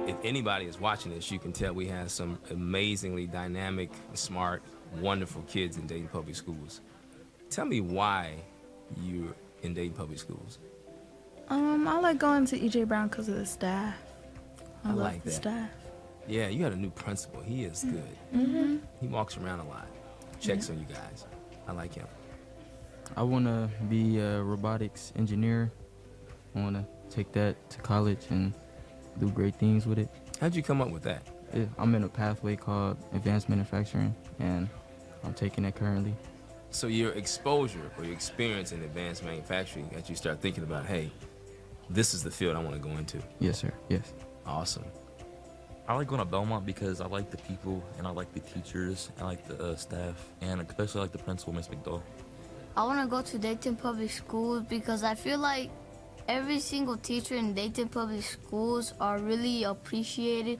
if anybody is watching this, you can tell we have some amazingly dynamic, smart, wonderful kids in Dayton Public Schools. Tell me why you're in Dayton Public Schools. I like going to E.J. Brown because of the staff. I love like the that. staff. Yeah, you got a new principal. He is good. Mm-hmm. He walks around a lot, checks on you guys. I like him. I want to be a robotics engineer. I want to take that to college and do great things with it. How'd you come up with that? I'm in a pathway called advanced manufacturing, and I'm taking it currently. So your exposure or your experience in advanced manufacturing got you start thinking about, hey, this is the field I want to go into. Yes, sir. Yes. Awesome. I like going to Belmont because I like the people, and I like the teachers, and I like the staff, and especially like the principal, Miss McDowell. I want to go to Dayton Public Schools because I feel like every single teacher in Dayton Public Schools are really appreciated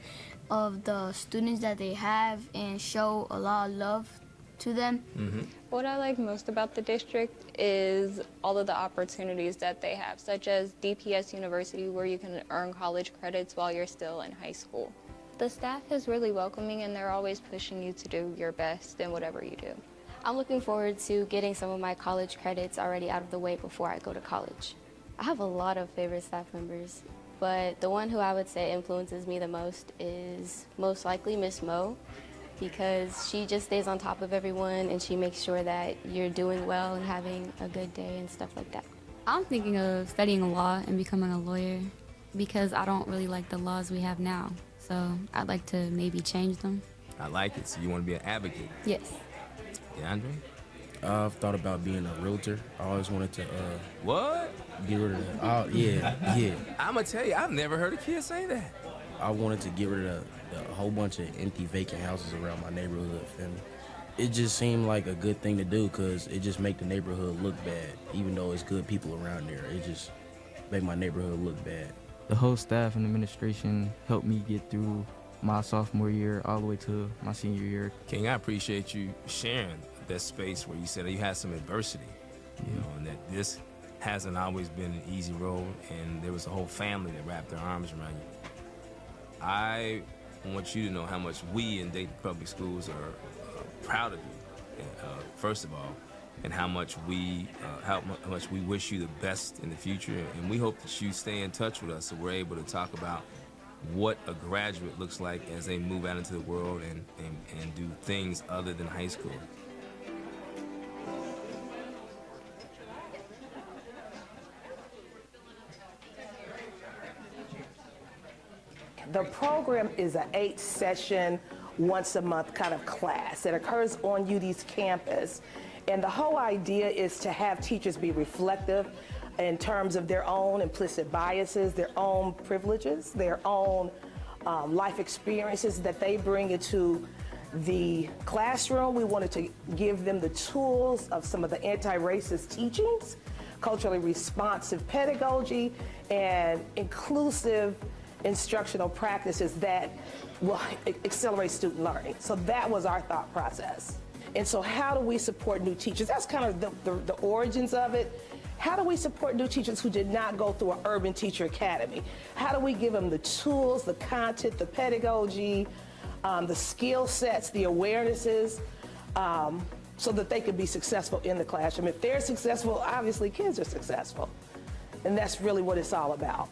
of the students that they have and show a lot of love to them. Mm-hmm. What I like most about the district is all of the opportunities that they have, such as DPS University, where you can earn college credits while you're still in high school. The staff is really welcoming, and they're always pushing you to do your best in whatever you do. I'm looking forward to getting some of my college credits already out of the way before I go to college. I have a lot of favorite staff members, but the one who I would say influences me the most is most likely Miss Mo, because she just stays on top of everyone and she makes sure that you're doing well and having a good day and stuff like that. I'm thinking of studying law and becoming a lawyer because I don't really like the laws we have now. So I'd like to maybe change them. I like it. So you want to be an advocate? Yes. DeAndre? I've thought about being a realtor. I always wanted to What? get rid of that. Yeah. I'm going to tell you, I've never heard a kid say that. I wanted to get rid of the whole bunch of empty vacant houses around my neighborhood. And it just seemed like a good thing to do because it just make the neighborhood look bad. Even though it's good people around there, it just make my neighborhood look bad. The whole staff and administration helped me get through my sophomore year all the way to my senior year. King, I appreciate you sharing that space where you said that you had some adversity, you know, and that this hasn't always been an easy road, and there was a whole family that wrapped their arms around you. I want you to know how much we in Dayton Public Schools are proud of you, first of all, and how much we wish you the best in the future, and we hope that you stay in touch with us so we're able to talk about what a graduate looks like as they move out into the world and do things other than high school. The program is an 8-session, once-a-month kind of class that occurs on UD's campus. And the whole idea is to have teachers be reflective in terms of their own implicit biases, their own privileges, their own life experiences that they bring into the classroom. We wanted to give them the tools of some of the anti-racist teachings, culturally responsive pedagogy, and inclusive instructional practices that will accelerate student learning. So that was our thought process. And so how do we support new teachers? That's kind of the origins of it. How do we support new teachers who did not go through an urban teacher academy? How do we give them the tools, the content, the pedagogy, the skill sets, the awarenesses, so that they could be successful in the classroom? If they're successful, obviously kids are successful. And that's really what it's all about.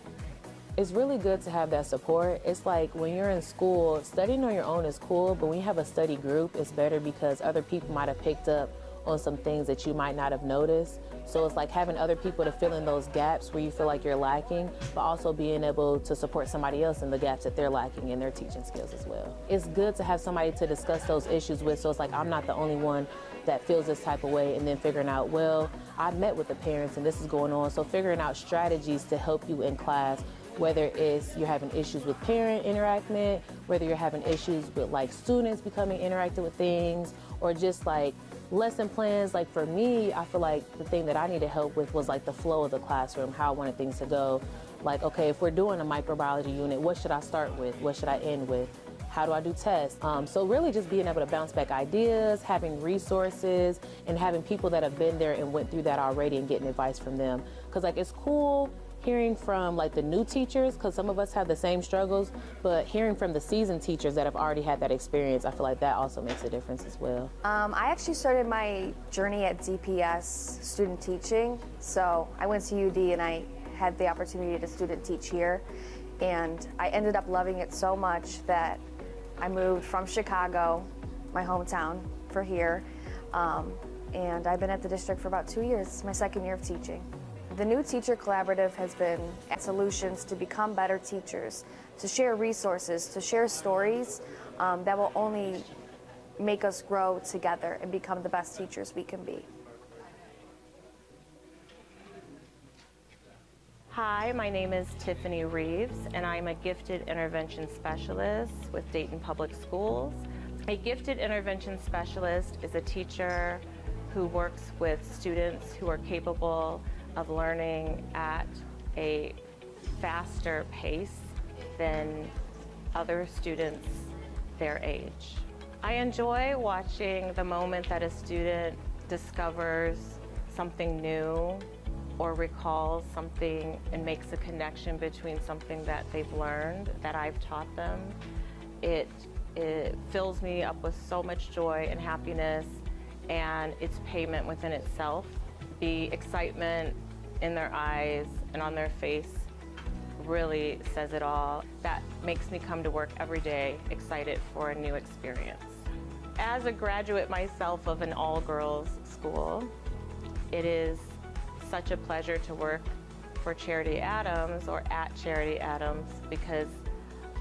It's really good to have that support. It's like when you're in school, studying on your own is cool, but when you have a study group, it's better because other people might have picked up on some things that you might not have noticed. So it's like having other people to fill in those gaps where you feel like you're lacking, but also being able to support somebody else in the gaps that they're lacking in their teaching skills as well. It's good to have somebody to discuss those issues with, so it's like I'm not the only one that feels this type of way, and then figuring out, well, I met with the parents and this is going on, so figuring out strategies to help you in class, whether it's you're having issues with parent interaction, whether you're having issues with like students becoming interactive with things, or just like lesson plans. Like for me, I feel like the thing that I needed help with was like the flow of the classroom, how I wanted things to go. Like, okay, if we're doing a microbiology unit, what should I start with? What should I end with? How do I do tests? So really just being able to bounce back ideas, having resources, and having people that have been there and went through that already and getting advice from them. Because like it's cool hearing from like the new teachers, because some of us have the same struggles, but hearing from the seasoned teachers that have already had that experience, I feel like that also makes a difference as well. I actually started my journey at DPS student teaching. So I went to UD and I had the opportunity to student teach here. And I ended up loving it so much that I moved from Chicago, my hometown, for here. And I've been at the district for about 2 years. It's my second year of teaching. The New Teacher Collaborative has been solutions to become better teachers, to share resources, to share stories that will only make us grow together and become the best teachers we can be. Hi, my name is Tiffany Reeves, and I'm a gifted intervention specialist with Dayton Public Schools. A gifted intervention specialist is a teacher who works with students who are capable of learning at a faster pace than other students their age. I enjoy watching the moment that a student discovers something new or recalls something and makes a connection between something that they've learned that I've taught them. It fills me up with so much joy and happiness, and it's payment within itself. The excitement in their eyes and on their face really says it all. That makes me come to work every day excited for a new experience. As a graduate myself of an all-girls school, it is such a pleasure to work for Charity Adams or at Charity Adams, because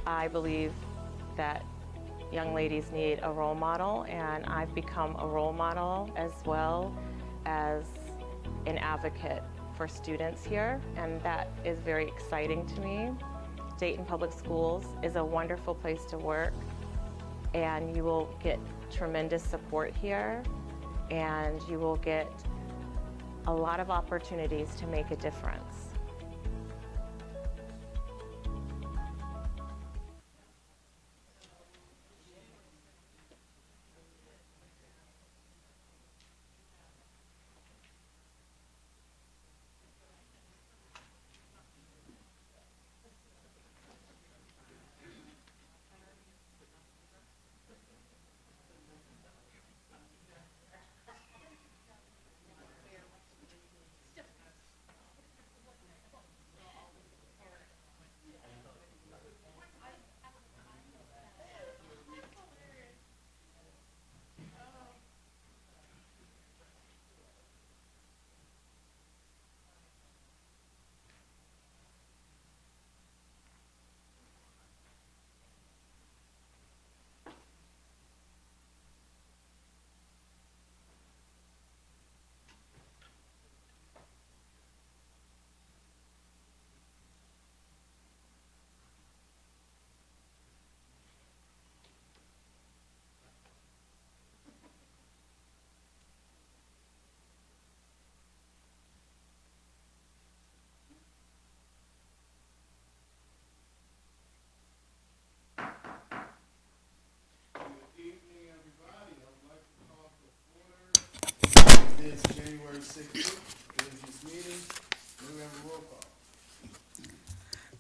I believe that young ladies need a role model, and I've become a role model as well as an advocate for students here, and that is very exciting to me. Dayton Public Schools is a wonderful place to work, and you will get tremendous support here, and you will get a lot of opportunities to make a difference. It's January 16th, business meeting. May we have a roll call?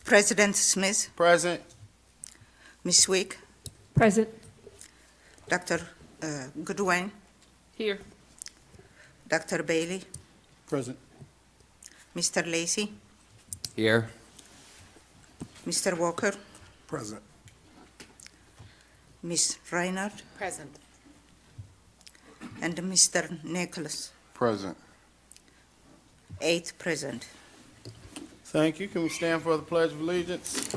President Smith, Present. Ms. Wick, Present. Dr. Goodwin, Here. Dr. Bailey, Present. Mr. Lacey, Here. Mr. Walker, Present. Ms. Reinhardt, Present. and Mr. Nicholas. Present. 8 present. Thank you. Can we stand for the Pledge of Allegiance?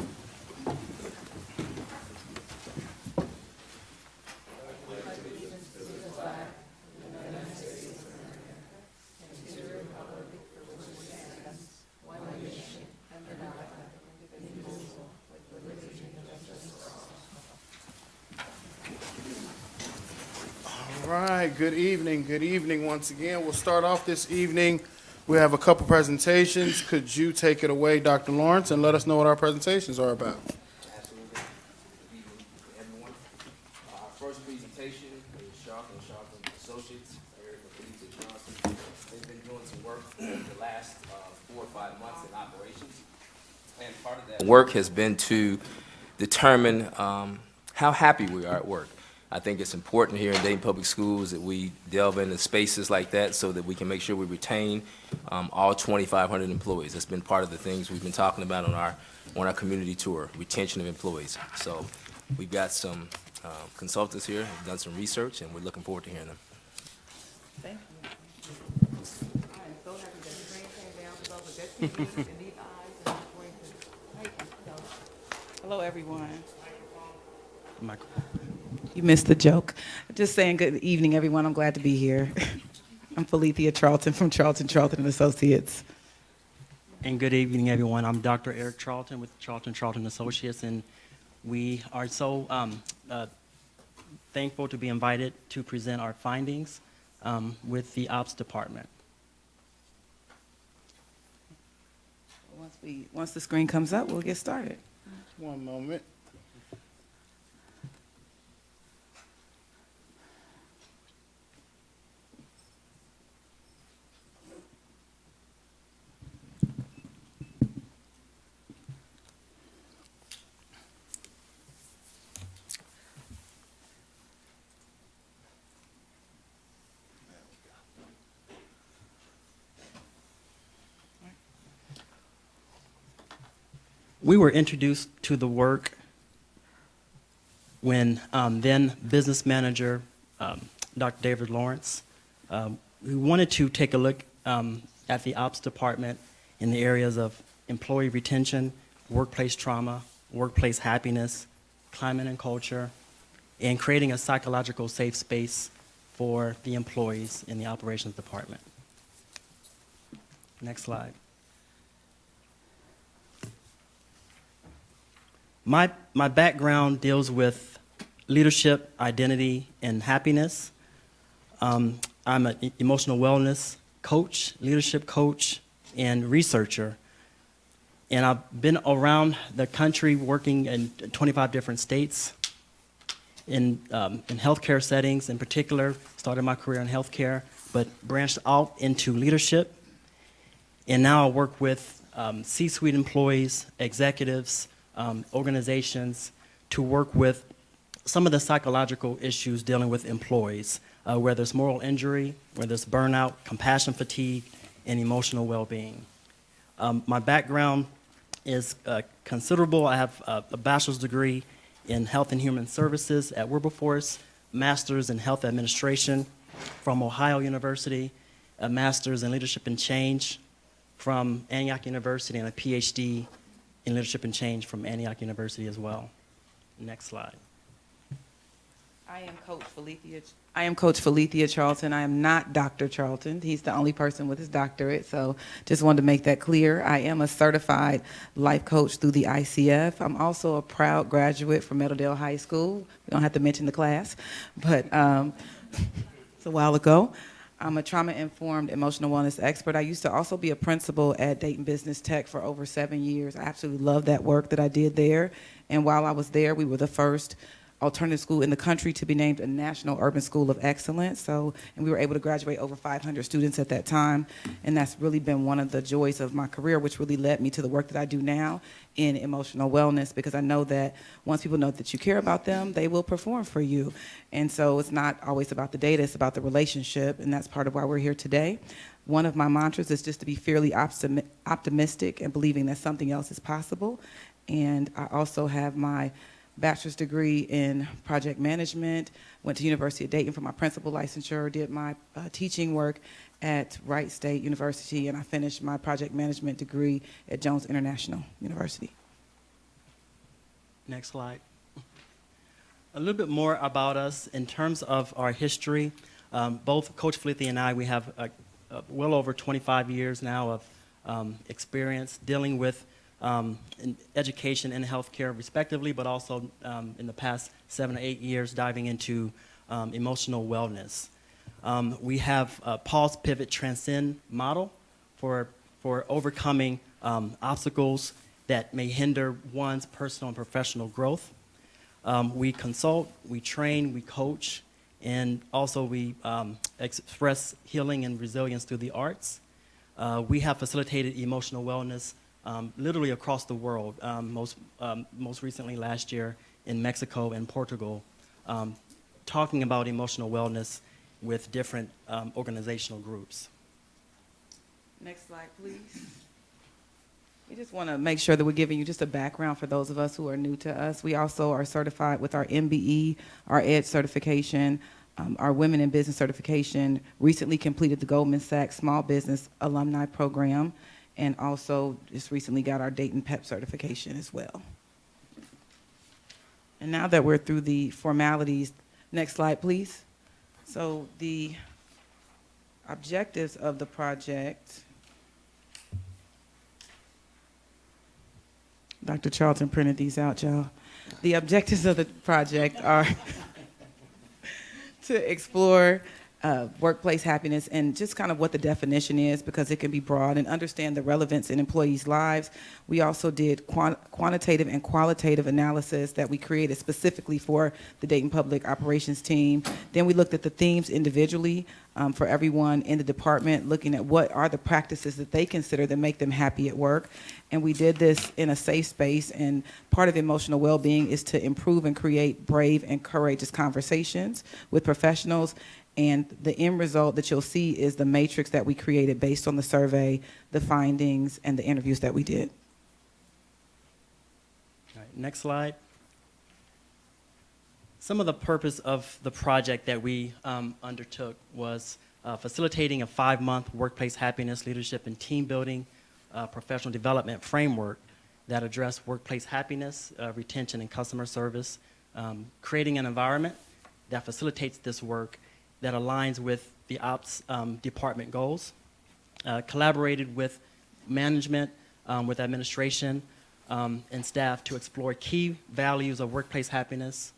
All right, good evening once again. We'll start off this evening. We have a couple presentations. Could you take it away, Dr. Lawrence, and let us know what our presentations are about? Absolutely. Good evening, everyone. Our first presentation is Sharp and Associates, Erica They've been doing some work the last 4 or 5 months in operations. And part of that work has been to determine how happy we are at work. I think it's important here in Dayton Public Schools that we delve into spaces like that so that we can make sure we retain all 2,500 employees. That's been part of the things we've been talking about on our community tour, retention of employees. So we've got some consultants here who've done some research, and we're looking forward to hearing them. Thank you. I am so happy that the screen came down because those are good TVs and these eyes and I'm going to take them. Hello, everyone. You missed the joke. Just saying good evening, everyone. I'm glad to be here. I'm Felithia Charlton from Charlton and Associates. And good evening, everyone. I'm Dr. Eric Charlton with Charlton Associates, and we are so thankful to be invited to present our findings with the Ops Department. Once the screen comes up, we'll get started. One moment. We were introduced to the work when then business manager, Dr. David Lawrence, we wanted to take a look at the Ops Department in the areas of employee retention, workplace trauma, workplace happiness, climate and culture, and creating a psychological safe space for the employees in the operations department. Next slide. My background deals with leadership, identity, and happiness. I'm an emotional wellness coach, leadership coach, and researcher. And I've been around the country working in 25 different states in healthcare settings in particular. Started my career in healthcare, but branched out into leadership. And now I work with C-suite employees, executives, organizations to work with some of the psychological issues dealing with employees, where there's moral injury, where there's burnout, compassion fatigue, and emotional well-being. My background is considerable. I have a bachelor's degree in health and human services at Wilberforce, master's in health administration from Ohio University, a master's in leadership and change from Antioch University, and a PhD in leadership and change from Antioch University as well. Next slide. I am Coach Felithia Charlton. I am not Dr. Charlton. He's the only person with his doctorate, so just wanted to make that clear. I am a certified life coach through the ICF. I'm also a proud graduate from Meadowdale High School. We don't have to mention the class, but it's a while ago. I'm a trauma-informed emotional wellness expert. I used to also be a principal at Dayton Business Tech for over 7 years. I absolutely love that work that I did there. And while I was there, we were the first alternative school in the country to be named a National Urban School of Excellence. And we were able to graduate over 500 students at that time. And that's really been one of the joys of my career, which really led me to the work that I do now in emotional wellness, because I know that once people know that you care about them, they will perform for you. And so it's not always about the data, it's about the relationship, and that's part of why we're here today. One of my mantras is just to be fairly optimistic and believing that something else is possible. And I also have my bachelor's degree in project management, went to University of Dayton for my principal licensure, did my teaching work at Wright State University, and I finished my project management degree at Jones International University. Next slide. A little bit more about us in terms of our history. Both Coach Felithia and I, we have well over 25 years now of experience dealing with in education and healthcare respectively, but also in the past 7 or 8 years diving into emotional wellness. We have a pause, pivot, transcend model for overcoming obstacles that may hinder one's personal and professional growth. We consult, we train, we coach, And also we express healing and resilience through the arts. We have facilitated emotional wellness literally across the world, most recently last year in Mexico and Portugal, talking about emotional wellness with different organizational groups. Next slide, please. We just want to make sure that we're giving you just a background for those of us who are new to us. We also are certified with our MBE, our EDGE certification, our Women in Business certification, recently completed the Goldman Sachs Small Business Alumni Program, and also just recently got our Dayton PEP certification as well. And now that we're through the formalities, next slide, please. So the objectives of the project, Dr. Charlton printed these out, y'all. The objectives of the project are to explore workplace happiness and just kind of what the definition is, because it can be broad, and understand the relevance in employees' lives. We also did quantitative and qualitative analysis that we created specifically for the Dayton Public Operations team. Then we looked at the themes individually for everyone in the department, looking at what are the practices that they consider that make them happy at work. And we did this in a safe space, and part of emotional well-being is to improve and create brave and courageous conversations with professionals. And the end result that you'll see is the matrix that we created based on the survey, the findings, and the interviews that we did. All right, next slide. Some of the purpose of the project that we undertook was facilitating a 5-month workplace happiness, leadership, and team building professional development framework that addressed workplace happiness, retention, and customer service, creating an environment that facilitates this work that aligns with the ops department goals, collaborated with management, with administration, and staff to explore key values of workplace happiness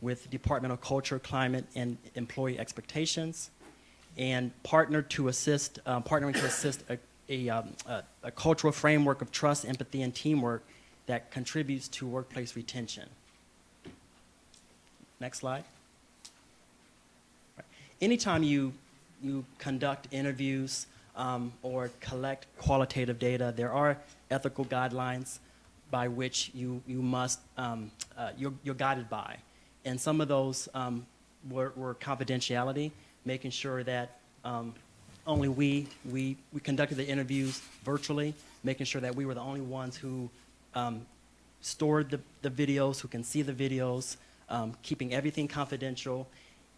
with departmental culture, climate, and employee expectations, and partnering to assist a cultural framework of trust, empathy, and teamwork that contributes to workplace retention. Next slide. Anytime you conduct interviews or collect qualitative data, there are ethical guidelines by which you're guided by. And some of those were confidentiality, making sure that only we conducted the interviews virtually, making sure that we were the only ones who stored the videos, who can see the videos, keeping everything confidential.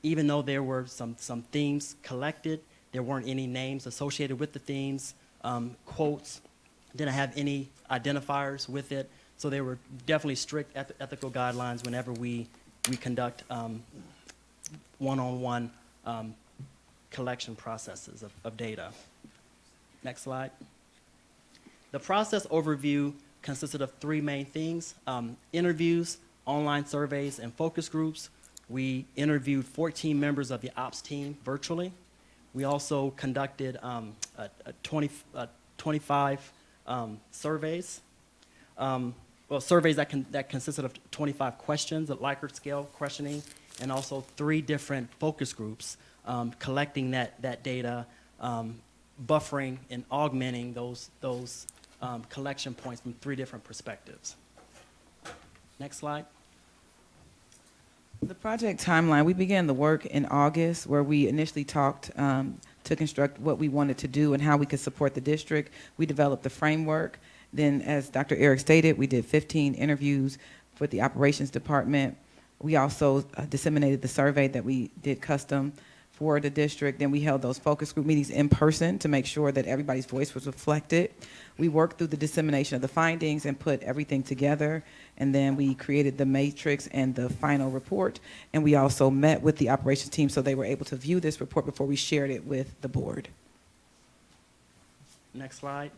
Even though there were some themes collected, there weren't any names associated with the themes, quotes, didn't have any identifiers with it. So there were definitely strict ethical guidelines whenever we conduct one-on-one collection processes of data. Next slide. The process overview consisted of 3 main things: interviews, online surveys, and focus groups. We interviewed 14 members of the ops team virtually. We also conducted 25 surveys. Surveys that consisted of 25 questions, a Likert scale questioning, and also 3 different focus groups, collecting that data, buffering and augmenting those collection points from 3 different perspectives. Next slide. The project timeline, we began the work in August, where we initially talked to construct what we wanted to do and how we could support the district. We developed the framework. Then, as Dr. Eric stated, we did 15 interviews with the operations department. We also disseminated the survey that we did custom for the district. Then we held those focus group meetings in person to make sure that everybody's voice was reflected. We worked through the dissemination of the findings and put everything together. And then we created the matrix and the final report. And we also met with the operations team so they were able to view this report before we shared it with the board. Next slide.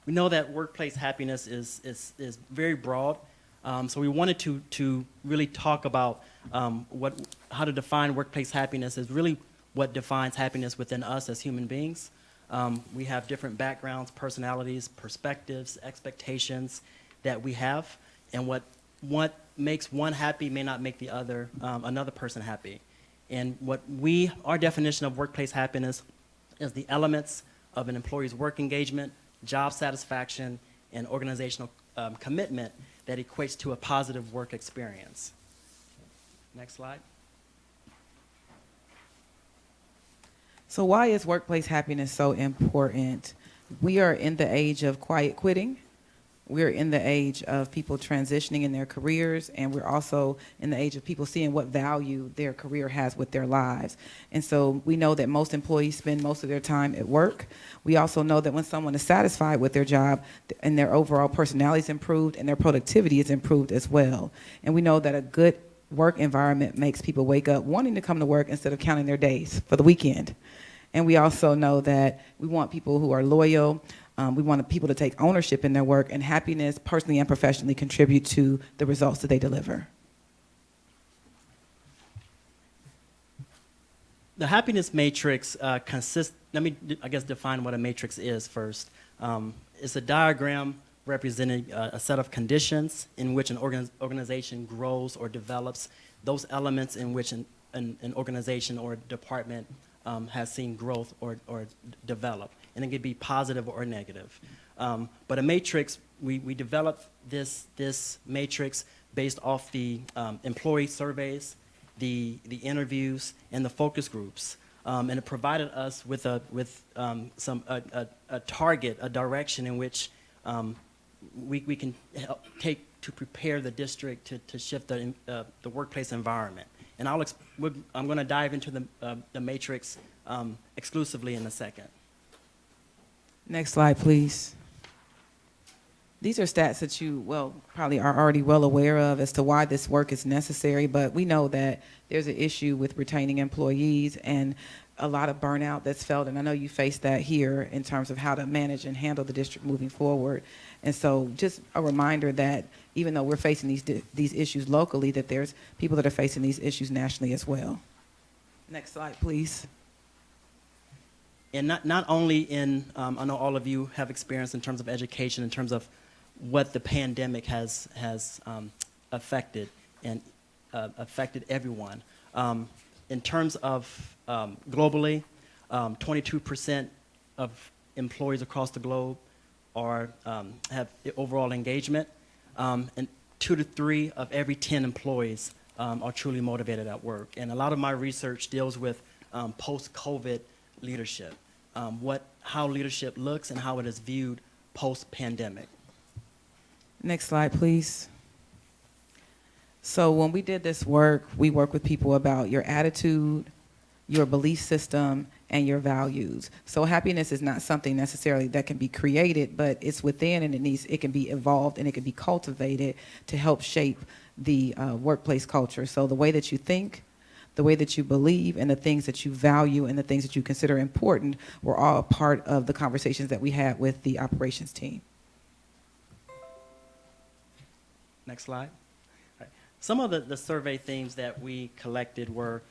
We know that workplace happiness is very broad. So we wanted to really talk about how to define workplace happiness is really what defines happiness within us as human beings. We have different backgrounds, personalities, perspectives, expectations that we have, and what makes one happy may not make the other another person happy. And our definition of workplace happiness is the elements of an employee's work engagement, job satisfaction, and organizational commitment that equates to a positive work experience. Next slide. So why is workplace happiness so important? We are in the age of quiet quitting. We're in the age of people transitioning in their careers, and we're also in the age of people seeing what value their career has with their lives. And so we know that most employees spend most of their time at work. We also know that when someone is satisfied with their job and their overall personality is improved and their productivity is improved as well. And we know that a good work environment makes people wake up wanting to come to work instead of counting their days for the weekend. And we also know that we want people who are loyal. We want people to take ownership in their work, and happiness, personally and professionally, contribute to the results that they deliver. The happiness matrix consists, let me, I guess, define what a matrix is first. It's a diagram representing a set of conditions in which an organization grows or develops, those elements in which an organization or department has seen growth or develop. And it could be positive or negative. But a matrix, we developed this matrix based off the employee surveys, the interviews, and the focus groups. And it provided us with a target, a direction in which we can help take to prepare the district to shift the workplace environment. And I'm going to dive into the matrix exclusively in a second. Next slide, please. These are stats that you, probably are already well aware of as to why this work is necessary, but we know that there's an issue with retaining employees and a lot of burnout that's felt, and I know you face that here in terms of how to manage and handle the district moving forward. And so just a reminder that even though we're facing these issues locally, that there's people that are facing these issues nationally as well. Next slide, please. And not only in, I know all of you have experience in terms of education, in terms of what the pandemic has affected and affected everyone. In terms of globally, 22% of employees across the globe have overall engagement, and 2 to 3 of every 10 employees are truly motivated at work. And a lot of my research deals with post-COVID leadership, how leadership looks and how it is viewed post-pandemic. Next slide, please. So when we did this work, we worked with people about your attitude, your belief system, and your values. So happiness is not something necessarily that can be created, but it's within, and it can be evolved and it can be cultivated to help shape the workplace culture. So the way that you think, the way that you believe, and the things that you value and the things that you consider important were all part of the conversations that we had with the operations team. Next slide. All right. Some of the survey themes that we collected were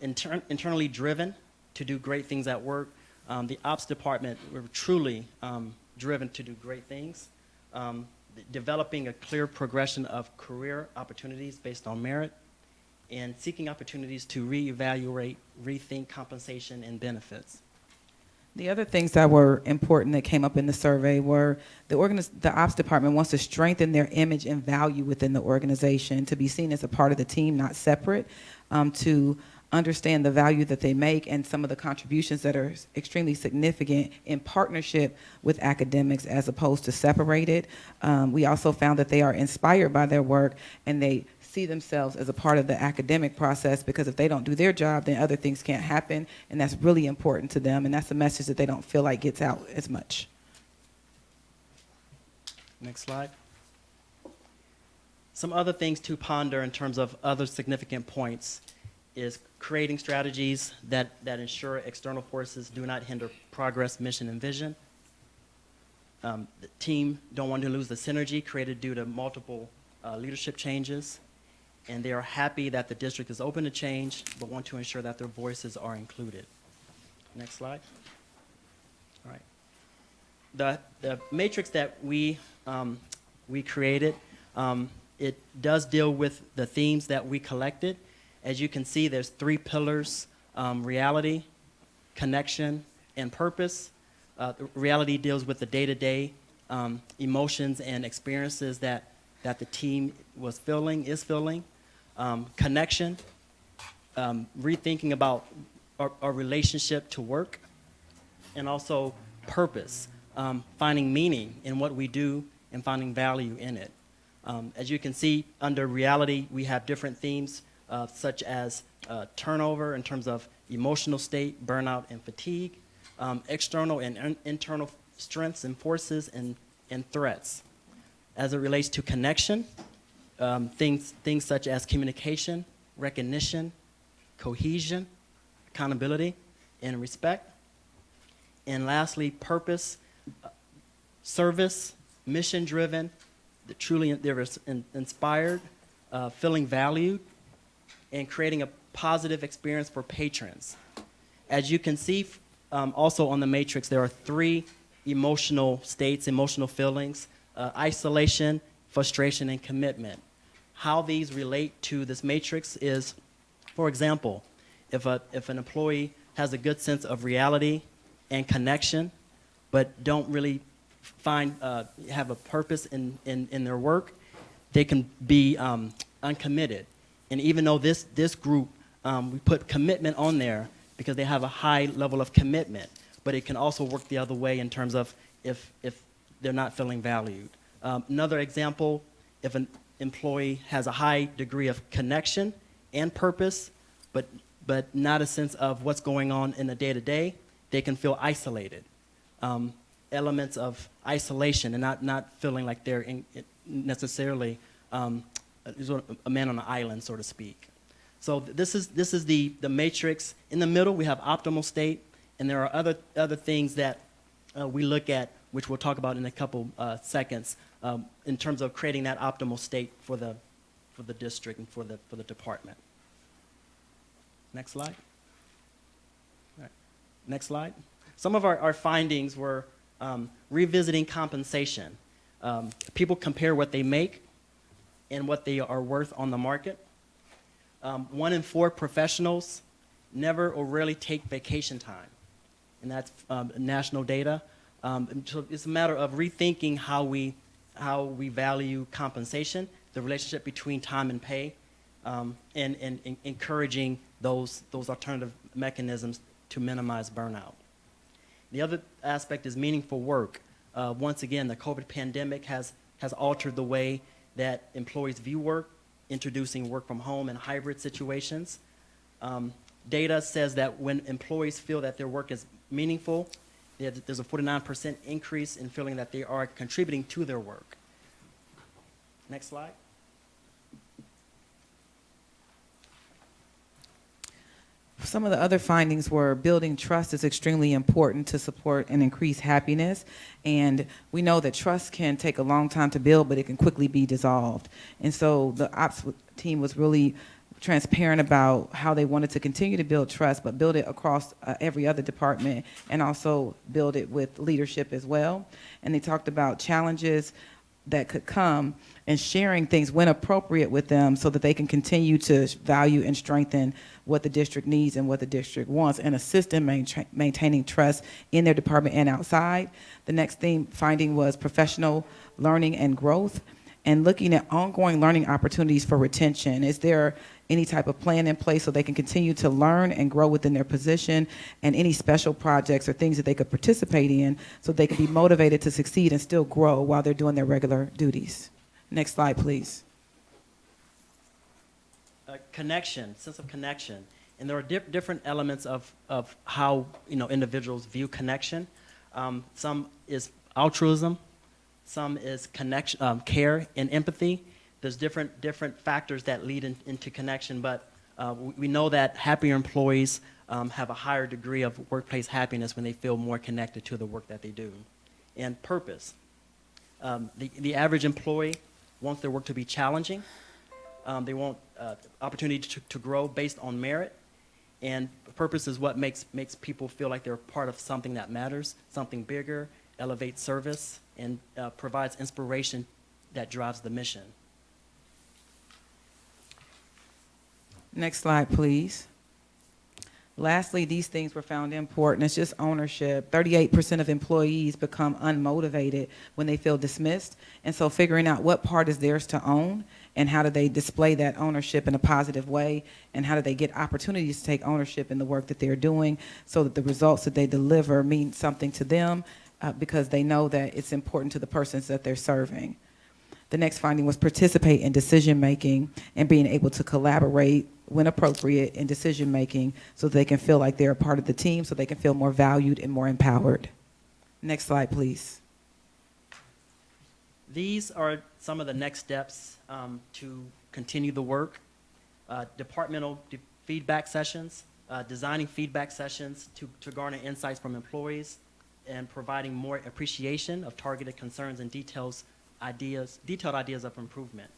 internally driven to do great things at work. The ops department were truly driven to do great things. Developing a clear progression of career opportunities based on merit, and seeking opportunities to reevaluate, rethink compensation and benefits. The other things that were important that came up in the survey were the ops department wants to strengthen their image and value within the organization, to be seen as a part of the team, not separate, to understand the value that they make and some of the contributions that are extremely significant in partnership with academics as opposed to separated. We also found that they are inspired by their work and they see themselves as a part of the academic process, because if they don't do their job, then other things can't happen, and that's really important to them, and that's a message that they don't feel like gets out as much. Next slide. Some other things to ponder in terms of other significant points is creating strategies that ensure external forces do not hinder progress, mission, and vision. The team don't want to lose the synergy created due to multiple leadership changes, and they are happy that the district is open to change, but want to ensure that their voices are included. Next slide. All right. The matrix that we created it does deal with the themes that we collected. As you can see, there's 3 pillars, reality, connection, and purpose. Reality deals with the day-to-day emotions and experiences that the team is feeling. Connection, rethinking about our relationship to work, and also purpose, finding meaning in what we do and finding value in it. As you can see, under reality, we have different themes such as turnover in terms of emotional state, burnout, and fatigue, external and internal strengths and forces and threats. As it relates to connection, things such as communication, recognition, cohesion, accountability, and respect. And lastly, purpose, service, mission-driven, truly they're inspired, feeling valued, and creating a positive experience for patrons. As you can see, also on the matrix, there are 3 emotional states, emotional feelings, isolation, frustration, and commitment. How these relate to this matrix is, for example, if an employee has a good sense of reality and connection, but don't really have a purpose in their work, they can be uncommitted. And even though this group, we put commitment on there because they have a high level of commitment, but it can also work the other way in terms of if they're not feeling valued. Another example, if an employee has a high degree of connection and purpose, but not a sense of what's going on in the day-to-day, they can feel isolated. Elements of isolation and not feeling like they're necessarily a man on an island, so to speak. So this is the matrix. In the middle, we have optimal state, and there are other things that we look at, which we'll talk about in a couple seconds, in terms of creating that optimal state for the district and for the department. Next slide. All right. Next slide. Some of our findings were revisiting compensation. People compare what they make and what they are worth on the market. 1 in 4 professionals never or rarely take vacation time, and that's national data. So it's a matter of rethinking how we value compensation, the relationship between time and pay, and encouraging those alternative mechanisms to minimize burnout. The other aspect is meaningful work. Once again, the COVID pandemic has altered the way that employees view work, introducing work from home and hybrid situations. Data says that when employees feel that their work is meaningful, there's a 49% increase in feeling that they are contributing to their work. Next slide. Some of the other findings were building trust is extremely important to support and increase happiness. And we know that trust can take a long time to build, but it can quickly be dissolved. And so the ops team was really transparent about how they wanted to continue to build trust, but build it across every other department and also build it with leadership as well. And they talked about challenges that could come and sharing things when appropriate with them so that they can continue to value and strengthen what the district needs and what the district wants and assist in maintaining trust in their department and outside. The next finding was professional learning and growth and looking at ongoing learning opportunities for retention. Is there any type of plan in place so they can continue to learn and grow within their position, and any special projects or things that they could participate in so they can be motivated to succeed and still grow while they're doing their regular duties? Next slide, please. Connection, sense of connection. And there are different elements of how individuals view connection. Some is altruism, some is connection, care and empathy. There's different factors that lead into connection, but we know that happier employees have a higher degree of workplace happiness when they feel more connected to the work that they do. And purpose. The average employee wants their work to be challenging. They want opportunity to grow based on merit. And purpose is what makes people feel like they're part of something that matters, something bigger, elevates service, and provides inspiration that drives the mission. Next slide, please. Lastly, these things were found important. It's just ownership. 38% of employees become unmotivated when they feel dismissed. And so figuring out what part is theirs to own and how do they display that ownership in a positive way and how do they get opportunities to take ownership in the work that they're doing so that the results that they deliver mean something to them because they know that it's important to the persons that they're serving. The next finding was participate in decision-making and being able to collaborate when appropriate in decision-making so that they can feel like they're a part of the team, so they can feel more valued and more empowered. Next slide, please. These are some of the next steps to continue the work. Departmental feedback sessions, designing feedback sessions to garner insights from employees, and providing more appreciation of targeted concerns and detailed ideas of improvement.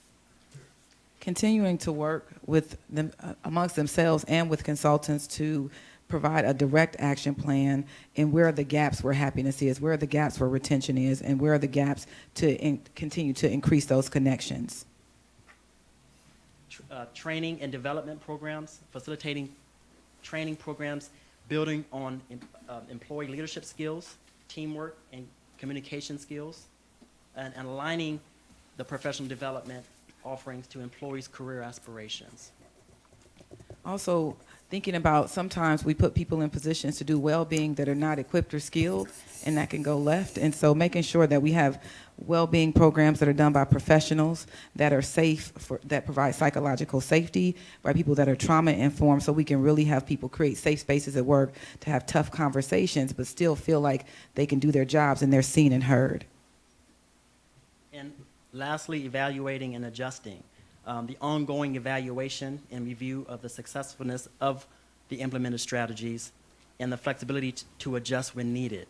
Continuing to work with them amongst themselves and with consultants to provide a direct action plan in where are the gaps where happiness is, where are the gaps where retention is, and where are the gaps to continue to increase those connections. Training and development programs, facilitating training programs, building on employee leadership skills, teamwork, and communication skills, and aligning the professional development offerings to employees' career aspirations. Also, thinking about sometimes we put people in positions to do well-being that are not equipped or skilled, and that can go left. And so making sure that we have well-being programs that are done by professionals that are safe, that provide psychological safety, by people that are trauma-informed, so we can really have people create safe spaces at work to have tough conversations, but still feel like they can do their jobs and they're seen and heard. And lastly, evaluating and adjusting. The ongoing evaluation and review of the successfulness of the implemented strategies and the flexibility to adjust when needed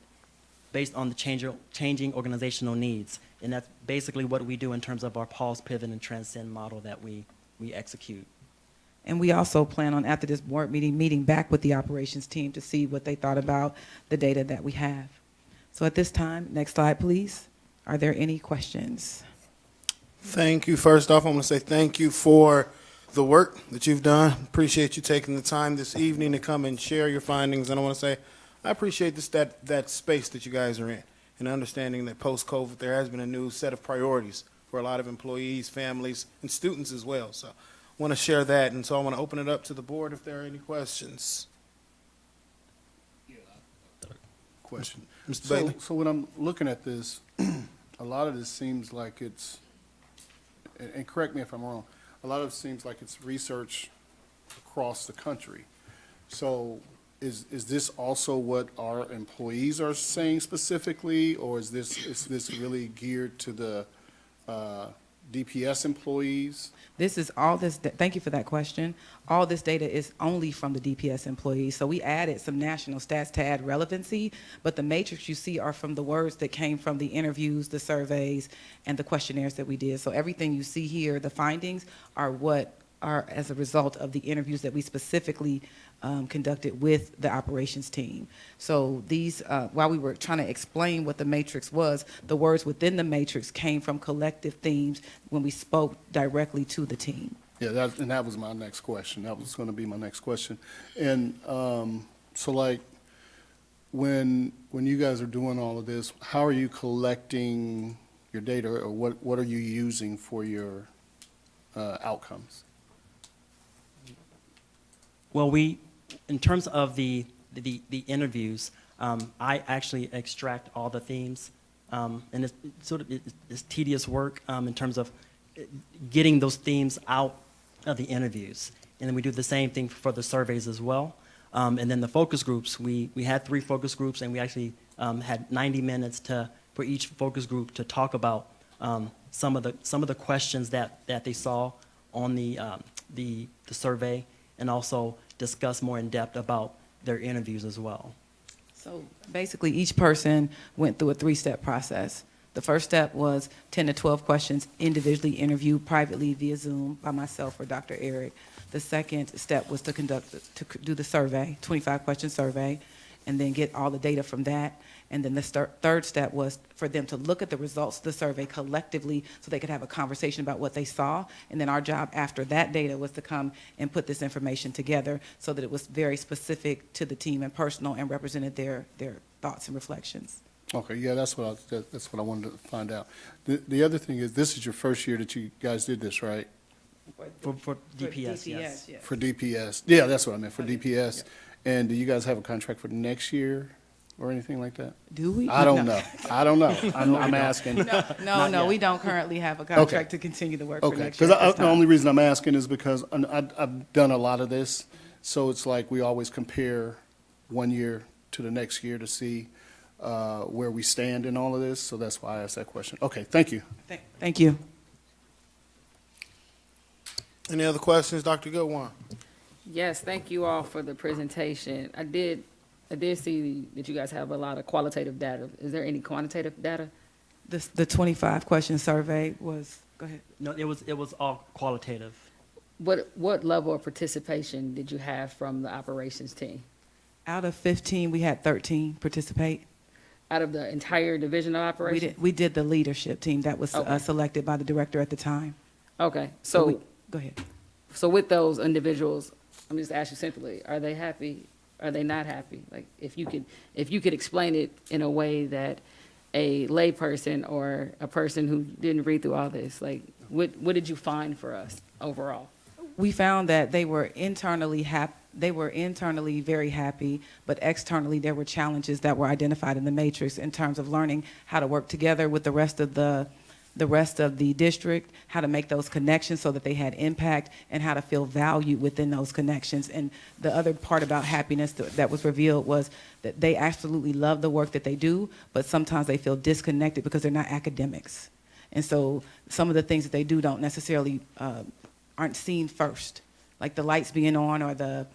based on the changing organizational needs. And that's basically what we do in terms of our pause, pivot, and transcend model that we execute. And we also plan on, after this board meeting back with the operations team to see what they thought about the data that we have. So at this time, next slide, please. Are there any questions? Thank you. First off, I want to say thank you for the work that you've done. Appreciate you taking the time this evening to come and share your findings. And I want to say I appreciate that space that you guys are in and understanding that post-COVID there has been a new set of priorities for a lot of employees, families, and students as well. So I want to share that. And so I want to open it up to the board if there are any questions. Question. Mr. Bailey? So when I'm looking at this, a lot of this seems like it's, and correct me if I'm wrong, a lot of it seems like it's research across the country. So is this also what our employees are saying specifically, or is this really geared to the DPS employees? This is all this, thank you for that question. All this data is only from the DPS employees. So we added some national stats to add relevancy, but the matrix you see are from the words that came from the interviews, the surveys, and the questionnaires that we did. So everything you see here, the findings, are what are as a result of the interviews that we specifically conducted with the operations team. So these, while we were trying to explain what the matrix was, the words within the matrix came from collective themes when we spoke directly to the team. Yeah, that was my next question. That was going to be my next question. And so, like, when you guys are doing all of this, how are you collecting your data, or what are you using for your outcomes? Well, in terms of the interviews, I actually extract all the themes, and it's tedious work in terms of getting those themes out of the interviews. And then we do the same thing for the surveys as well. And then the focus groups, we had 3 focus groups, and we actually had 90 minutes for each focus group to talk about some of the questions that they saw on the survey, and also discuss more in depth about their interviews as well. So basically, each person went through a 3-step process. The first step was 10 to 12 questions individually interviewed privately via Zoom by myself or Dr. Eric. The second step was to do the survey, 25-question survey. and then get all the data from that. And then the third step was for them to look at the results of the survey collectively so they could have a conversation about what they saw. And then our job after that data was to come and put this information together so that it was very specific to the team and personal and represented their thoughts and reflections. Okay, yeah, that's what I wanted to find out. The other thing is, this is your first year that you guys did this, right? For DPS, yes. For DPS. Yeah, that's what I meant, for DPS. And do you guys have a contract for the next year or anything like that? Do we? I don't No. know. I don't know. I'm asking. No, we don't currently have a contract to continue the work for Okay, next year. because at this the time. only reason I'm asking is because I've done a lot of this, so it's like we always compare one year to the next year to see where we stand in all of this, so that's why I asked that question. Okay, thank you. Thank you. Any other questions, Dr. Goodwin? Yes, thank you all for the presentation. I did see that you guys have a lot of qualitative data. Is there any quantitative data? The 25 question survey was, go ahead. No, it was all qualitative. What level of participation did you have from the operations team? Out of 15, we had 13 participate. Out of the entire division of operations? We did the leadership team that was Okay. selected by the director at the time. Okay, so Go ahead. So with those individuals, I'm just asking simply, are they happy? Are they not happy? Like, if you could explain it in a way that a layperson or a person who didn't read through all this, like, what did you find for us overall? We found that they were internally very happy, but externally there were challenges that were identified in the matrix in terms of learning how to work together with the rest of the district, how to make those connections so that they had impact, and how to feel valued within those connections. And the other part about happiness that was revealed was that they absolutely love the work that they do, but sometimes they feel disconnected because they're not academics. And so some of the things that they do don't necessarily aren't seen first, like the lights being on or the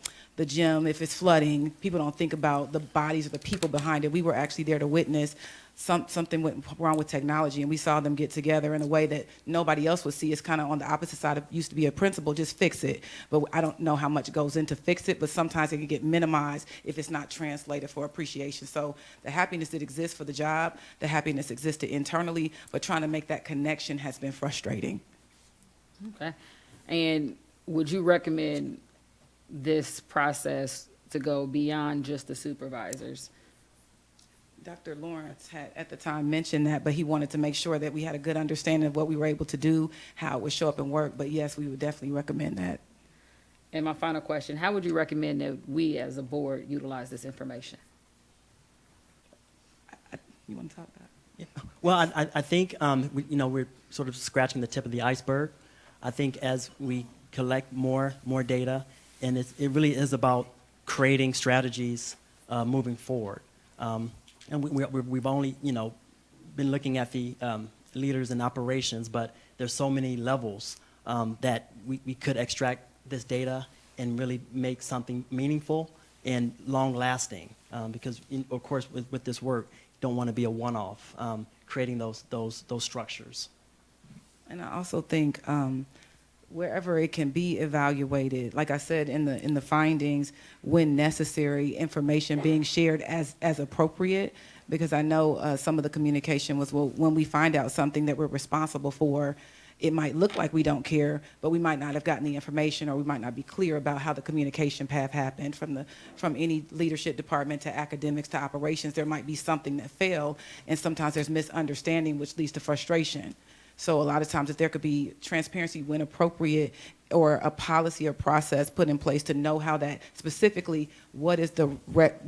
gym, if it's flooding, people don't think about the bodies or the people behind it. We were actually there to witness something went wrong with technology, and we saw them get together in a way that nobody else would see. It's kind of on the opposite side of, used to be a principle, just fix it. But I don't know how much goes into fix it, but sometimes it can get minimized if it's not translated for appreciation. So the happiness that exists for the job, the happiness existed internally, but trying to make that connection has been frustrating. Okay. And would you recommend this process to go beyond just the supervisors? Dr. Lawrence had at the time mentioned that, but he wanted to make sure that we had a good understanding of what we were able to do, how it would show up in work. But yes, we would definitely recommend that. And my final question, how would you recommend that we as a board utilize this information? You want to talk about it? Well, I think we're sort of scratching the tip of the iceberg. I think as we collect more data, and it really is about creating strategies moving forward. And we've only been looking at the leaders and operations, but there's so many levels that we could extract this data and really make something meaningful and long-lasting. Because of course, with this work, you don't want to be a one-off. Creating those structures. And I also think wherever it can be evaluated, like I said in the findings, when necessary, information being shared as appropriate, because I know some of the communication was, well, when we find out something that we're responsible for, it might look like we don't care, but we might not have gotten the information, or we might not be clear about how the communication path happened from any leadership department to academics to operations. There might be something that failed, and sometimes there's misunderstanding, which leads to frustration. So a lot of times, if there could be transparency when appropriate, or a policy or process put in place to know how that specifically, what is the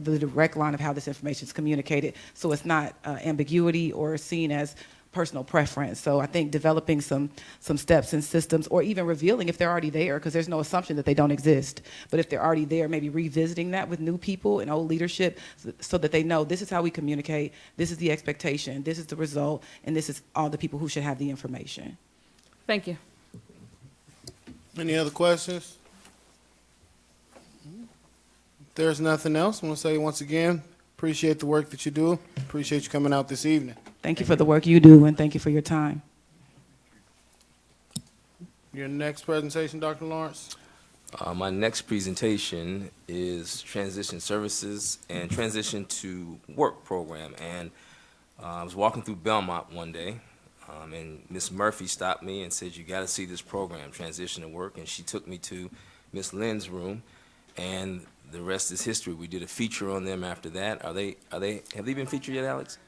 direct line of how this information is communicated, so it's not ambiguity or seen as personal preference. So I think developing some steps and systems, or even revealing if they're already there, because there's no assumption that they don't exist. But if they're already there, maybe revisiting that with new people and old leadership, so that they know this is how we communicate, this is the expectation, this is the result, and this is all the people who should have the information. Thank you. Any other questions? If there's nothing else, I want to say once again, appreciate the work that you do. Appreciate you coming out this evening. Thank you for the work you do, and thank you for your time. Your next presentation, Dr. Lawrence? My next presentation is Transition Services and Transition to Work program. And I was walking through Belmont one day, and Miss Murphy stopped me and said, "You got to see this program, Transition to Work." And she took me to Miss Lynn's room, and the rest is history. We did a feature on them after that. Have they been featured yet, Alex?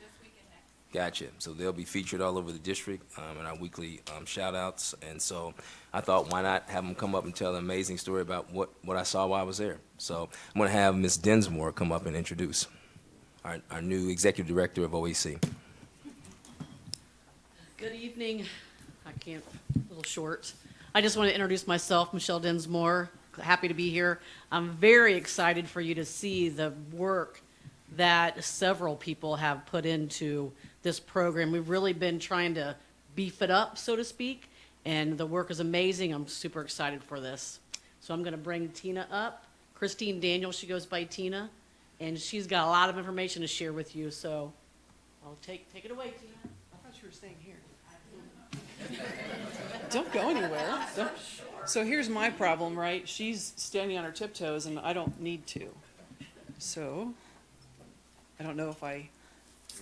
Gotcha. So they'll be featured all over the district in our weekly shout-outs. And so I thought, why not have them come up and tell an amazing story about what I saw while I was there. So I'm going to have Ms. Densmore come up and introduce our new Executive Director of OEC. Good evening. I can't, a little short. I just want to introduce myself, Michelle Densmore. Happy to be here. I'm very excited for you to see the work that several people have put into this program. We've really been trying to beef it up, so to speak, and the work is amazing. I'm super excited for this. So I'm going to bring Tina up. Christine Daniel, she goes by Tina, and she's got a lot of information to share with you. So I'll take it away, Tina. I thought you were staying here. Don't go anywhere. So here's my problem, right? She's standing on her tiptoes, and I don't need to. So I don't know if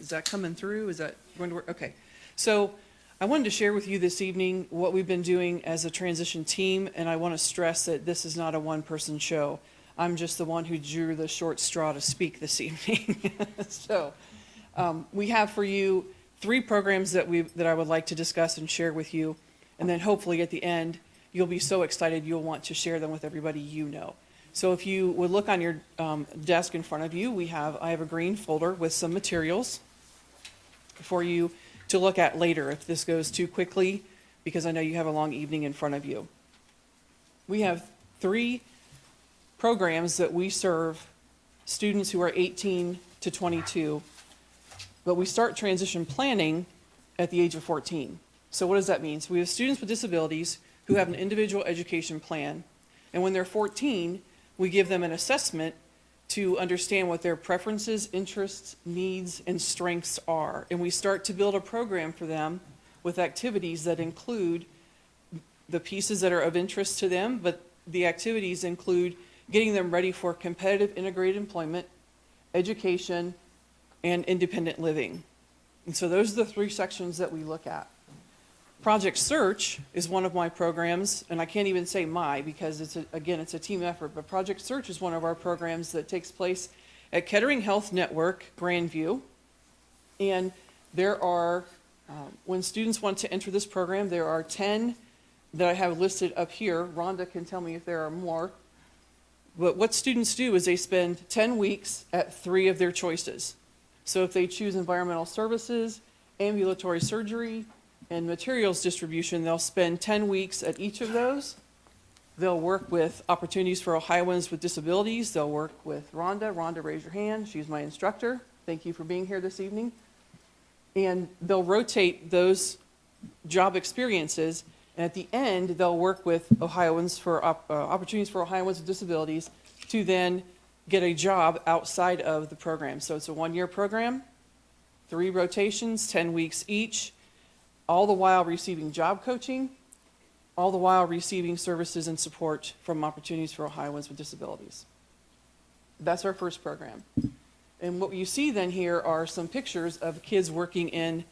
is that coming through? Is that going to work? Okay. So I wanted to share with you this evening what we've been doing as a transition team, and I want to stress that this is not a one-person show. I'm just the one who drew the short straw to speak this evening. So we have for you 3 programs that I would like to discuss and share with you, and then hopefully at the end you'll be so excited you'll want to share them with everybody you know. So if you would look on your desk in front of you, I have a green folder with some materials for you to look at later if this goes too quickly, because I know you have a long evening in front of you. We have 3 programs that we serve students who are 18 to 22, but we start transition planning at the age of 14. So what does that mean? So we have students with disabilities who have an individual education plan, and when they're 14, we give them an assessment to understand what their preferences, interests, needs, and strengths are. And we start to build a program for them with activities that include the pieces that are of interest to them, but the activities include getting them ready for competitive integrated employment, education, and independent living. And so those are the 3 sections that we look at. Project Search is one of my programs, and I can't even say because it's a team effort, but Project Search is one of our programs that takes place at Kettering Health Network, Grandview. And there are, when students want to enter this program, there are 10 that I have listed up here. Rhonda can tell me if there are more. But what students do is they spend 10 weeks at 3 of their choices. So if they choose environmental services, ambulatory surgery, and materials distribution, they'll spend 10 weeks at each of those. They'll work with Opportunities for Ohioans with Disabilities. They'll work with Rhonda. Rhonda, raise your hand. She's my instructor. Thank you for being here this evening. And they'll rotate those job experiences, and at the end, they'll work with Opportunities for Ohioans with Disabilities to then get a job outside of the program. So it's a 1-year program, 3 rotations, 10 weeks each, all the while receiving job coaching, all the while receiving services and support from Opportunities for Ohioans with Disabilities. That's our first program. And what you see then here are some pictures of kids working in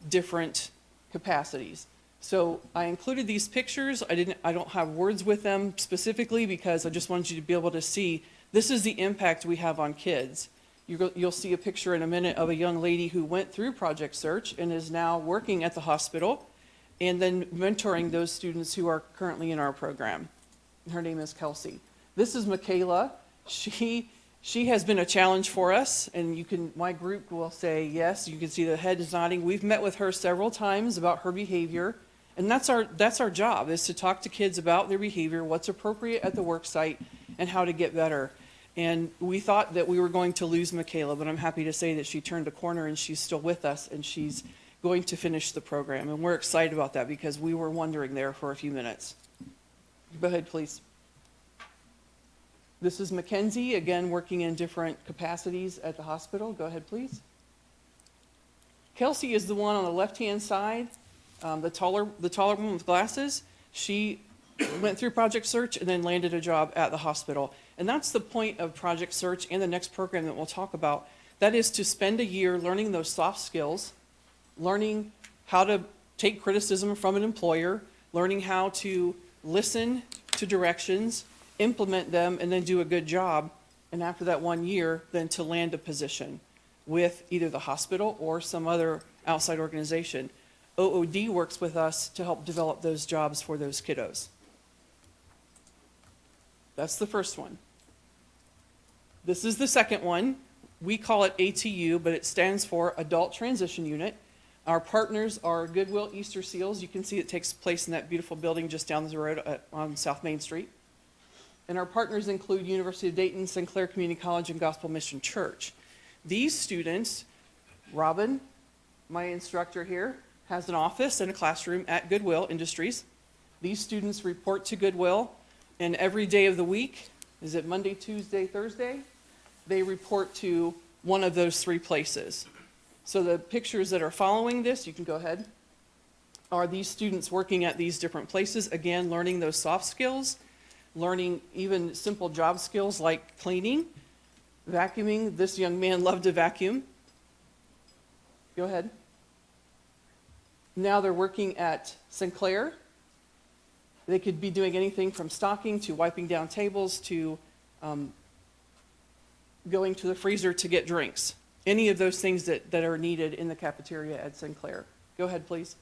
different capacities. So I included these pictures. I don't have words with them specifically because I just wanted you to be able to see this is the impact we have on kids. You'll see a picture in a minute of a young lady who went through Project Search and is now working at the hospital and then mentoring those students who are currently in our program. Her name is Kelsey. This is Michaela. She has been a challenge for us, and my group will say yes. You can see the head is nodding. We've met with her several times about her behavior, and that's our job, is to talk to kids about their behavior, what's appropriate at the work site, and how to get better. And we thought that we were going to lose Michaela, but I'm happy to say that she turned a corner and she's still with us, and she's going to finish the program. And we're excited about that because we were wondering there for a few minutes. Go ahead, please. This is Mackenzie, again, working in different capacities at the hospital. Go ahead, please. Kelsey is the one on the left-hand side, the taller woman with glasses. She went through Project Search, and then landed a job at the hospital. And that's the point of Project Search and the next program that we'll talk about. That is to spend a year learning those soft skills, learning how to take criticism from an employer, learning how to listen to directions, implement them, and then do a good job. And after that 1 year, then to land a position with either the hospital or some other outside organization. OOD works with us to help develop those jobs for those kiddos. That's the first one. This is the second one. We call it ATU, but it stands for Adult Transition Unit. Our partners are Goodwill Easter Seals. You can see it takes place in that beautiful building just down the road on South Main Street. And our partners include University of Dayton, Sinclair Community College, and Gospel Mission Church. These students, Robin, my instructor here, has an office and a classroom at Goodwill Industries. These students report to Goodwill, and every day of the week, is it Monday, Tuesday, Thursday? They report to one of those three places. So the pictures that are following this, you can go ahead, are these students working at these different places, again, learning those soft skills, learning even simple job skills like cleaning, vacuuming. This young man loved to vacuum. Go ahead. Now they're working at Sinclair. They could be doing anything from stocking to wiping down tables to going to the freezer to get drinks. Any of those things that are needed in the cafeteria at Sinclair. Go ahead, please.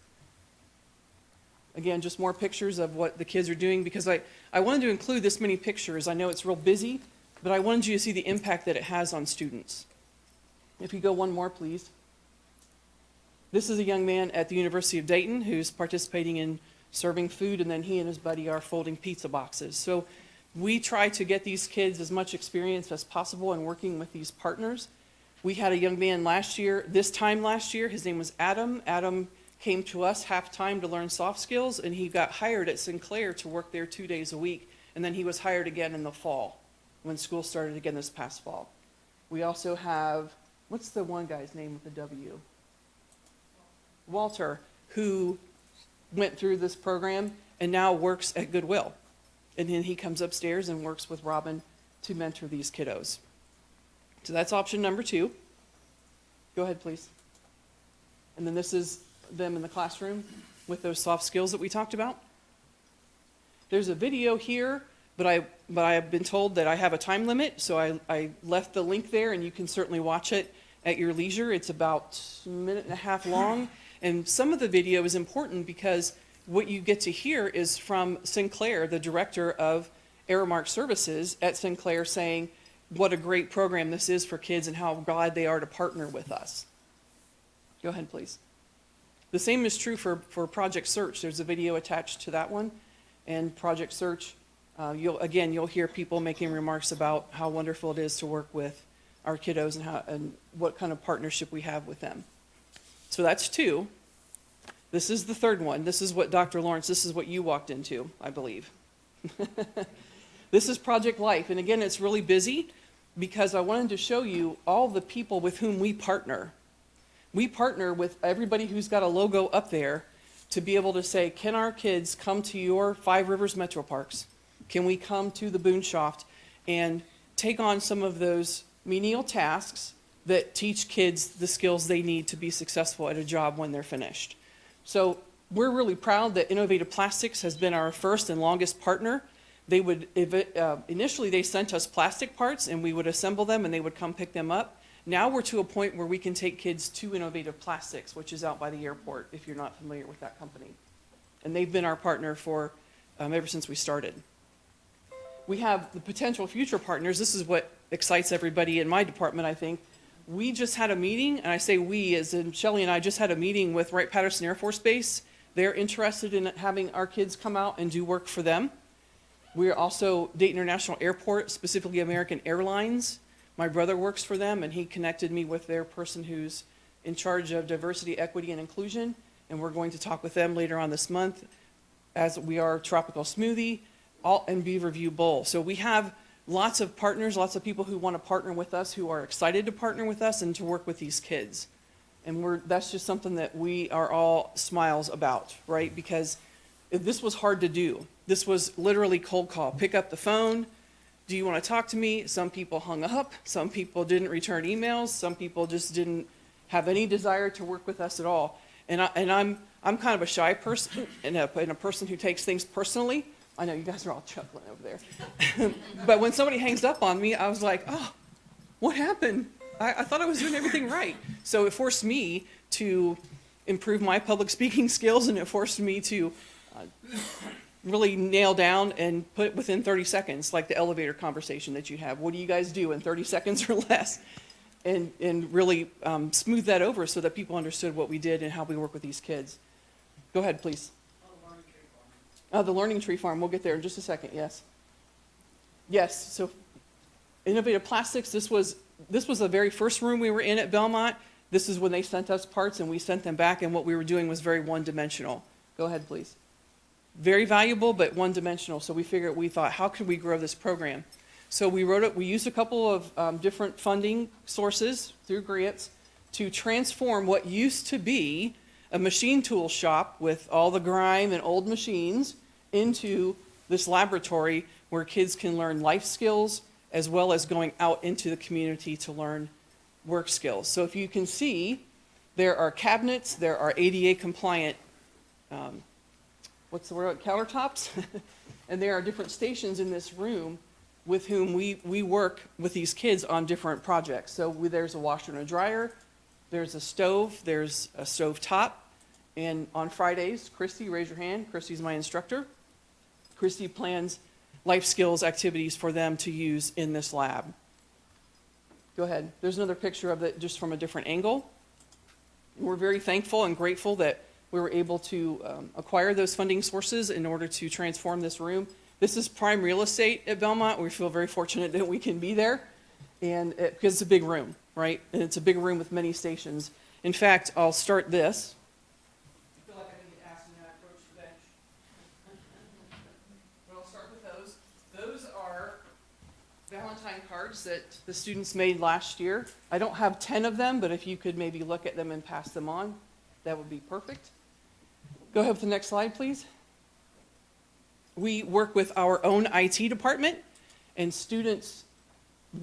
Again, just more pictures of what the kids are doing, because I wanted to include this many pictures. I know it's real busy, but I wanted you to see the impact that it has on students. If you go one more, please. This is a young man at the University of Dayton who's participating in serving food, and then he and his buddy are folding pizza boxes. So we try to get these kids as much experience as possible in working with these partners. We had a young man this time last year, his name was Adam. Adam came to us half-time to learn soft skills, and he got hired at Sinclair to work there 2 days a week, and then he was hired again in the fall when school started again this past fall. We also have, what's the one guy's name with the W? Walter, who went through this program and now works at Goodwill. And then he comes upstairs and works with Robin to mentor these kiddos. So that's option number 2. Go ahead, please. And then this is them in the classroom with those soft skills that we talked about. There's a video here, but I have been told that I have a time limit, so I left the link there, and you can certainly watch it at your leisure. It's about a minute and a half long, and some of the video is important because what you get to hear is from Sinclair, the director of Aramark Services at Sinclair, saying what a great program this is for kids and how glad they are to partner with us. Go ahead, please. The same is true for Project Search. There's a video attached to that one. And Project Search, you'll hear people making remarks about how wonderful it is to work with our kiddos and what kind of partnership we have with them. So that's 2. This is the third one. This is what Dr. Lawrence, this is what you walked into, I believe. This is Project Life. And again, it's really busy because I wanted to show you all the people with whom we partner. We partner with everybody who's got a logo up there to be able to say, can our kids come to your Five Rivers Metro Parks? Can we come to the Boonshoft and take on some of those menial tasks that teach kids the skills they need to be successful at a job when they're finished? So we're really proud that Innovative Plastics has been our first and longest partner. They would initially they sent us plastic parts and we would assemble them and they would come pick them up. Now we're to a point where we can take kids to Innovative Plastics, which is out by the airport, if you're not familiar with that company. And they've been our partner for ever since we started. We have the potential future partners. This is what excites everybody in my department, I think. We just had a meeting, and I say we, as in Shelley and I just had a meeting with Wright-Patterson Air Force Base. They're interested in having our kids come out and do work for them. We're also Dayton International Airport, specifically American Airlines. My brother works for them, and he connected me with their person who's in charge of diversity, equity, and inclusion, and we're going to talk with them later on this month, as we are Tropical Smoothie and Beaverview Bowl. So we have lots of partners, lots of people who want to partner with us, who are excited to partner with us and to work with these kids. And that's just something that we are all smiles about, right? Because this was hard to do. this was literally cold call. Pick up the phone. Do you want to talk to me? Some people hung up. Some people didn't return emails. Some people just didn't have any desire to work with us at all. And I'm kind of a shy person and a person who takes things personally. I know you guys are all chuckling over there. But when somebody hangs up on me, I was like, oh, what happened? I thought I was doing everything right. So it forced me to improve my public speaking skills, and it forced me to really nail down and put it within 30 seconds, like the elevator conversation that you have. What do you guys do in 30 seconds or less? And really smooth that over so that people understood what we did and how we work with these kids. Go ahead, please. The Learning Tree Farm. We'll get there in just a second. Yes. Yes. So, Innovative Plastics. This was the very first room we were in at Belmont. This is when they sent us parts and we sent them back, and what we were doing was very one-dimensional. Go ahead, please. Very valuable, but one-dimensional. So we thought, how could we grow this program? So we used a couple of different funding sources through grants to transform what used to be a machine tool shop with all the grime and old machines into this laboratory where kids can learn life skills as well as going out into the community to learn work skills. So if you can see, there are cabinets, there are ADA compliant, countertops, and there are different stations in this room with whom we work with these kids on different projects. So there's a washer and a dryer, there's a stove, there's a stove top, and on Fridays, Christy, raise your hand, Christy's my instructor. Christy plans life skills activities for them to use in this lab. Go ahead. There's another picture of it just from a different angle. We're very thankful and grateful that we were able to acquire those funding sources in order to transform this room. This is prime real estate at Belmont. We feel very fortunate that we can be there, and because it's a big room, right? And it's a big room with many stations. In fact, I'll start this. I feel like I didn't get asked when I approached the bench. But I'll start with those. Those are Valentine cards that the students made last year. I don't have 10 of them, but if you could maybe look at them and pass them on, that would be perfect. Go ahead with the next slide, please. We work with our own IT department, and students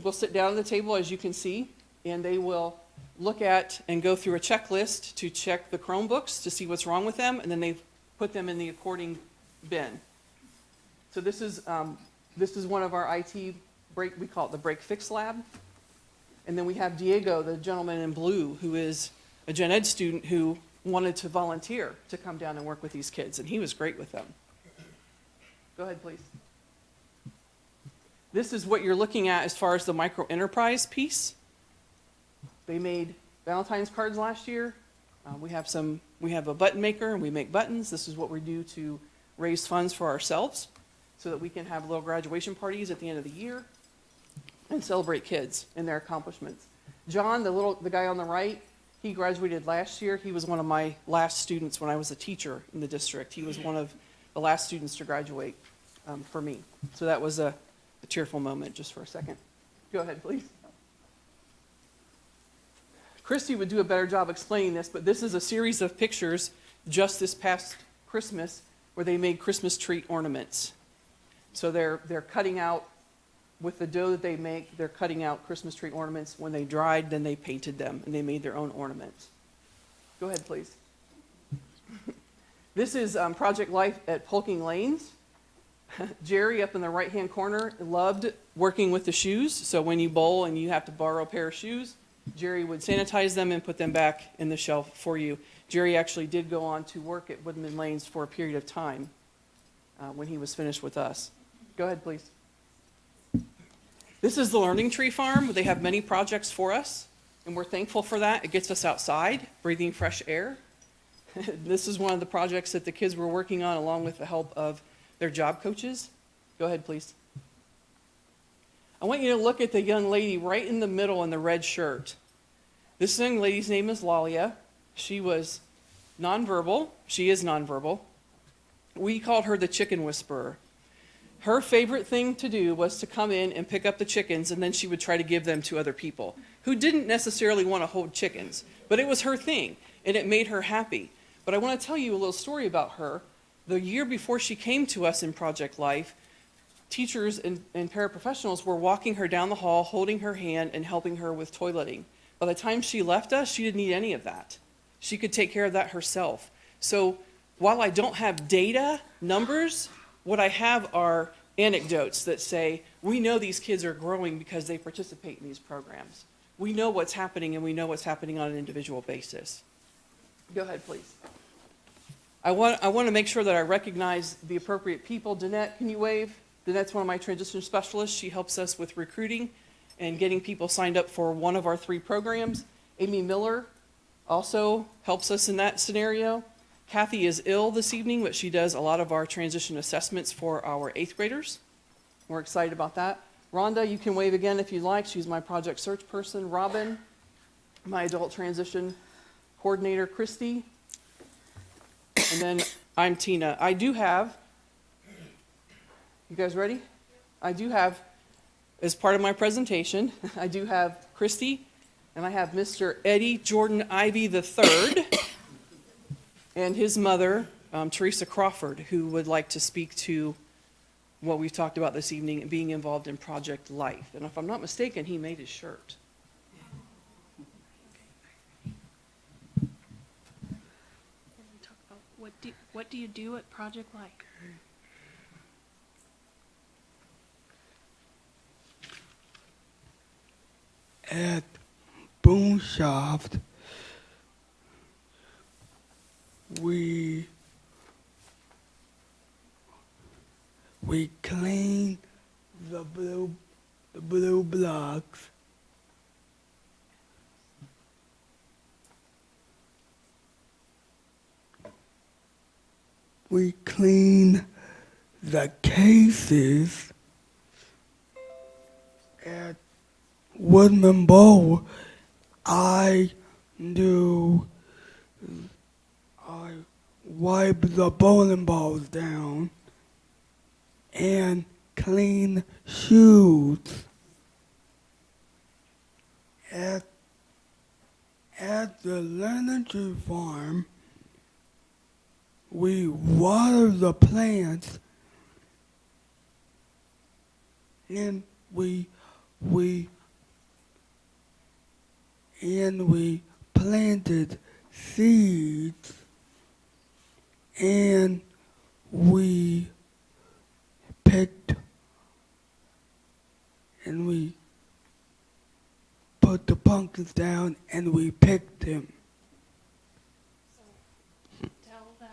will sit down at the table, as you can see, and they will look at and go through a checklist to check the Chromebooks to see what's wrong with them, and then they put them in the according bin. So this is one of our IT break, we call it the break fix lab. And then we have Diego, the gentleman in blue, who is a gen ed student who wanted to volunteer to come down and work with these kids, and he was great with them. Go ahead, please. This is what you're looking at as far as the micro enterprise piece. They made Valentine's cards last year. We have a button maker, and we make buttons. This is what we do to raise funds for ourselves so that we can have little graduation parties at the end of the year and celebrate kids and their accomplishments. John, the guy on the right, he graduated last year. He was one of my last students when I was a teacher in the district. He was one of the last students to graduate for me. So that was a tearful moment, just for a second. Go ahead, please. Christy would do a better job explaining this, but this is a series of pictures just this past Christmas where they made Christmas tree ornaments. So they're cutting out, with the dough that they make, they're cutting out Christmas tree ornaments. When they dried, then they painted them, and they made their own ornaments. Go ahead, please. This is Project Life at Polking Lanes. Jerry, up in the right-hand corner, loved working with the shoes. So when you bowl and you have to borrow a pair of shoes, Jerry would sanitize them and put them back in the shelf for you. Jerry actually did go on to work at Woodman Lanes for a period of time when he was finished with us. Go ahead, please. This is the Learning Tree Farm. They have many projects for us, and we're thankful for that. It gets us outside, breathing fresh air. This is one of the projects that the kids were working on along with the help of their job coaches. Go ahead, please. I want you to look at the young lady right in the middle in the red shirt. This young lady's name is Lalia. She was nonverbal. She is nonverbal. We called her the chicken whisperer. Her favorite thing to do was to come in and pick up the chickens, and then she would try to give them to other people who didn't necessarily want to hold chickens, but it was her thing, and it made her happy. But I want to tell you a little story about her. The year before she came to us in Project Life, teachers and paraprofessionals were walking her down the hall, holding her hand and helping her with toileting. By the time she left us, she didn't need any of that. She could take care of that herself. So while I don't have data, numbers, what I have are anecdotes that say, we know these kids are growing because they participate in these programs. We know what's happening, and we know what's happening on an individual basis. Go ahead, please. I want to make sure that I recognize the appropriate people. Danette, can you wave? Danette's one of my transition specialists. She helps us with recruiting and getting people signed up for one of our 3 programs. Amy Miller also helps us in that scenario. Kathy is ill this evening, but she does a lot of our transition assessments for our 8th graders. We're excited about that. Rhonda, you can wave again if you'd like. She's my project search person. Robin, my adult transition coordinator. Christy, and then I'm Tina. I do have, you guys ready? I do have, as part of my presentation, I do have Christy, and I have Mr. Eddie Jordan Ivy III, and his mother, Teresa Crawford, who would like to speak to what we've talked about this evening, being involved in Project Life. And if I'm not mistaken, he made his shirt. What do you do at Project Life? At Boonshaft, we clean the blue blocks. We clean the cases at Woodman Bowl. I wipe the bowling balls down and clean shoes. At the Learning Tree Farm, we water the plants, and we planted seeds, and we picked, and we put the pumpkins down, and we picked them. Tell them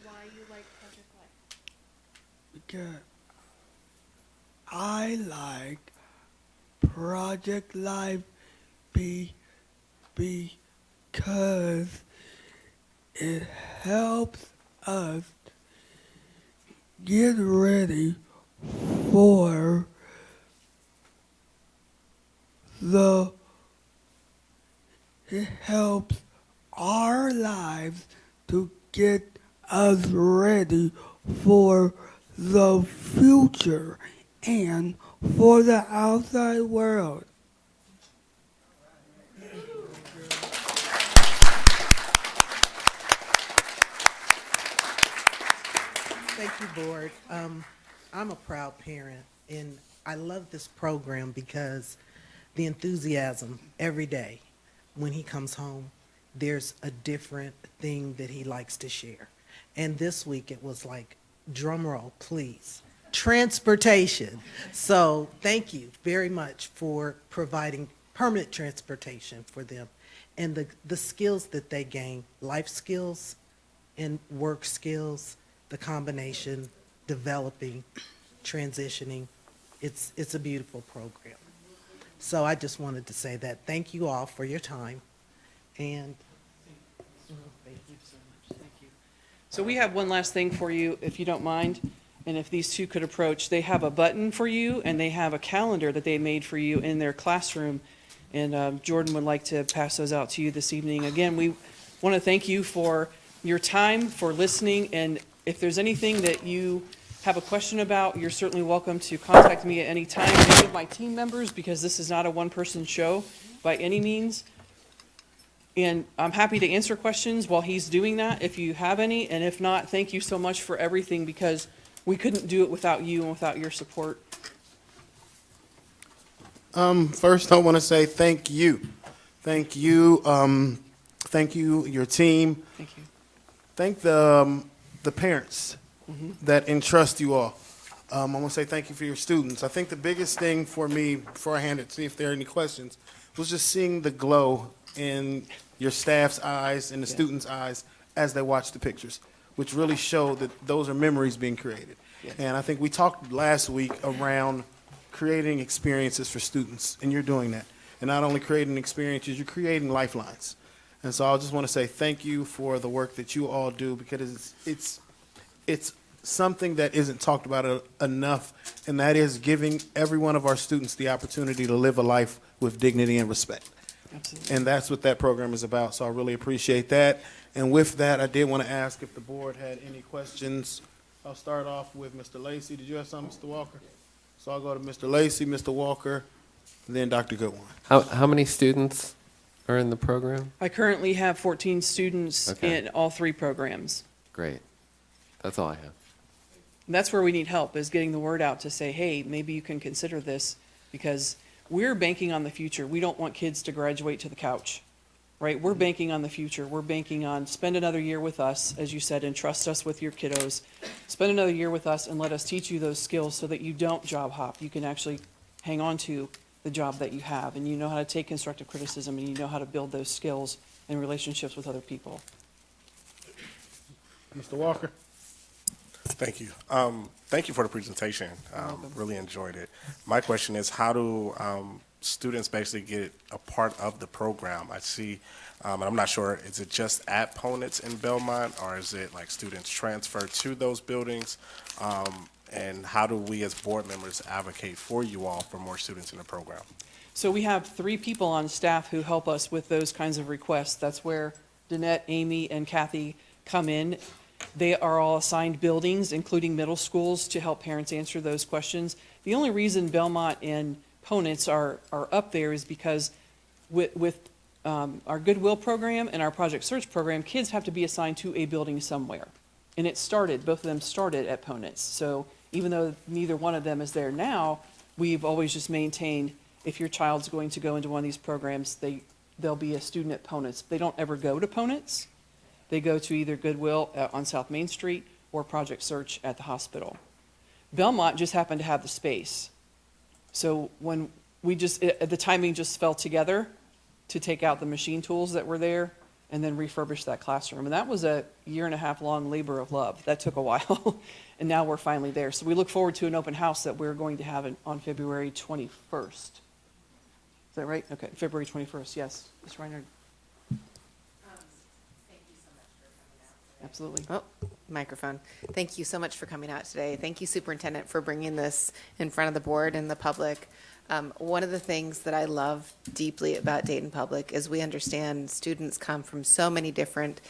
why you like Project Life. Because I like Project Life because it helps us get ready for it helps our lives to get us ready for the future and for the outside world. Thank you, Board. I'm a proud parent, and I love this program because the enthusiasm every day when he comes home, there's a different thing that he likes to share. And this week it was like, drum roll, please, transportation. So thank you very much for providing permanent transportation for them and the skills that they gain, life skills and work skills, the combination, developing, transitioning. It's a beautiful program. So I just wanted to say that. Thank you all for your time. And Thank you so much. Thank you. So we have one last thing for you, if you don't mind. And if these two could approach, they have a button for you, and they have a calendar that they made for you in their classroom. And Jordan would like to pass those out to you this evening. Again, we want to thank you for your time, for listening. And if there's anything that you have a question about, you're certainly welcome to contact me at any time, any of my team members, because this is not a one-person show by any means. And I'm happy to answer questions while he's doing that, if you have any. And if not, thank you so much for everything, because we couldn't do it without you and without your support. First, I want to say thank you. Thank you. Thank you, your team. Thank you. Thank the parents that entrust you all. I want to say thank you for your students. I think the biggest thing for me, before I hand it to see if there are any questions, was just seeing the glow in your staff's eyes and the students' eyes as they watch the pictures, which really show that those are memories being created. Yes. And I think we talked last week around creating experiences for students, and you're doing that. And not only creating experiences, you're creating lifelines. And so I just want to say thank you for the work that you all do, because it's something that isn't talked about enough, and that is giving every one of our students the opportunity to live a life with dignity and respect. Absolutely. And that's what that program is about, so I really appreciate that. And with that, I did want to ask if the board had any questions. I'll start off with Mr. Lacy. Did you have something, Mr. Walker? So I'll go to Mr. Lacy, Mr. Walker, and then Dr. Goodwin. How many students are in the program? I currently have 14 students in all 3 programs. Great. That's all I have. And that's where we need help, is getting the word out to say, hey, maybe you can consider this, because we're banking on the future. We don't want kids to graduate to the couch, right? We're banking on the future. We're banking on spend another year with us, as you said, and trust us with your kiddos. Spend another year with us and let us teach you those skills so that you don't job hop. You can actually hang on to the job that you have, and you know how to take constructive criticism, and you know how to build those skills and relationships with other people. Mr. Walker? Thank you. Thank you for the presentation. Really enjoyed it. My question is, how do students basically get a part of the program? I see, and I'm not sure, is it just at Ponitz in Belmont, or is it like students transfer to those buildings? And how do we as board members advocate for you all for more students in the program? So we have 3 people on staff who help us with those kinds of requests. That's where Danette, Amy, and Kathy come in. They are all assigned buildings, including middle schools, to help parents answer those questions. The only reason Belmont and Ponitz are up there is because with our Goodwill program and our Project Search program, kids have to be assigned to a building somewhere. And both of them started at Ponitz. So even though neither one of them is there now, we've always just maintained, if your child's going to go into one of these programs, they'll be a student at Ponitz. They don't ever go to Ponitz. They go to either Goodwill on South Main Street or Project Search at the hospital. Belmont just happened to have the space. So when the timing just fell together to take out the machine tools that were there and then refurbish that classroom. And that was a 1.5 year long labor of love. That took a while. And now we're finally there. So we look forward to an open house that we're going to have on February 21st. Is that right? Okay, February 21st, yes. Ms. Reinhardt. Absolutely. Oh, microphone. Thank you so much for coming out today. Thank you, Superintendent, for bringing this in front of the board and the public. One of the things that I love deeply about Dayton Public is we understand students come from so many different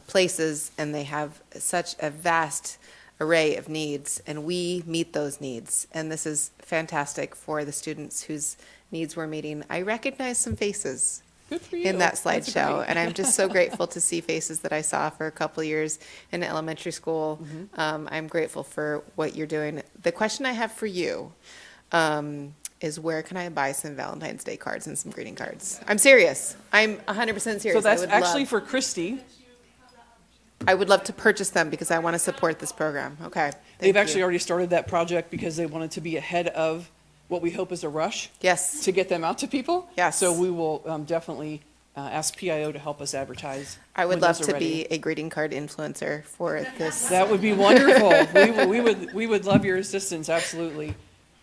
places, and they have such a vast array of needs, and we meet those needs. And this is fantastic for the students whose needs we're meeting. I recognize some faces in that slideshow, and I'm just so grateful to see faces that I saw for a couple of years in elementary school. I'm grateful for what you're doing. The question I have for you is, where can I buy some Valentine's Day cards and some greeting cards? I'm serious. I'm 100% serious. So that's actually for Christy. I would love to purchase them because I want to support this program. Okay. They've actually already started that project because they wanted to be ahead of what we hope is a rush. Yes. To get them out to people. Yes. So we will definitely ask PIO to help us advertise. I would when love those are to be ready. a greeting card influencer for this. That would be wonderful. we would love your assistance, absolutely.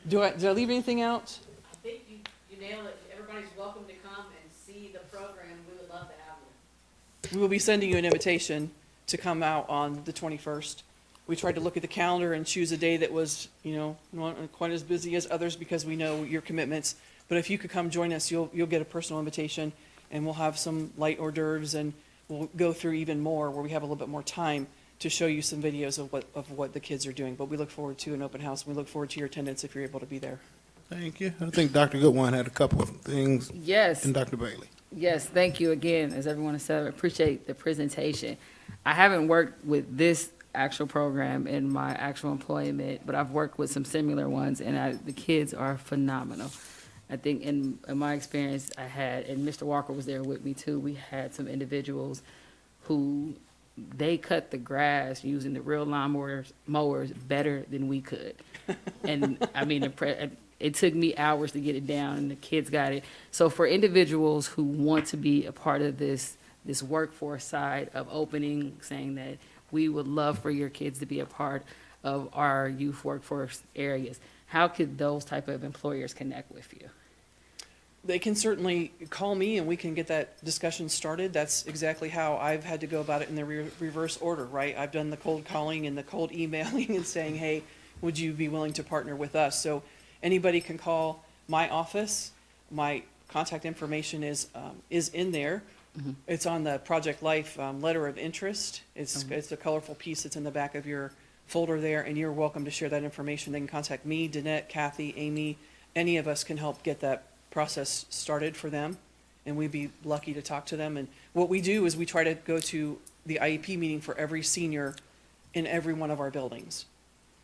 Did I leave anything out? I think you nailed it. Everybody's welcome to come and see the program. We would love to have you. We will be sending you an invitation to come out on the 21st. We tried to look at the calendar and choose a day that was, not quite as busy as others because we know your commitments. But if you could come join us, you'll get a personal invitation, and we'll have some light hors d'oeuvres, and we'll go through even more where we have a little bit more time to show you some videos of what the kids are doing. But we look forward to an open house, and we look forward to your attendance if you're able to be there. Thank you. I think Dr. Goodwin had a couple of things. Yes. And Dr. Bailey. Yes, thank you again, as everyone has said. I appreciate the presentation. I haven't worked with this actual program in my actual employment, but I've worked with some similar ones, and the kids are phenomenal. I think in my experience I had, and Mr. Walker was there with me too, we had some individuals who they cut the grass using the real lawn mowers better than we could. And I mean, it took me hours to get it down, and the kids got it. So for individuals who want to be a part of this workforce side of opening, saying that we would love for your kids to be a part of our youth workforce areas, how could those type of employers connect with you? They can certainly call me and we can get that discussion started. That's exactly how I've had to go about it in the reverse order, right? I've done the cold calling and the cold emailing and saying, hey, would you be willing to partner with us? So anybody can call my office. My contact information is in there. Mm-hmm. It's on the Project Life letter of interest. It's a colorful piece that's in the back of your folder there, and you're welcome to share that information. They can contact me, Danette, Kathy, Amy. Any of us can help get that process started for them, and we'd be lucky to talk to them. And what we do is we try to go to the IEP meeting for every senior in every one of our buildings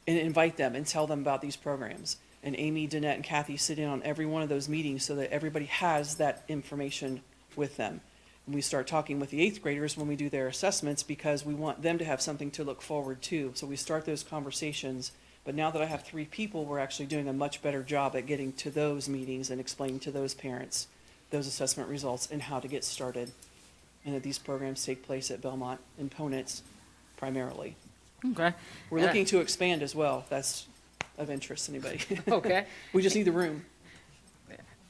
and invite them and tell them about these programs. And Amy, Danette, and Kathy sit in on every one of those meetings so that everybody has that information with them. And we start talking with the 8th graders when we do their assessments because we want them to have something to look forward to. So we start those conversations. But now that I have 3 people, we're actually doing a much better job at getting to those meetings and explaining to those parents those assessment results and how to get started. And that these programs take place at Belmont and Ponitz primarily. Okay. We're looking to expand as well, if that's of interest to anybody. Okay. We just need the room.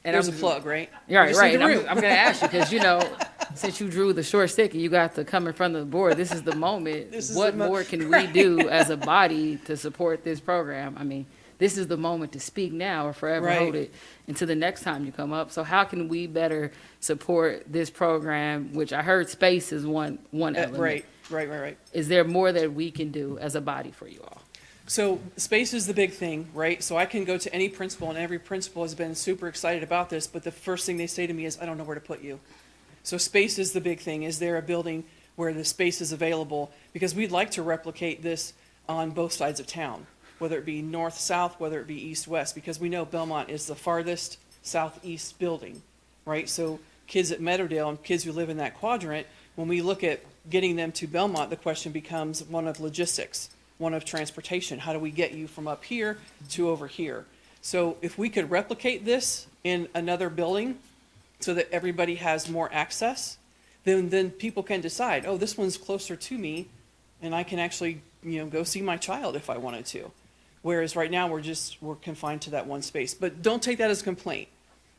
And There's a plug, right? Yeah, We just right. need And the room. I'm going to ask you, because, since you drew the short stick and you got to come in front of the board, this is the moment. What more can we do as a body to support this program? I mean, this is the moment to speak now or forever hold it until the next time you come up. So how can we better support this program, which I heard space is one element. Right. Is there more that we can do as a body for you all? So space is the big thing, right? So I can go to any principal, and every principal has been super excited about this, but the first thing they say to me is, I don't know where to put you. So space is the big thing. Is there a building where the space is available? Because we'd like to replicate this on both sides of town, whether it be north-south, whether it be east-west, because we know Belmont is the farthest southeast building, right? So kids at Meadowdale and kids who live in that quadrant, when we look at getting them to Belmont, the question becomes one of logistics, one of transportation. How do we get you from up here to over here? So if we could replicate this in another building so that everybody has more access, then people can decide, oh, this one's closer to me, and I can actually, go see my child if I wanted to. Whereas right now we're confined to that one space. But don't take that as a complaint,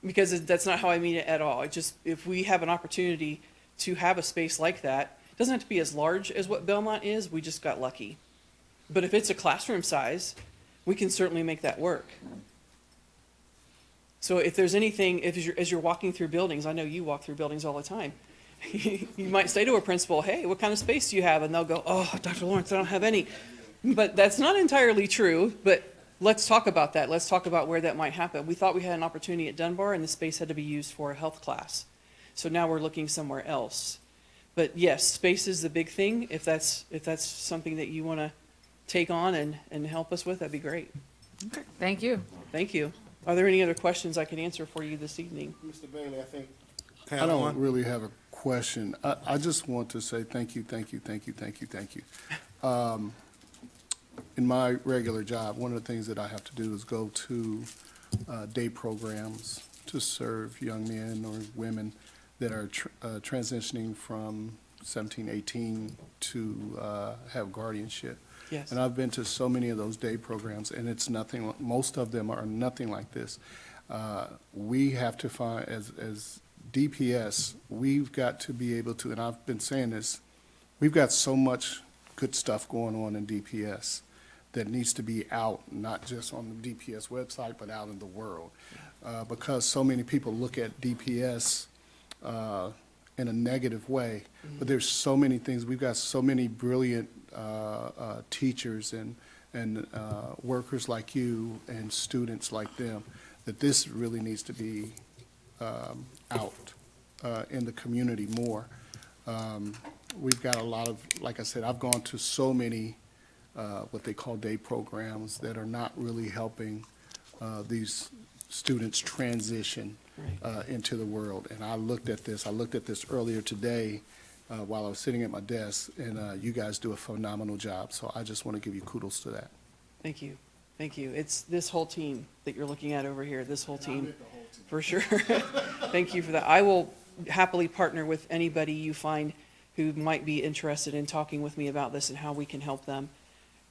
because that's not how I mean it at all. It just, if we have an opportunity to have a space like that, it doesn't have to be as large as what Belmont is, we just got lucky. But if it's a classroom size, we can certainly make that work. So if there's anything, as you're walking through buildings, I know you walk through buildings all the time, you might say to a principal, hey, what kind of space do you have? And they'll go, oh, Dr. Lawrence, I don't have any. But that's not entirely true, but let's talk about that. Let's talk about where that might happen. We thought we had an opportunity at Dunbar, and the space had to be used for a health class. So now we're looking somewhere else. But yes, space is the big thing. If that's something that you want to take on and help us with, that'd be great. Okay. Thank you. Thank you. Are there any other questions I can answer for you this evening? Mr. Bailey, I think. I don't really have a question. I just want to say thank you. In my regular job, one of the things that I have to do is go to day programs to serve young men or women that are transitioning from 17, 18 to have guardianship. Yes. And I've been to so many of those day programs, and it's nothing, most of them are nothing like this. We have to find, as DPS, we've got to be able to, and I've been saying this, we've got so much good stuff going on in DPS that needs to be out, not just on the DPS website, but out in the world. Because so many people look at DPS in a negative way, but there's so many things. We've got so many brilliant teachers and workers like you and students like them that this really needs to be out in the community more. We've got a lot of, like I said, I've gone to so many what they call day programs that are not really helping these students transition into the world. And I looked at this earlier today while I was sitting at my desk, and you guys do a phenomenal job. So I just want to give you kudos to that. Thank you. Thank you. It's this whole team that you're looking at over here, this whole team. For sure. Thank you for that. I will happily partner with anybody you find who might be interested in talking with me about this and how we can help them.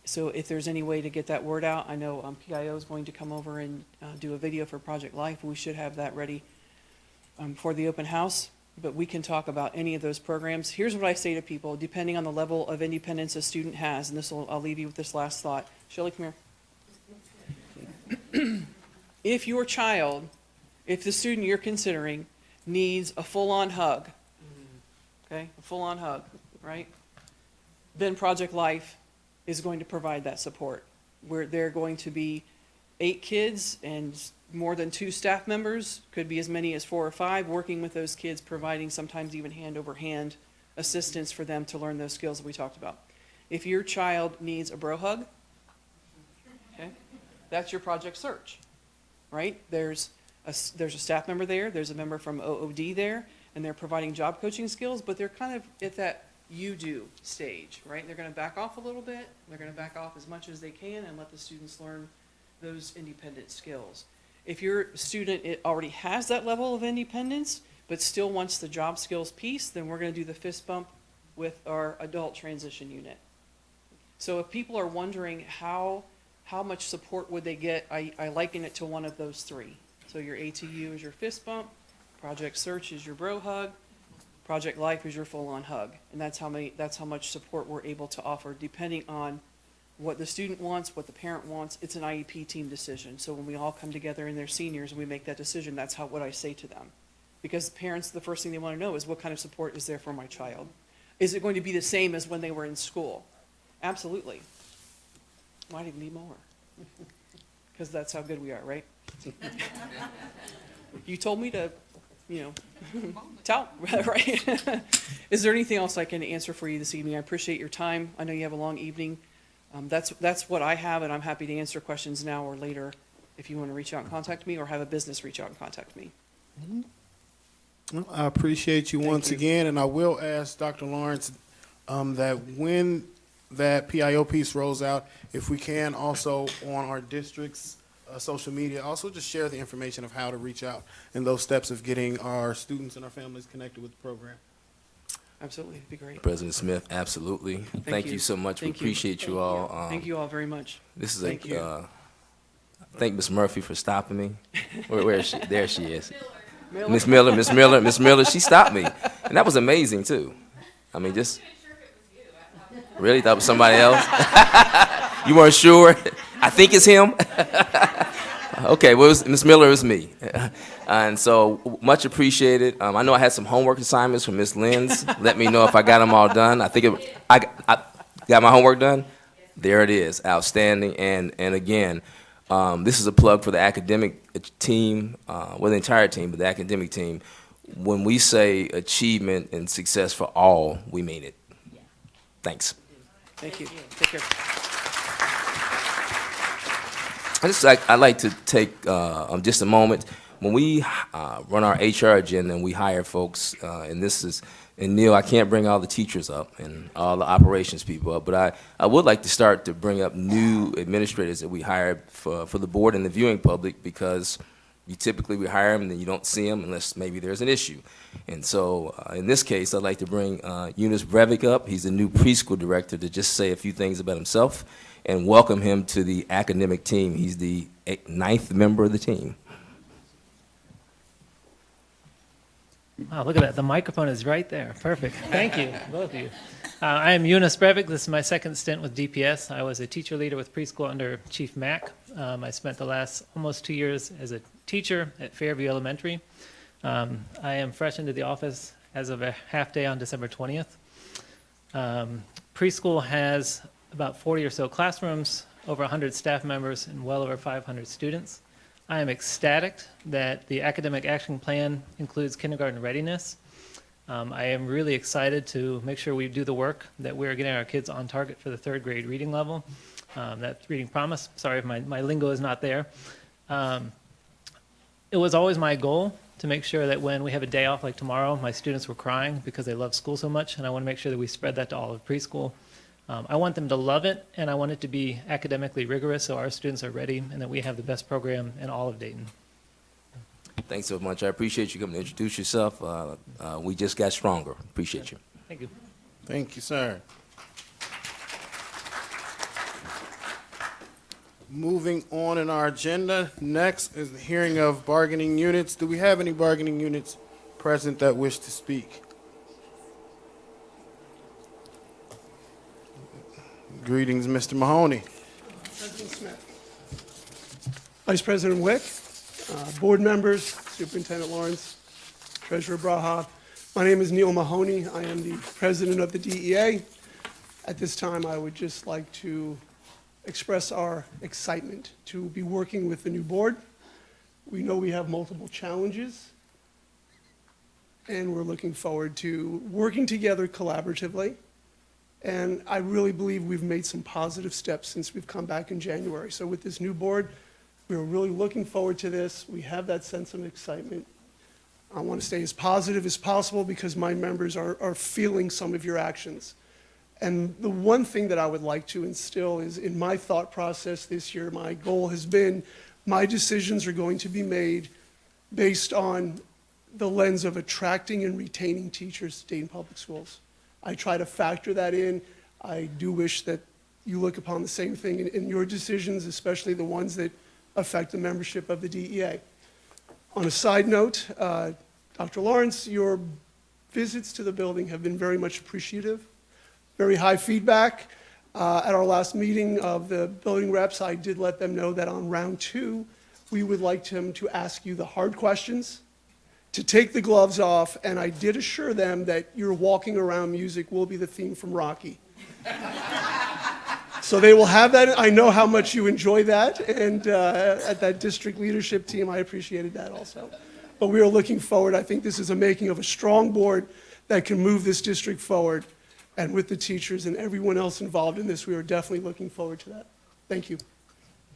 So if there's any way to get that word out, I know PIO is going to come over and do a video for Project Life. We should have that ready for the open house, but we can talk about any of those programs. Here's what I say to people, depending on the level of independence a student has, and I'll leave you with this last thought. Shelly, come here. If your child, if the student you're considering needs a full-on hug, okay, a full-on hug, right? Then Project Life is going to provide that support, where they're going to be 8 kids and more than 2 staff members, could be as many as 4 or 5, working with those kids, providing sometimes even hand-over-hand assistance for them to learn those skills that we talked about. If your child needs a bro hug, okay, that's your Project Search, right? There's a staff member there, there's a member from OOD there, and they're providing job coaching skills, but they're kind of at that you do stage, right? They're going to back off a little bit. They're going to back off as much as they can and let the students learn those independent skills. If your student already has that level of independence, but still wants the job skills piece, then we're going to do the fist bump with our adult transition unit. So if people are wondering how much support would they get, I liken it to one of those 3. So your ATU is your fist bump, Project Search is your bro hug, Project Life is your full-on hug, and that's how much support we're able to offer, depending on what the student wants, what the parent wants. It's an IEP team decision. So when we all come together and they're seniors and we make that decision, that's what I say to them, because parents, the first thing they want to know is what kind of support is there for my child. Is it going to be the same as when they were in school? Absolutely. Might even need more, because that's how good we are, right? You told me to. Tell, right? Is there anything else I can answer for you this evening? I appreciate your time. I know you have a long evening. That's what I have, and I'm happy to answer questions now or later if you want to reach out and contact me, or have a business reach out and contact me. Well, I appreciate you once again, and I will ask Dr. Lawrence that when that PIO piece rolls out, if we can also on our district's social media, also just share the information of how to reach out and those steps of getting our students and our families connected with the program. Absolutely, it'd be great. President Smith, absolutely. Thank you so much. We appreciate you all. Thank you all very much. This is thank Ms. Murphy for stopping me. Where is she? There she is. Miss Miller, she stopped me. And that was amazing too. I mean, just really thought it was somebody else. You weren't sure? I think it's him. Okay, well, Ms. Miller, it was me. And so, much appreciated. I know I had some homework assignments from Ms. Lenz. Let me know if I got them all done. I think I got my homework done. There it is, outstanding. And again, this is a plug for the academic team, well, the entire team, but the academic team. When we say achievement and success for all, we mean it. Thanks. Thank you. Take care. I'd like to take just a moment. When we run our HR agenda and we hire folks, and Neil, I can't bring all the teachers up and all the operations people up, but I would like to start to bring up new administrators that we hired for the board and the viewing public, because we hire them and then you don't see them unless maybe there's an issue. And so in this case, I'd like to bring Eunice Breivik up. He's the new preschool director, to just say a few things about himself and welcome him to the academic team. He's the 9th member of the team. Wow, look at that. The microphone is right there. Perfect. Thank you, both of you. I am Eunice Breivik. This is my second stint with DPS. I was a teacher leader with preschool under Chief Mack. I spent the last almost 2 years as a teacher at Fairview Elementary. I am fresh into the office as of a half day on December 20th. Preschool has about 40 or so classrooms, over 100 staff members, and well over 500 students. I am ecstatic that the academic action plan includes kindergarten readiness. I am really excited to make sure we do the work that we're getting our kids on target for the 3rd grade reading level. That reading promise, sorry if my lingo is not there. It was always my goal to make sure that when we have a day off like tomorrow, my students were crying because they love school so much, and I want to make sure that we spread that to all of preschool. I want them to love it, and I want it to be academically rigorous so our students are ready and that we have the best program in all of Dayton. Thanks so much. I appreciate you coming to introduce yourself. We just got stronger. Appreciate you. Thank you. Thank you, sir. Moving on in our agenda, next is the hearing of bargaining units. Do we have any bargaining units present that wish to speak? Greetings, Mr. Mahoney. President Smith. Vice President Wick, board members, Superintendent Lawrence, Treasurer Braha. My name is Neil Mahoney. I am the president of the DEA. At this time, I would just like to express our excitement to be working with the new board. We know we have multiple challenges, and we're looking forward to working together collaboratively. And I really believe we've made some positive steps since we've come back in January. So with this new board, we're really looking forward to this. We have that sense of excitement. I want to stay as positive as possible because my members are feeling some of your actions. And the one thing that I would like to instill is in my thought process this year, my goal has been my decisions are going to be made based on the lens of attracting and retaining teachers to Dayton Public Schools. I try to factor that in. I do wish that you look upon the same thing in your decisions, especially the ones that affect the membership of the DEA. On a side note, Dr. Lawrence, your visits to the building have been very much appreciative, very high feedback. At our last meeting of the building reps, I did let them know that on round 2, we would like them to ask you the hard questions, to take the gloves off, and I did assure them that your walking around music will be the theme from Rocky. So they will have that. I know how much you enjoy that, and at that district leadership team, I appreciated that also. But we are looking forward. I think this is a making of a strong board that can move this district forward, and with the teachers and everyone else involved in this, we are definitely looking forward to that. Thank you.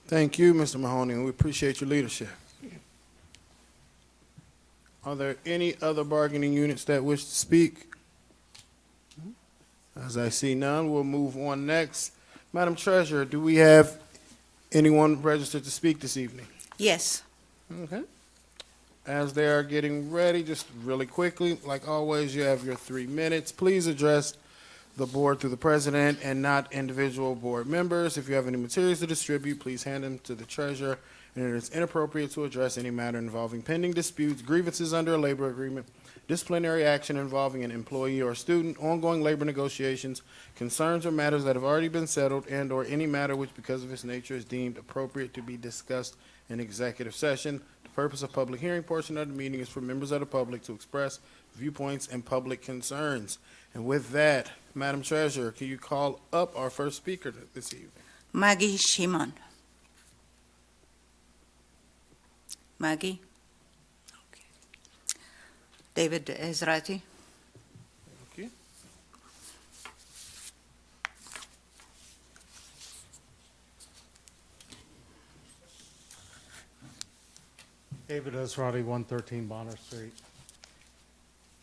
Thank you, Mr. Mahoney, and we appreciate your leadership. Are there any other bargaining units that wish to speak? As I see none, we'll move on next. Madam Treasurer, do we have anyone registered to speak this evening? Yes. Okay. As they are getting ready, just really quickly, like always, you have your 3 minutes. Please address the board through the president and not individual board members. If you have any materials to distribute, please hand them to the treasurer. And it is inappropriate to address any matter involving pending disputes, grievances under a labor agreement, disciplinary action involving an employee or student, ongoing labor negotiations, concerns or matters that have already been settled, and or any matter which because of its nature is deemed appropriate to be discussed in executive session. The purpose of public hearing portion of the meeting is for members of the public to express viewpoints and public concerns. And with that, Madam Treasurer, can you call up our first speaker this evening? Maggie Shimon. Maggie? Okay. David Ezrati? Thank you. David Ezrati, 113 Bonner Street.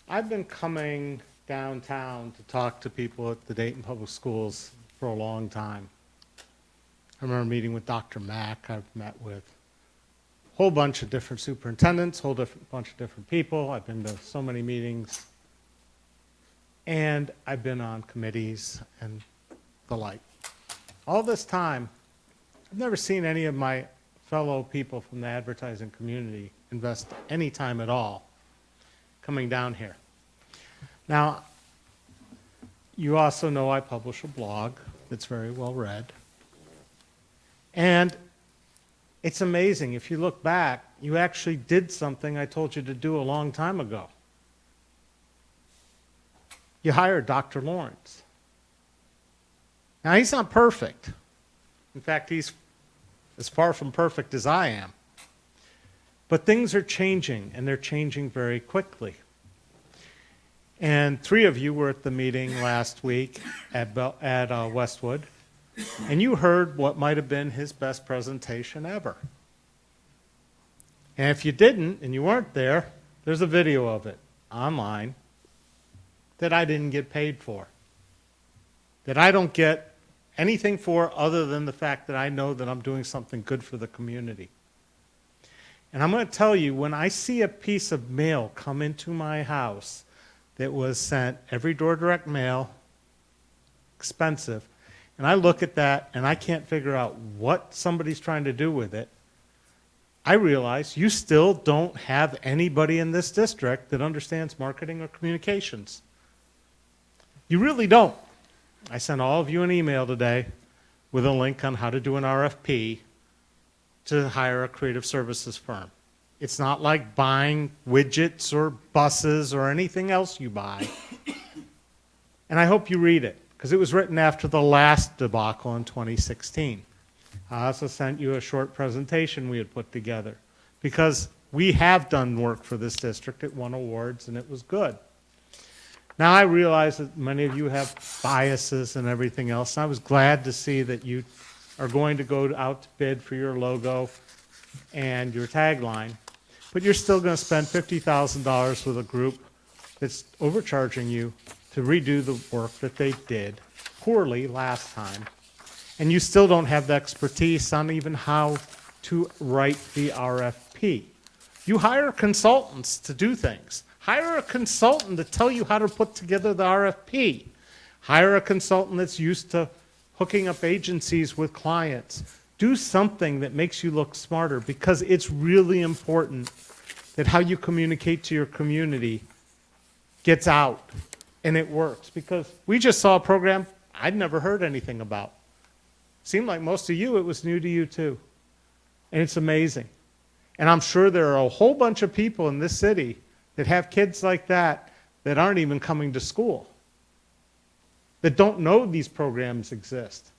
I've been coming downtown to talk to people at the Dayton Public Schools for a long time. I remember meeting with Dr. Mack. I've met with a whole bunch of different superintendents, a whole bunch of different people. I've been to so many meetings. And I've been on committees and the like. All this time, I've never seen any of my fellow people from the advertising community invest any time at all coming down here. Now, you also know I publish a blog that's very well read. And it's amazing. If you look back, you actually did something I told you to do a long time ago. You hired Dr. Lawrence. Now, he's not perfect. In fact, he's as far from perfect as I am. But things are changing, and they're changing very quickly. And 3 of you were at the meeting last week at Westwood, and you heard what might have been his best presentation ever. And if you didn't, and you weren't there, there's a video of it online that I didn't get paid for, that I don't get anything for other than the fact that I know that I'm doing something good for the community. And I'm going to tell you, when I see a piece of mail come into my house that was sent every door direct mail, expensive, and I look at that and I can't figure out what somebody's trying to do with it, I realize you still don't have anybody in this district that understands marketing or communications. You really don't. I sent all of you an email today with a link on how to do an RFP to hire a creative services firm. It's not like buying widgets or buses or anything else you buy. And I hope you read it, because it was written after the last debacle in 2016. I also sent you a short presentation we had put together, because we have done work for this district. It won awards, and it was good. Now, I realize that many of you have biases and everything else, and I was glad to see that you are going to go out to bid for your logo and your tagline, but you're still going to spend $50,000 with a group that's overcharging you to redo the work that they did poorly last time, and you still don't have the expertise on even how to write the RFP. You hire consultants to do things. Hire a consultant to tell you how to put together the RFP. Hire a consultant that's used to hooking up agencies with clients. Do something that makes you look smarter, because it's really important that how you communicate to your community gets out and it works. Because we just saw a program I'd never heard anything about. Seemed like most of you, it was new to you too. And it's amazing. And I'm sure there are a whole bunch of people in this city that have kids like that that aren't even coming to school, that don't know these programs exist,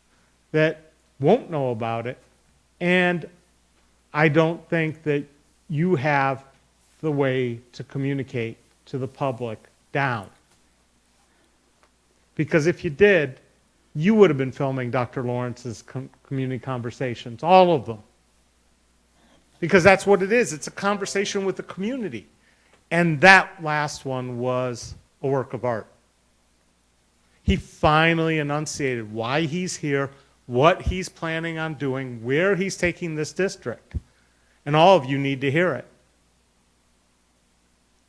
that won't know about it. And I don't think that you have the way to communicate to the public down. Because if you did, you would have been filming Dr. Lawrence's community conversations, all of them. Because that's what it is. It's a conversation with the community. And that last one was a work of art. He finally enunciated why he's here, what he's planning on doing, where he's taking this district. And all of you need to hear it.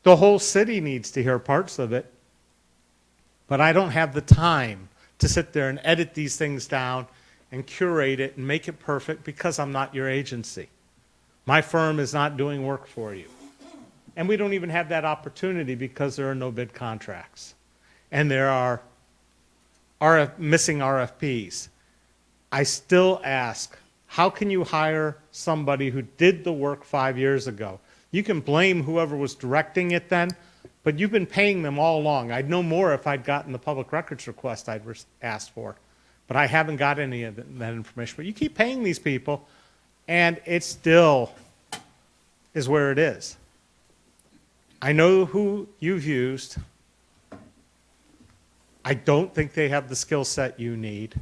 The whole city needs to hear parts of it. But I don't have the time to sit there and edit these things down and curate it and make it perfect, because I'm not your agency. My firm is not doing work for you. And we don't even have that opportunity because there are no bid contracts. And there are missing RFPs. I still ask, how can you hire somebody who did the work 5 years ago? You can blame whoever was directing it then, but you've been paying them all along. I'd know more if I'd gotten the public records request I'd asked for. But I haven't got any of that information. But you keep paying these people, and it still is where it is. I know who you've used. I don't think they have the skill set you need.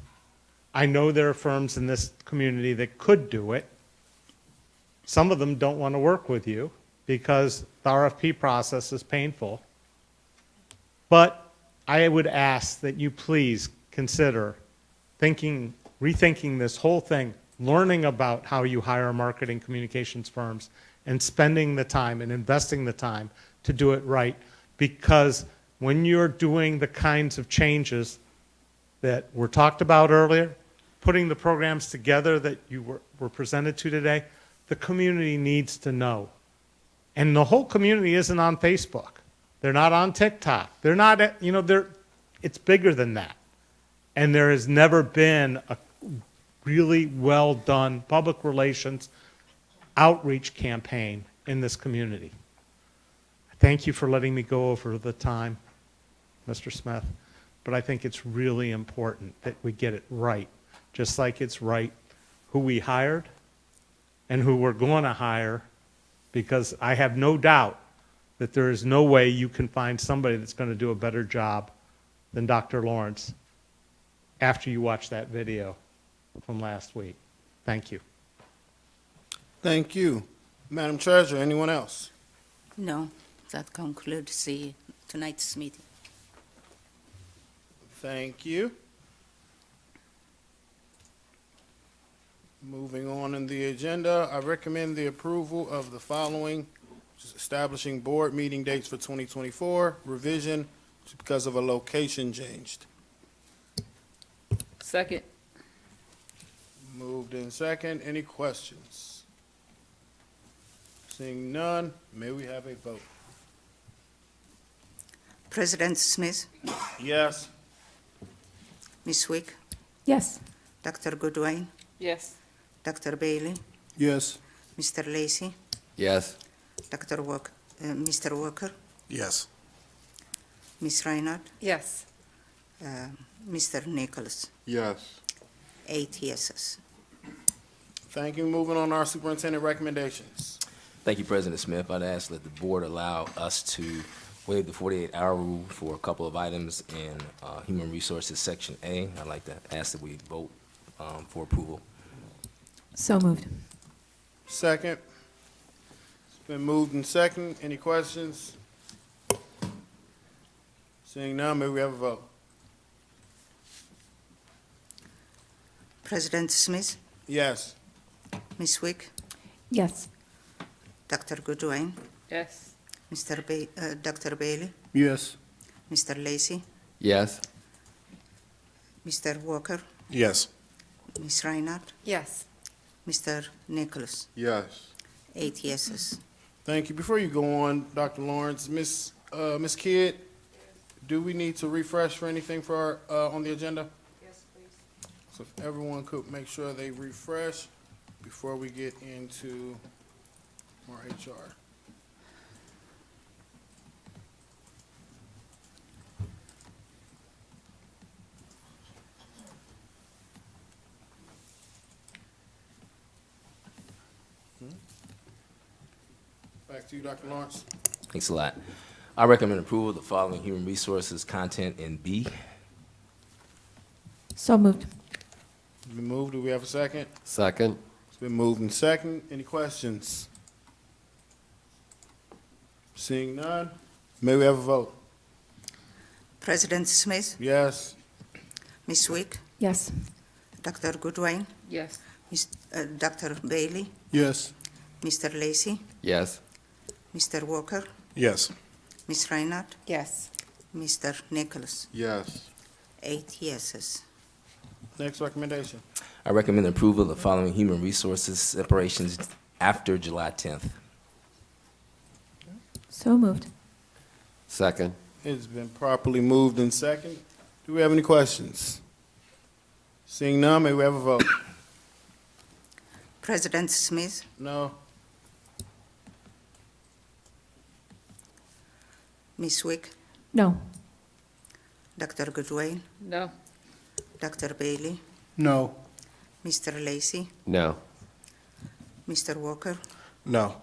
I know there are firms in this community that could do it. Some of them don't want to work with you because the RFP process is painful. But I would ask that you please consider rethinking this whole thing, learning about how you hire marketing communications firms, and spending the time and investing the time to do it right. Because when you're doing the kinds of changes that were talked about earlier, putting the programs together that you were presented to today, the community needs to know. And the whole community isn't on Facebook. They're not on TikTok. They're not, it's bigger than that. And there has never been a really well done public relations outreach campaign in this community. Thank you for letting me go over the time, Mr. Smith, but I think it's really important that we get it right, just like it's right who we hired and who we're going to hire because I have no doubt that there is no way you can find somebody that's going to do a better job than Dr. Lawrence after you watch that video from last week. Thank you. Thank you. Madam Treasurer, anyone else? No, that concludes tonight's meeting. Thank you. Moving on in the agenda, I recommend the approval of the following: just establishing board meeting dates for 2024, revision because of a location changed. Second. Moved in second. Any questions? Seeing none, may we have a vote? President Smith, Yes. Ms. Wick, Yes. Dr. Goodwin, Yes. Dr. Bailey, Yes. Mr. Lacy, Yes. Mr. Walker, Yes. Ms. Reinhardt, Yes. Mr. Nichols. Yes. 8 yeses. Thank you. Moving on to our superintendent recommendations. Thank you, President Smith. I'd ask that the board allow us to waive the 48-hour rule for a couple of items in Human Resources Section A. I'd like to ask that we vote for approval. So moved. Second. It's been moved in second. Any questions? Seeing none, may we have a vote? President Smith, Yes. Ms. Wick, Yes. Dr. Goodwin, Yes. Dr. Bailey, Yes. Mr. Lacy, Yes. Mr. Walker, Yes. Ms. Reinhardt, Yes. Mr. Nichols. Yes. 8 yeses. Thank you. Before you go on, Dr. Lawrence, Miss Kidd, do we need to refresh for anything for our, on the agenda? Yes, please. So if everyone could make sure they refresh before we get into more HR. Back to you, Dr. Lawrence. Thanks a lot. I recommend approval of the following human resources content in B. So moved. It's been moved. Do we have a second? Second. It's been moved and second. Any questions? Seeing none, may we have a vote? President Smith, Yes. Ms. Wick, Yes. Dr. Goodwin, Yes. Dr. Bailey, Yes. Mr. Lacy, Yes. Mr. Walker, Yes. Ms. Reinhardt, Yes. Mr. Nichols. Yes. 8 yeses. Next recommendation. I recommend approval of the following human resources separations after July 10th. So moved. Second. It's been properly moved and second. Do we have any questions? Seeing none, may we have a vote? President Smith, No. Ms. Wick, No. Dr. Goodwin, No. Dr. Bailey, No. Mr. Lacy, No. Mr. Walker, No.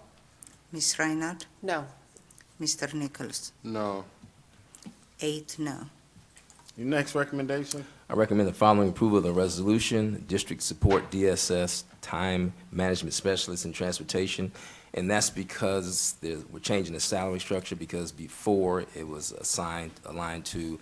Ms. Reinhardt, No. Mr. Nichols. No. 8 no. Your next recommendation? I recommend the following approval of the resolution, District Support DSS Time Management Specialist in Transportation. And that's because we're changing the salary structure, because before it was aligned to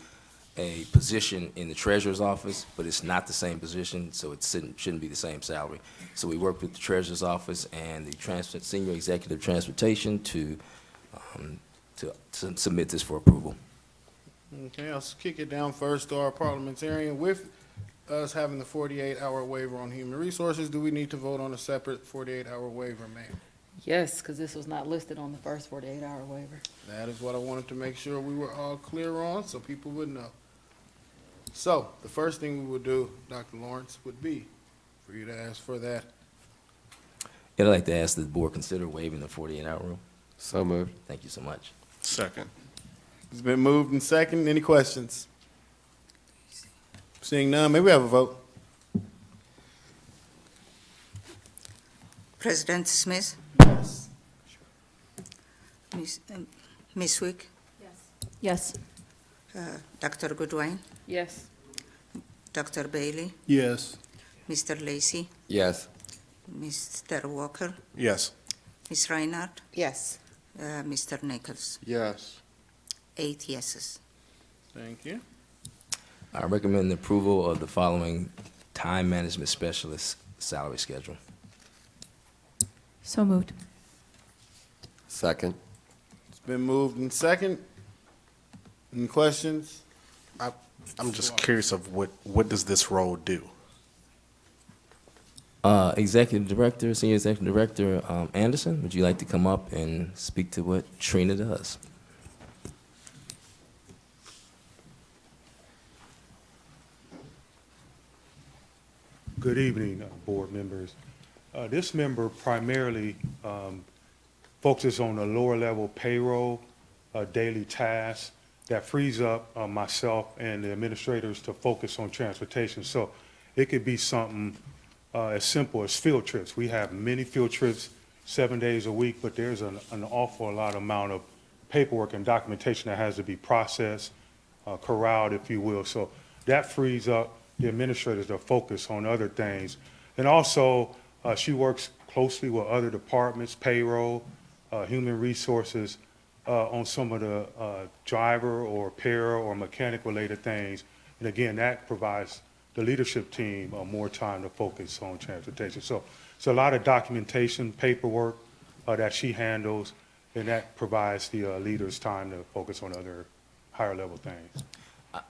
a position in the treasurer's office, but it's not the same position, so it shouldn't be the same salary. So we worked with the treasurer's office and the senior executive transportation to submit this for approval. Okay, I'll kick it down first to our parliamentarian. With us having the 48-hour waiver on human resources, do we need to vote on a separate 48-hour waiver, ma'am? Yes, because this was not listed on the first 48-hour waiver. That is what I wanted to make sure we were all clear on, so people would know. So, the first thing we would do, Dr. Lawrence, would be for you to ask for that. I'd like to ask that the board consider waiving the 48-hour rule. So moved. Thank you so much. Second. It's been moved and second. Any questions? Seeing none, may we have a vote? President Smith, Yes. Ms. Wick, Yes. Dr. Goodwin, Yes. Dr. Bailey, Yes. Mr. Lacy, Yes. Mr. Walker, Yes. Ms. Reinhardt, Yes. Mr. Nichols. Yes. 8 yeses. Thank you. I recommend the approval of the following time management specialist salary schedule. So moved. Second. It's been moved and second. Any questions? I'm just curious of what does this role do? Executive Director, Senior Executive Director Anderson, would you like to come up and speak to what Trina does? Good evening, board members. This member primarily focuses on the lower level payroll, daily tasks that frees up myself and the administrators to focus on transportation. So it could be something as simple as field trips. We have many field trips 7 days a week, but there's an awful lot amount of paperwork and documentation that has to be processed, corralled, if you will. So that frees up the administrators to focus on other things. And also, she works closely with other departments, payroll, human resources, on some of the driver or repair or mechanic related things. And again, that provides the leadership team more time to focus on transportation. So it's a lot of documentation, paperwork that she handles, and that provides the leaders time to focus on other higher level things.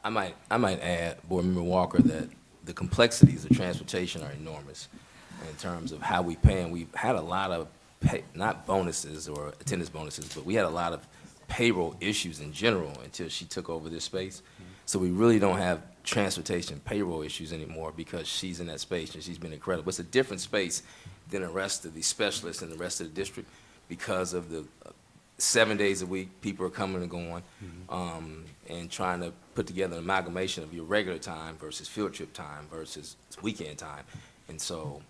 I might add, Board Member Walker, that the complexities of transportation are enormous in terms of how we pay, and we've had a lot of not bonuses or attendance bonuses, but we had a lot of payroll issues in general until she took over this space. So we really don't have transportation payroll issues anymore because she's in that space and she's been incredible. It's a different space than the rest of the specialists in the rest of the district because of the 7 days a week, people are coming and going, and trying to put together an amalgamation of your regular time versus field trip time versus weekend time. And so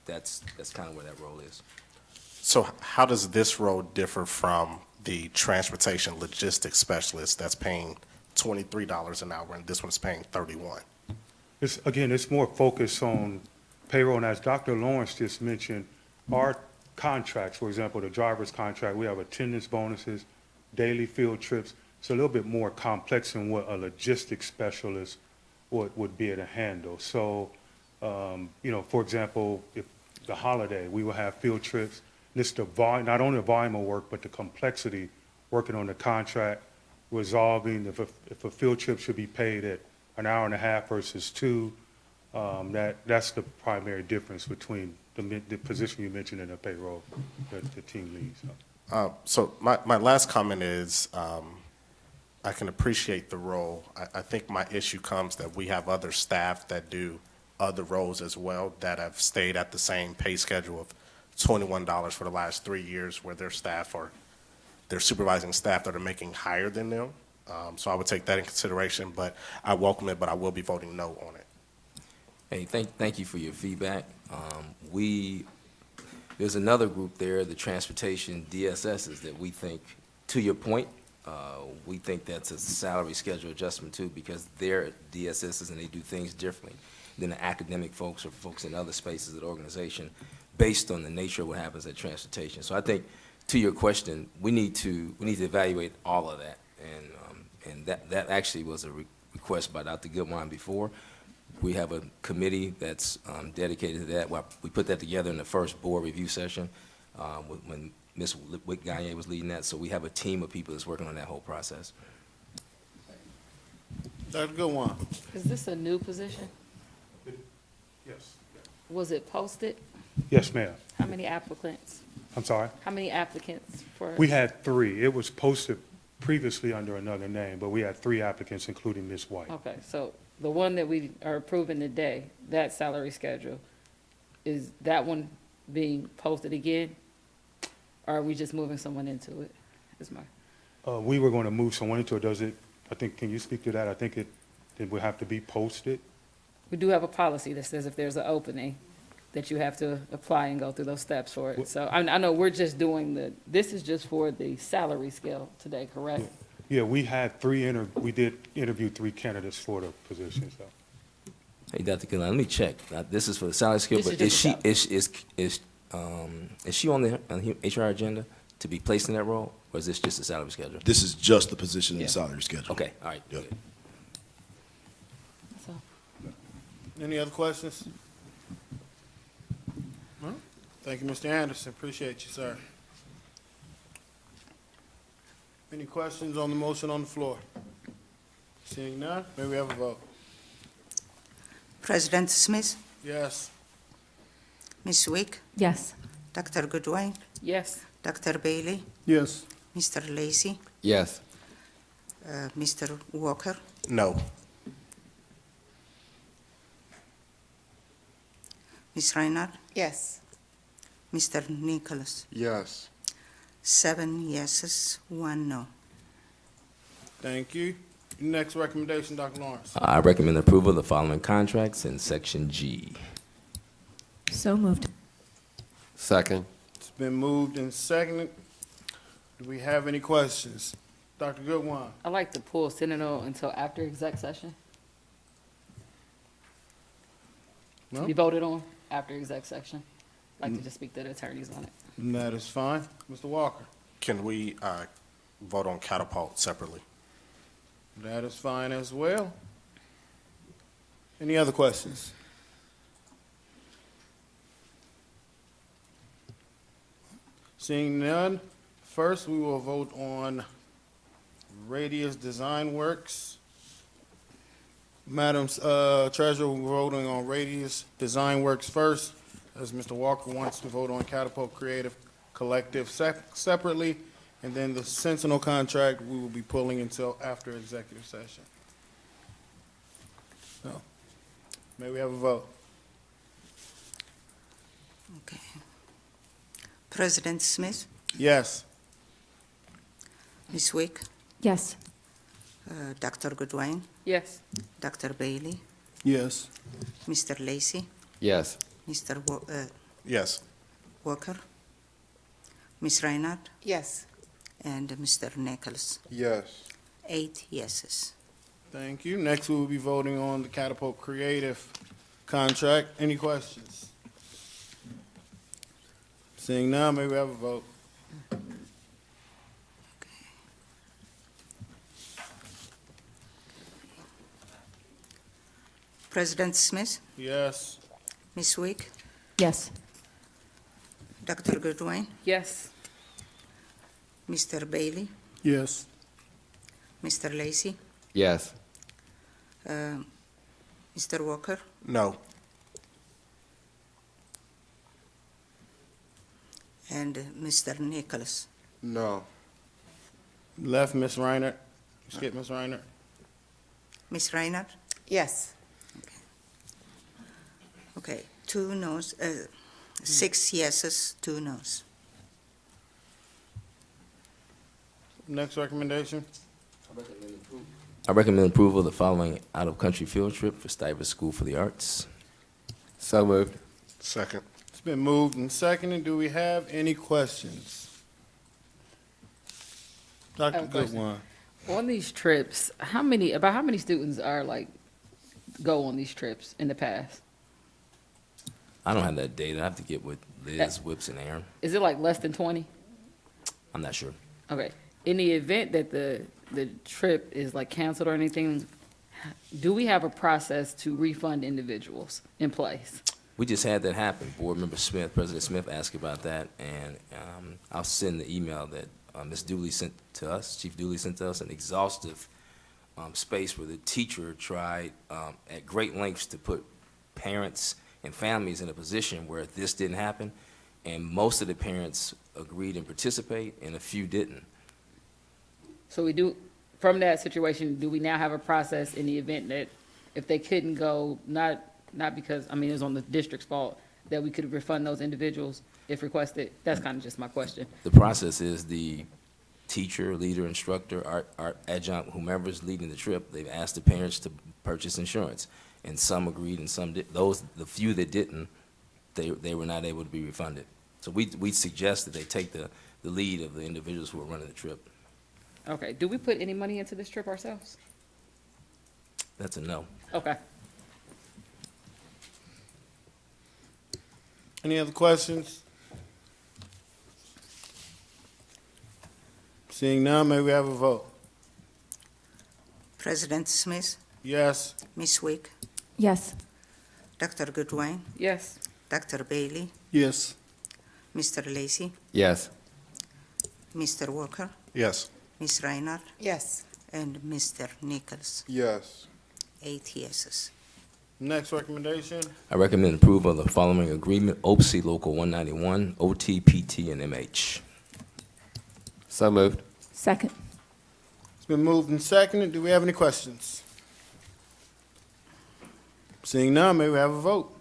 that's kind of where that role is. So how does this role differ from the transportation logistics specialist that's paying $23 an hour and this one's paying $31? It's more focused on payroll, and as Dr. Lawrence just mentioned, our contracts, for example, the driver's contract, we have attendance bonuses, daily field trips. It's a little bit more complex than what a logistics specialist would be able to handle. So, for example, if the holiday, we will have field trips. This the volume, not only the volume of work, but the complexity, working on the contract, resolving if a field trip should be paid at an hour and a half versus 2. That's the primary difference between the position you mentioned in the payroll, the team leads. So my last comment is, I can appreciate the role. I think my issue comes that we have other staff that do other roles as well that have stayed at the same pay schedule of $21 for the last 3 years, where their supervising staff that are making higher than them. So I would take that in consideration, but I welcome it, but I will be voting no on it. Hey, thank you for your feedback. There's another group there, the transportation DSSs, that we think, to your point, we think that's a salary schedule adjustment too, because they're DSSs and they do things differently than the academic folks or folks in other spaces of the organization based on the nature of what happens at transportation. So I think, to your question, we need to evaluate all of that, and that actually was a request by Dr. Goodwin before. We have a committee that's dedicated to that. We put that together in the first board review session when Ms. Wick-Gagne was leading that. So we have a team of people that's working on that whole process. Dr. Goodwin. Is this a new position? Yes. Was it posted? Yes, ma'am. How many applicants? I'm sorry? How many applicants for? We had 3. It was posted previously under another name, but we had 3 applicants, including Ms. White. Okay, so the one that we are approving today, that salary schedule, is that one being posted again? Or are we just moving someone into it? Is my. We were going to move someone into it. Can you speak to that? I think it would have to be posted. We do have a policy that says if there's an opening, that you have to apply and go through those steps for it. So I know we're just doing this is just for the salary scale today, correct? Yeah, we did interview 3 candidates for the position, so. Hey, Dr. Gillen, let me check. This is for the salary scale, This but is is just she on the HR agenda to be placed in that role, or is this just a salary schedule? This is just the position in Yeah. the salary schedule. Okay, all right. Yep. Good. So, Any other questions? No? Thank you, Mr. Anderson. Appreciate you, sir. Any questions on the motion on the floor? Seeing none, may we have a vote? President Smith, Yes. Ms. Wick, Yes. Dr. Goodwin, yes. Dr. Bailey, Yes. Mr. Lacy, Yes. Mr. Walker, No. Ms. Reinhardt, Yes. Mr. Nicholas. Yes. 7 yeses, 1 no. Thank you. Next recommendation, Dr. Lawrence. I recommend approval of the following contracts in Section G. So moved. Second. It's been moved and seconded. Do we have any questions? Dr. Goodwin? I like to pull Sentinel until after exec session to No? be voted on after exec session. I'd like to just speak to the attorneys on it. That is fine. Mr. Walker? Can we vote on catapult separately? That is fine as well. Any other questions? Seeing none, first we will vote on Radius Design Works. Madam Treasurer, we're voting on Radius Design Works first, as Mr. Walker wants to vote on Catapult Creative Collective separately, and then the Sentinel contract we will be pulling until after executive session. So, may we have a vote? Okay. President Smith, Yes. Ms. Wick, Yes. Dr. Goodwin, Yes. Dr. Bailey, Yes. Mr. Lacy, Yes. Mr. Yes. Walker, Ms. Reinhardt, Yes. and Mr. Nichols. Yes. 8 yeses. Thank you. Next, we will be voting on the Catapult Creative contract. Any questions? Seeing none, may we have a vote? President Smith, Yes. Ms. Wick, Yes. Dr. Goodwin, Yes. Mr. Bailey, Yes. Mr. Lacy, Yes. Mr. Walker, No. and Mr. Nicholas. No. Left, Ms. Reiner. Skip Ms. Reiner. Ms. Reinhardt? Yes. Okay, 2 noes, 6 yeses, 2 noes. Next recommendation? I recommend approval of the following out-of-country field trip for Stivers School for the Arts. So moved. Second. It's been moved and seconded. Do we have any questions? I Dr. have a question. Goodwin? On these trips, how many students are go on these trips in the past? I don't have that data. I have to get with Liz, Whips, and Aaron. Is it less than 20? I'm not sure. Okay. In the event that the trip is canceled or anything, do we have a process to refund individuals in place? We just had that happen. Board Member Smith, President Smith asked about that, and I'll send the email that Ms. Dooley sent to us, Chief Dooley sent to us, an exhaustive space where the teacher tried at great lengths to put parents and families in a position where this didn't happen, and most of the parents agreed and participate, and a few didn't. So we do, from that situation, do we now have a process in the event that if they couldn't go, not because, it was on the district's fault, that we could refund those individuals if requested? That's kind of just my question. The process is the teacher, leader, instructor, art adjunct, whomever's leading the trip, they've asked the parents to purchase insurance, and some agreed and some did. The few that didn't, they were not able to be refunded. So we suggest that they take the lead of the individuals who are running the trip. Okay, do we put any money into this trip ourselves? That's a no. Okay. Any other questions? Seeing none, may we have a vote? President Smith, Yes. Ms. Wick, Yes. Dr. Goodwin, Yes. Dr. Bailey, Yes. Mr. Lacy, Yes. Mr. Walker, Yes. Ms. Reinhardt, Yes. and Mr. Nichols. Yes. 8 yeses. Next recommendation? I recommend approval of the following agreement, OPSI Local 191, OT, PT, and MH. So moved. Second. It's been moved and seconded. Do we have any questions? Seeing none, may we have a vote?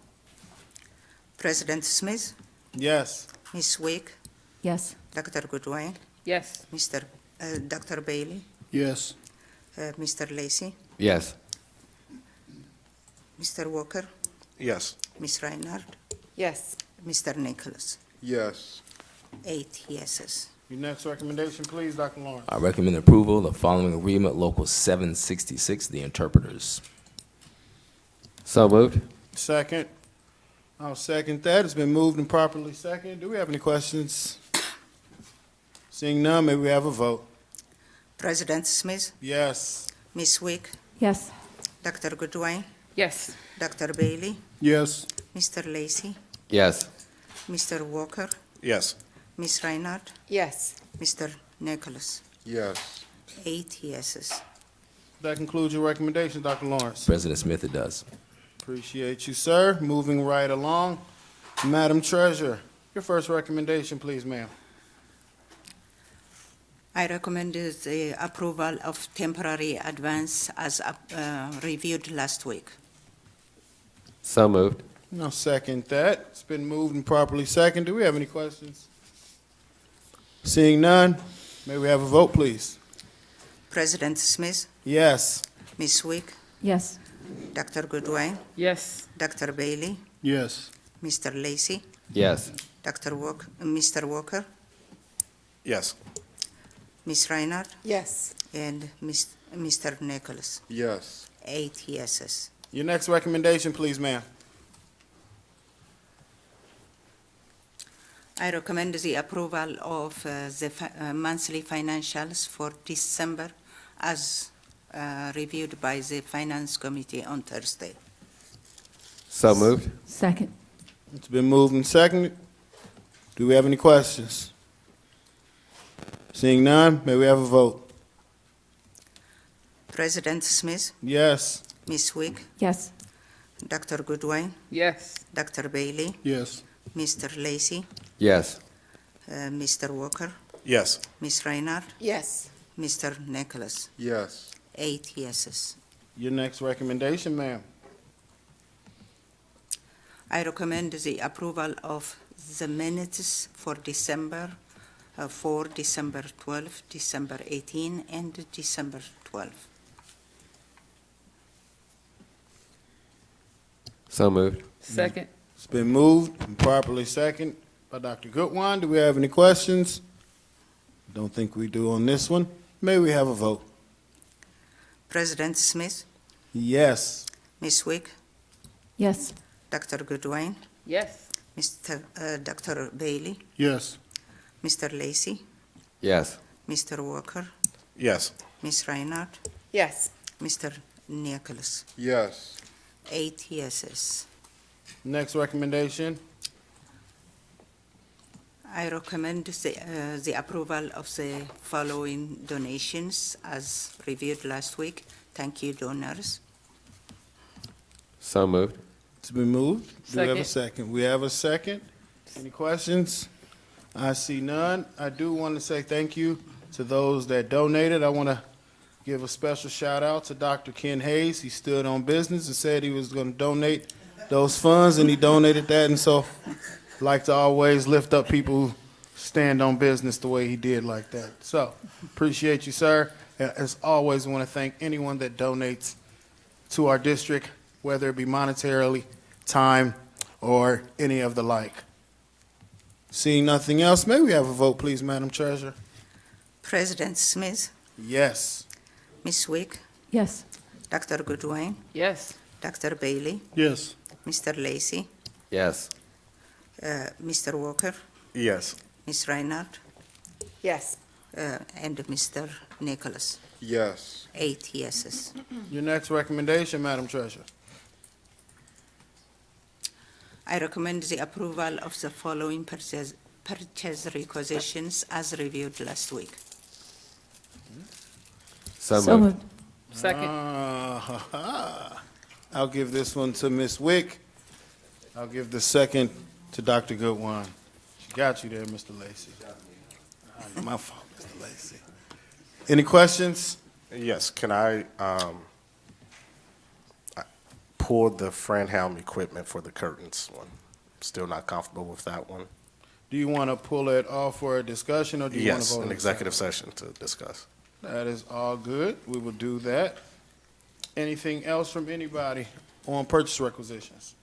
President Smith, Yes. Ms. Wick, Yes. Dr. Goodwin, Yes. Dr. Bailey, Yes. Mr. Lacy, Yes. Mr. Walker, Yes. Ms. Reinhardt, Yes. Mr. Nichols. Yes. 8 yeses. Your next recommendation, please, Dr. Lawrence. I recommend approval of the following agreement, Local 766, the interpreters. So moved. Second. I'll second that. It's been moved and properly seconded. Do we have any questions? Seeing none, may we have a vote? President Smith, Yes. Ms. Wick, Yes. Dr. Goodwin, Yes. Dr. Bailey, Yes. Mr. Lacy, Yes. Mr. Walker, Yes. Ms. Reinhardt, Yes. Mr. Nicholas. Yes. 8 yeses. That concludes your recommendation, Dr. Lawrence. President Smith, it does. Appreciate you, sir. Moving right along. Madam Treasurer, your first recommendation, please, ma'am. I recommend the approval of temporary advance as reviewed last week. So moved. I'll second that. It's been moved and properly seconded. Do we have any questions? Seeing none, may we have a vote, please? President Smith, Yes. Ms. Wick, Yes. Dr. Goodwin, Yes. Dr. Bailey, Yes. Mr. Lacy, Yes. Mr. Walker, Yes. Ms. Reinhardt, Yes. and Mr. Nicholas. Yes. 8 yeses. Your next recommendation, please, ma'am. I recommend the approval of the monthly financials for December as reviewed by the Finance Committee on Thursday. So moved. Second. It's been moved and seconded. Do we have any questions? Seeing none, may we have a vote? President Smith, Yes. Ms. Wick, Yes. Dr. Goodwin, Yes. Dr. Bailey, Yes. Mr. Lacy, Yes. Mr. Walker, Yes. Ms. Reinhardt, Yes. Mr. Nicholas. Yes. 8 yeses. Your next recommendation, ma'am. I recommend the approval of the minutes for December 12, December 18, and December 12. So moved. Second. It's been moved and properly seconded by Dr. Goodwin. Do we have any questions? Don't think we do on this one. May we have a vote? President Smith, Yes. Ms. Wick, Yes. Dr. Goodwin, Yes. Dr. Bailey, Yes. Mr. Lacy, Yes. Mr. Walker, Yes. Ms. Reinhardt, Yes. Mr. Nicholas. Yes. 8 yeses. Next recommendation. I recommend the approval of the following donations as reviewed last week. Thank you, donors. So moved. It's been moved. Do we have a Second. second? We have a second. Any questions? I see none. I do want to say thank you to those that donated. I want to give a special shout out to Dr. Ken Hayes. He stood on business and said he was going to donate those funds, and he donated that. And so I like to always lift up people who stand on business the way he did like that. So appreciate you, sir. As always, I want to thank anyone that donates to our district, whether it be monetarily, time, or any of the like? Seeing nothing else, may we have a vote, please, Madam Treasurer? President Smith, Yes. Ms. Wick, Yes. Dr. Goodwin, Yes. Dr. Bailey, Yes. Mr. Lacy, Yes. Mr. Walker, Yes. Ms. Reinhardt, Yes. and Mr. Nicholas. Yes. 8 yeses. Your next recommendation, Madam Treasurer. I recommend the approval of the following purchase requisitions as reviewed last week. So moved. Second. I'll give this one to Ms. Wick. I'll give the second to Dr. Goodwin. She got you there, Mr. Lacy. My fault, Mr. Lacy. Any questions? Yes, can I pull the Franhelm equipment for the curtains one? Still not comfortable with that one. Do you want to pull it off for a discussion, or do you want to Yes, vote? an on it executive separately? session to discuss. That is all good. We will do that. Anything else from anybody on purchase requisitions?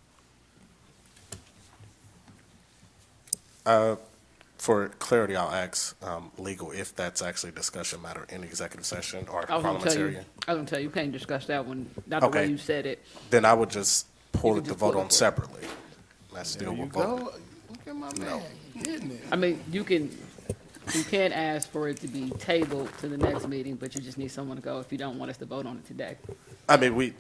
For clarity, I'll ask legal if that's actually a discussion matter in executive session or I was gonna tell you, parliamentary. you can't discuss that one, not the way Okay. you said it. Then I would just pull You it can to just vote pull it on for it. separately. That's There still you will go. vote. Look at my man, getting it. I mean, you can ask for it to be tabled to the next meeting, but you just need someone to go if you don't want us to vote on it today. I mean, we,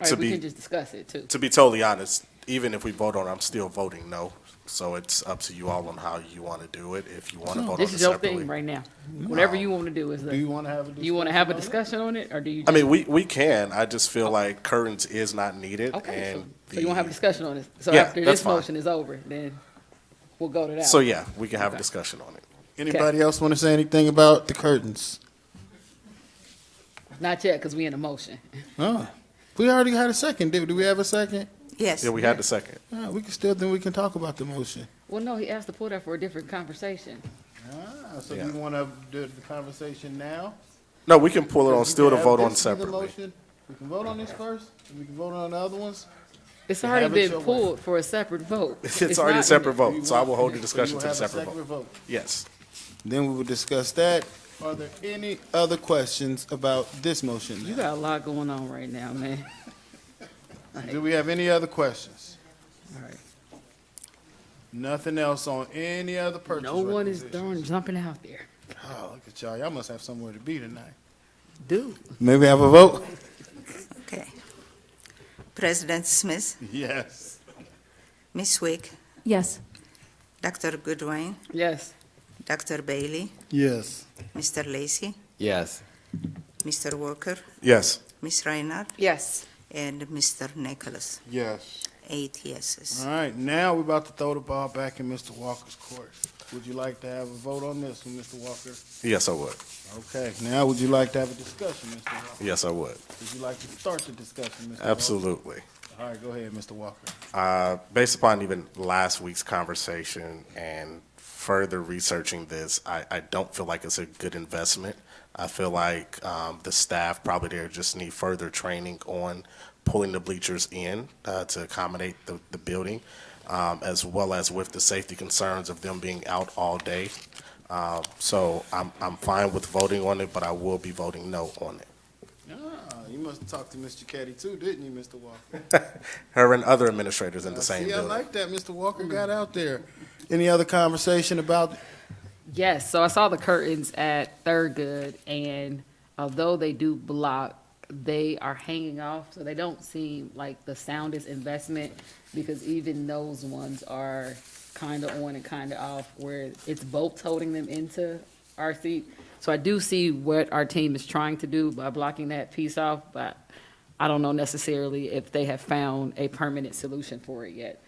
All to right, we can be, just discuss it too. to be totally honest, even if we vote on it, I'm still voting no. So it's up to you all on how you want to do it. If you want to vote on This it is your separately. thing right now. Whatever you want to do is. Do you want to have a discussion? You want to have a on it? discussion on it, or do you? I Just, mean, we can. I just feel like curtains is not needed. okay. And So you want to have a discussion on it? So Yeah, after that's this fine. motion is over, then we'll go to that. So one. yeah, we can have a Okay. discussion on it. Anybody else want to say anything about the curtains? Not yet, because we in a motion. Oh, we already had a second. Do we have a second? Yes. Yeah, we had the second. We can still, then we can talk about the motion. Well, no, he asked to pull that for a different conversation. So Yeah. you want to do the conversation now? No, we can pull it on We still can to have vote on this as a separately. motion. We can vote on this first, and we can vote on the other ones. It's You already have it been your way. pulled for a separate vote. It's already a not- separate You vote, so I will hold the want- discussion you to the have a separate vote. Yes. Then we will discuss that. Are there any other questions about this motion? You got a lot going on right now, man. Do we have any other questions? All right. Nothing else on any other purchase No one is requisitions? throwing, jumping out there. Oh, look at y'all. Y'all must have somewhere to be tonight. Do. May we have a vote? Okay. President Smith, Yes. Ms. Wick, Yes. Dr. Goodwin, Yes. Dr. Bailey, Yes. Mr. Lacy, Yes. Mr. Walker, Yes. Ms. Reinhardt, Yes. and Mr. Nicholas. Yes. 8 yeses. All right, now we're about to throw the ball back in Mr. Walker's court. Would you like to have a vote on this one, Mr. Walker? Yes, I would. Okay, now would you like to have a discussion, Mr. Walker? Yes, I would. Would you like to start the discussion, Mr. Walker? Absolutely. All right, go ahead, Mr. Walker. Based upon even last week's conversation and further researching this, I don't feel like it's a good investment. I feel like the staff probably there just need further training on pulling the bleachers in to accommodate the building, as well as with the safety concerns of them being out all day. So I'm fine with voting on it, but I will be voting no on it. You must have talked to Mr. Caddy too, didn't you, Mr. Walker? Her and other administrators in the same See, I building. like that Mr. Walker got out there. Any other conversation about, Yes, so I saw the curtains at Thurgood, and although they do block, they are hanging off, so they don't seem like the soundest investment, because even those ones are kind of on and kind of off, where it's bolts holding them into our seat. So I do see what our team is trying to do by blocking that piece off, but I don't know necessarily if they have found a permanent solution for it yet.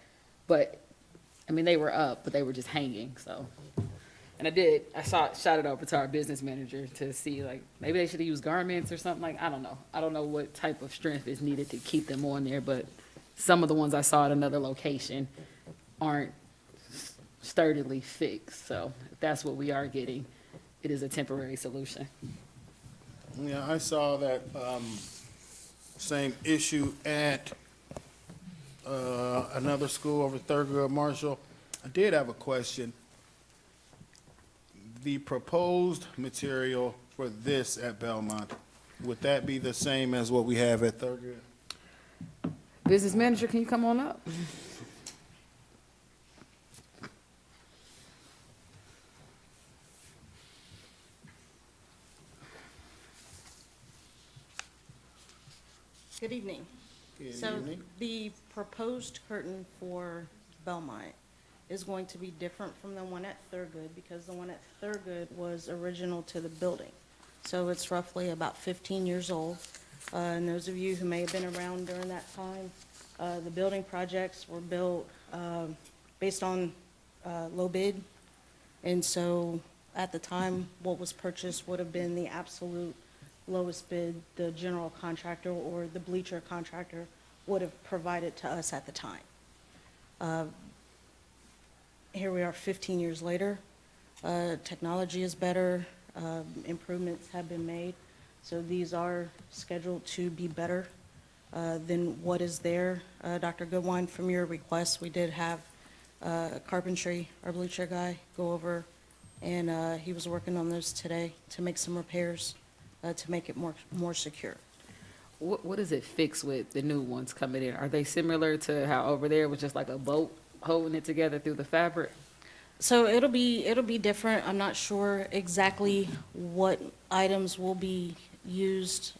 But, I mean, they were up, but they were just hanging, so. And I shot it over to our business manager to see, like, maybe they should have used garments or something, like, I don't know. I don't know what type of strength is needed to keep them on there, but some of the ones I saw at another location aren't sturdily fixed, so if that's what we are getting, it is a temporary solution. yeah, I saw that same issue at another school over Thurgood Marshall. I did have a question. The proposed material for this at Belmont, would that be the same as what we have at Thurgood? Business manager, can you come on up? Good evening. So the proposed curtain for Belmont is going to be different from the one at Thurgood because the one at Thurgood was original to the building. So it's roughly about 15 years old. And those of you who may have been around during that time, the building projects were built based on low bid. And so at the time, what was purchased would have been the absolute lowest bid the general contractor or the bleacher contractor would have provided to us at the time. Here we are 15 years later. Technology is better, improvements have been made, so these are scheduled to be better than what is there. Dr. Goodwine, from your request, we did have Carpentry, our bleacher guy, go over, and he was working on those today to make some repairs to make it more secure. What is it fixed with the new ones coming in? Are they similar to how over there was just like a boat holding it together through the fabric? So it'll be different. I'm not sure exactly what items will be used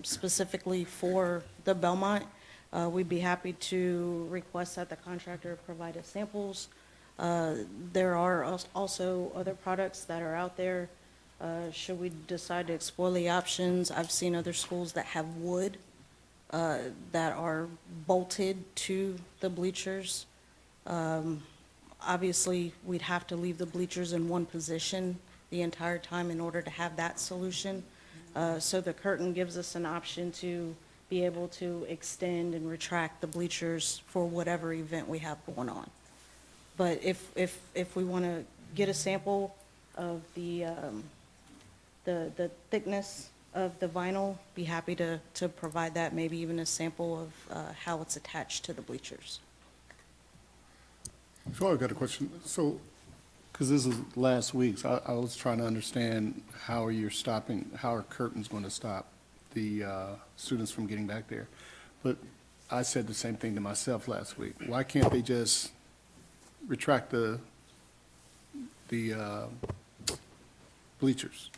specifically for the Belmont. We'd be happy to request that the contractor provide us samples. There are also other products that are out there. Should we decide to explore the options, I've seen other schools that have wood that are bolted to the bleachers. Obviously, we'd have to leave the bleachers in one position the entire time in order to have that solution. So the curtain gives us an option to be able to extend and retract the bleachers for whatever event we have going on. But if we want to get a sample of the thickness of the vinyl, be happy to provide that, maybe even a sample of how it's attached to the bleachers. So I've got a question. So, because this is last week's, I was trying to understand how are curtains going to stop the students from getting back there? But I said the same thing to myself last week. Why can't they just retract the bleachers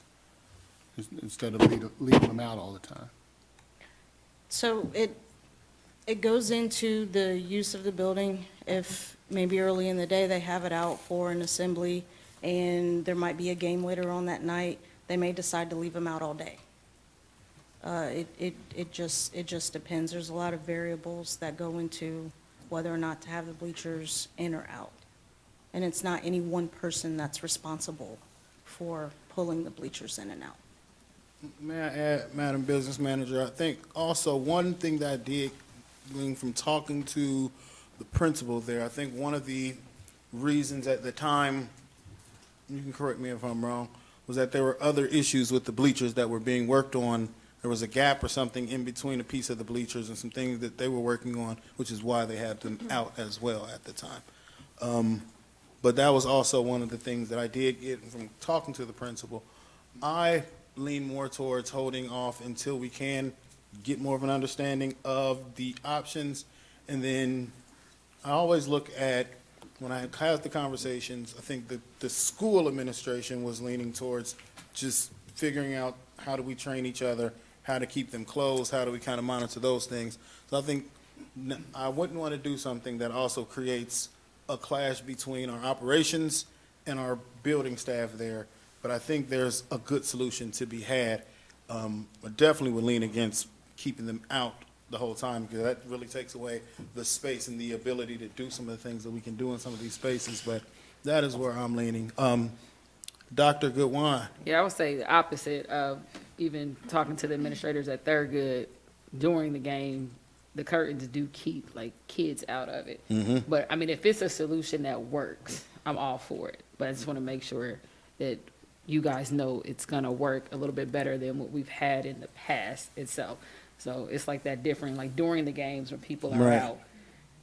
instead of leaving them out all the time? So it goes into the use of the building. If maybe early in the day they have it out for an assembly and there might be a game later on that night, they may decide to leave them out all day. It just depends. There's a lot of variables that go into whether or not to have the bleachers in or out. And it's not any one person that's responsible for pulling the bleachers in and out. May I add, Madam Business Manager, I think also one thing that I did glean from talking to the principal there, I think one of the reasons at the time, you can correct me if I'm wrong, was that there were other issues with the bleachers that were being worked on. There was a gap or something in between a piece of the bleachers and some things that they were working on, which is why they had them out as well at the time. But that was also one of the things that I did get from talking to the principal. I lean more towards holding off until we can get more of an understanding of the options. And then I always look at, when I have the conversations, I think that the school administration was leaning towards just figuring out how do we train each other, how to keep them closed, how do we kind of monitor those things. So I think I wouldn't want to do something that also creates a clash between our operations and our building staff there. But I think there's a good solution to be had. I definitely would lean against keeping them out the whole time, because that really takes away the space and the ability to do some of the things that we can do in some of these spaces. But that is where I'm leaning. Dr. Goodwine. Yeah, I would say the opposite of even talking to the administrators at Thurgood during the game. The curtains do keep like kids out of it. Mhm. But I mean, if it's a solution that works, I'm all for it. But I just want to make sure that you guys know it's going to work a little bit better than what we've had in the past itself. So it's like that different, like during the games when people are Right. out,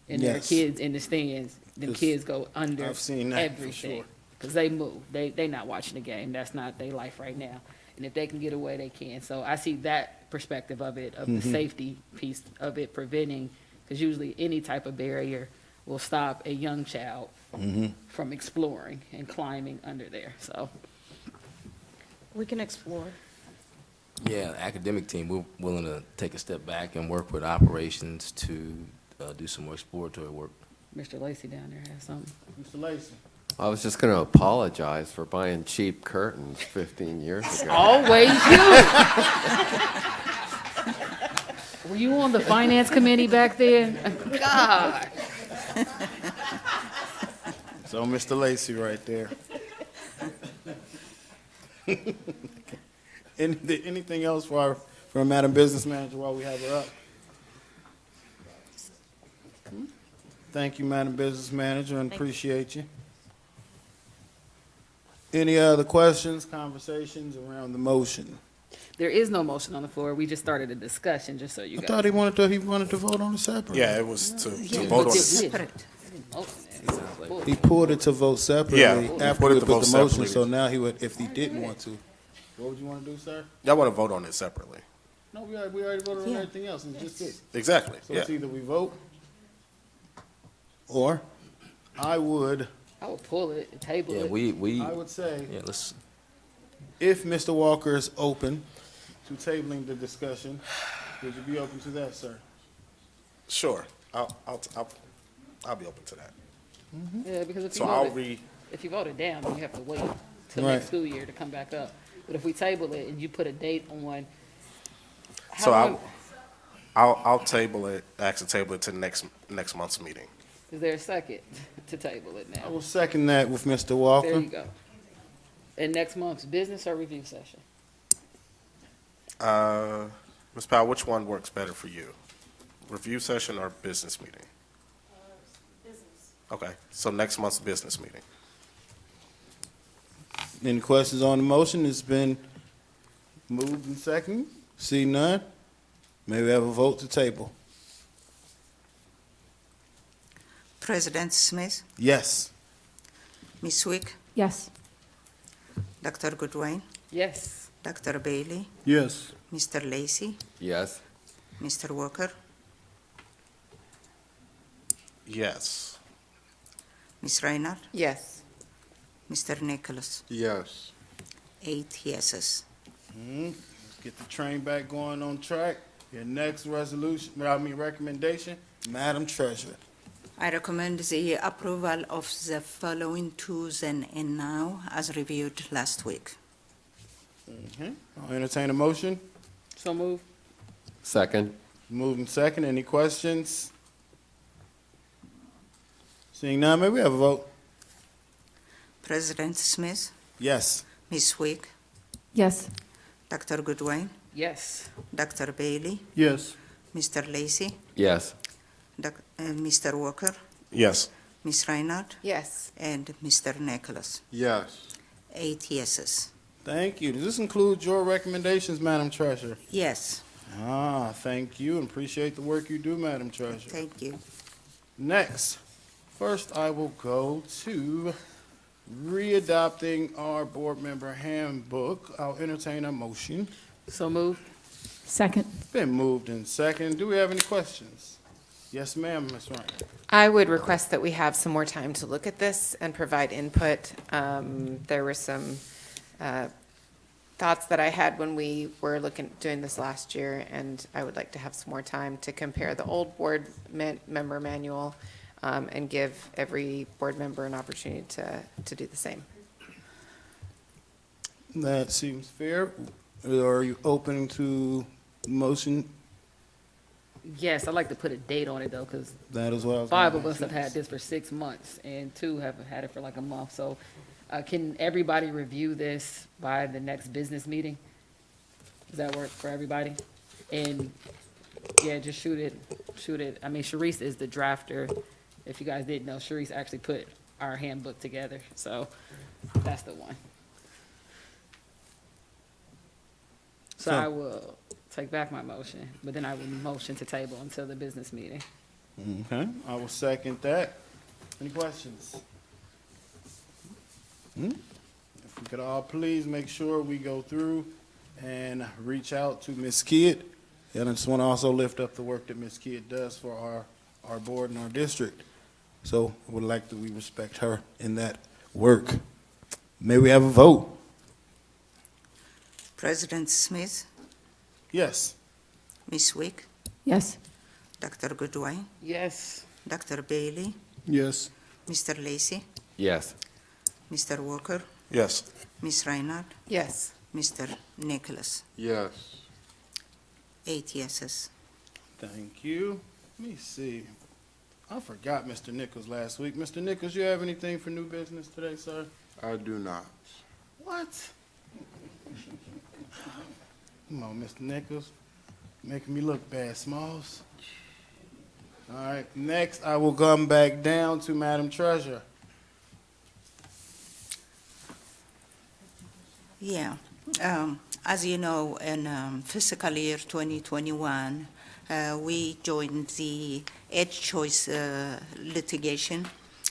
and there are Yes. kids in the stands, them Yes. kids go under I've seen that for everything. sure. Because they move. They not watching the game. That's not their life right now. And if they can get away, they can. So I see that perspective of it, of the safety piece of it preventing, because usually any type of barrier will stop a young child from exploring and climbing under there. So We can explore. Yeah, the academic team, we're willing to take a step back and work with operations to do some more exploratory work. Mr. Lacy down there has something. Mr. Lacy. I was just going to apologize for buying cheap curtains 15 years ago. Always you. Were you on the finance committee back there? God. So Mr. Lacy right there. Anything else for our Madam Business Manager while we have her up? Thank you, Madam Business Manager, and appreciate you. Any other questions, conversations around the motion? There is no motion on the floor. We just started a discussion, just so you I guys. thought he wanted to vote on it separately. Yeah, it was to Yeah, vote but on it- it. He pulled it to vote separately Yeah, he after put it we to put vote the motion, separately. so now he would, if he didn't want to. What would you want to do, sir? Y'all want to vote on it separately? No, we already voted on everything else, it's just it. Exactly, So yeah. it's either we vote, or I would pull it, and table Yeah, it. we I would say, yeah, let's if Mr. Walker is open to tabling the discussion, would you be open to that, sir? Sure, I'll be open to that. Yeah, because if you So I'll vote if you vote it down, then you have to wait till Right. next school year to come back up. But if we table it and you put a date on, So how long, I'll table it, actually table it to next month's meeting. is there a second to table it I now? will second that with Mr. Walker. There you go. And next month's business or review session? Ms. Powell, which one works better for you? Review session or business meeting? Business. Okay, so next month's business meeting. Any questions on the motion? It's been moved and seconded. See none? May we have a vote to table? President Smith, Yes. Ms. Wick, Yes. Dr. Goodwin, Yes. Dr. Bailey, Yes. Mr. Lacy, Yes. Mr. Walker, Yes. Ms. Reinhardt, Yes. Mr. Nicholas. Yes. 8 yeses. Let's get the train back going on track. Your next recommendation, Madam Treasurer. I recommend the approval of the following to then and now as reviewed last week. I'll entertain a motion. So move. Second. Moving second. Any questions? Seeing none, may we have a vote? President Smith, Yes. Ms. Wick, Yes. Dr. Goodwin, Yes. Dr. Bailey, Yes. Mr. Lacy, Yes. Mr. Walker, Yes. Ms. Reinhardt, Yes. and Mr. Nicholas. Yes. 8 yeses. Thank you. Does this include your recommendations, Madam Treasurer? Yes, Thank you, and appreciate the work you do, Madam Treasurer. thank you. Next, first I will go to readopting our board member handbook. I'll entertain a motion. So move. Second. Been moved in second. Do we have any questions? Yes, ma'am, Ms. Ryan. I would request that we have some more time to look at this and provide input. There were some thoughts that I had when we were doing this last year, and I would like to have some more time to compare the old board member manual and give every board member an opportunity to do the same. That seems fair. Are you open to motion? Yes, I'd like to put a date on it though, because That is what I was. 5 gonna of us ask have had this for 6 months and 2 have had it for like a month. So can everybody review this by the next business meeting? Does that work for everybody? And yeah, just shoot it. I mean, Sharice is the drafter. If you guys didn't know, Sharice actually put our handbook together. So that's the one. So I will take back my motion, but then I will motion to table until the business meeting. Okay, I will second that. Any questions? If we could all please make sure we go through and reach out to Ms. Kidd. And I just want to also lift up the work that Ms. Kidd does for our board and our district. So I would like that we respect her in that work. May we have a vote? President Smith, Yes. Ms. Wick, Yes. Dr. Goodwin, Yes. Dr. Bailey, Yes. Mr. Lacy, Yes. Mr. Walker, Yes. Ms. Reinhardt, Yes. Mr. Nicholas. Yes. 8 yeses. Thank you. Let me see. I forgot Mr. Nichols last week. Mr. Nichols, you have anything for new business today, sir? I do not. What? Come on, Mr. Nichols. Making me look bad, Smalls. All right, next I will come back down to Madam Treasurer. Yeah. As you know, in fiscal year 2021, we joined the Ed Choice litigation,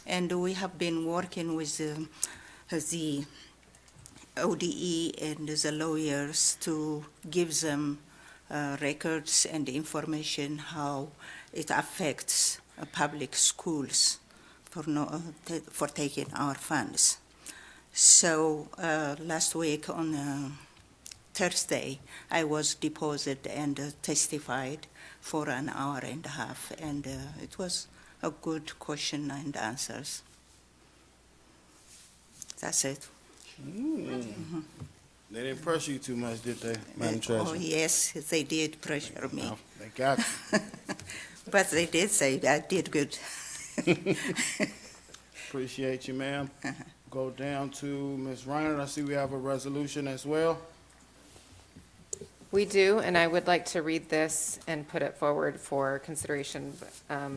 and we have been working with the ODE and the lawyers to give them records and information how it affects public schools for taking our funds. So last week on Thursday, I was deposed and testified for an hour and a half, and it was a good question and answers. That's it. They didn't pressure you too much, did they, Madam Treasurer? Oh, yes, they did pressure me. No, they got you. But they did say I did good. Appreciate you, ma'am. Go down to Ms. Reinhardt. I see we have a resolution as well. We do, and I would like to read this and put it forward for consideration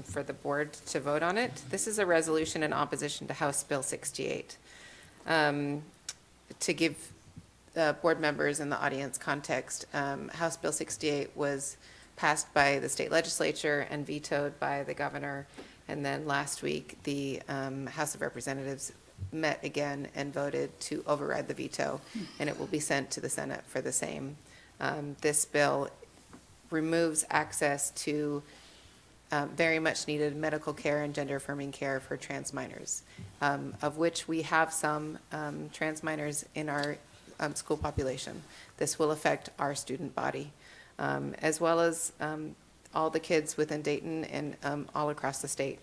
for the board to vote on it. This is a resolution in opposition to House Bill 68. To give board members in the audience context, House Bill 68 was passed by the state legislature and vetoed by the governor. And then last week, the House of Representatives met again and voted to override the veto, and it will be sent to the Senate for the same. This bill removes access to very much needed medical care and gender affirming care for trans minors, of which we have some trans minors in our school population. This will affect our student body, as well as all the kids within Dayton and all across the state.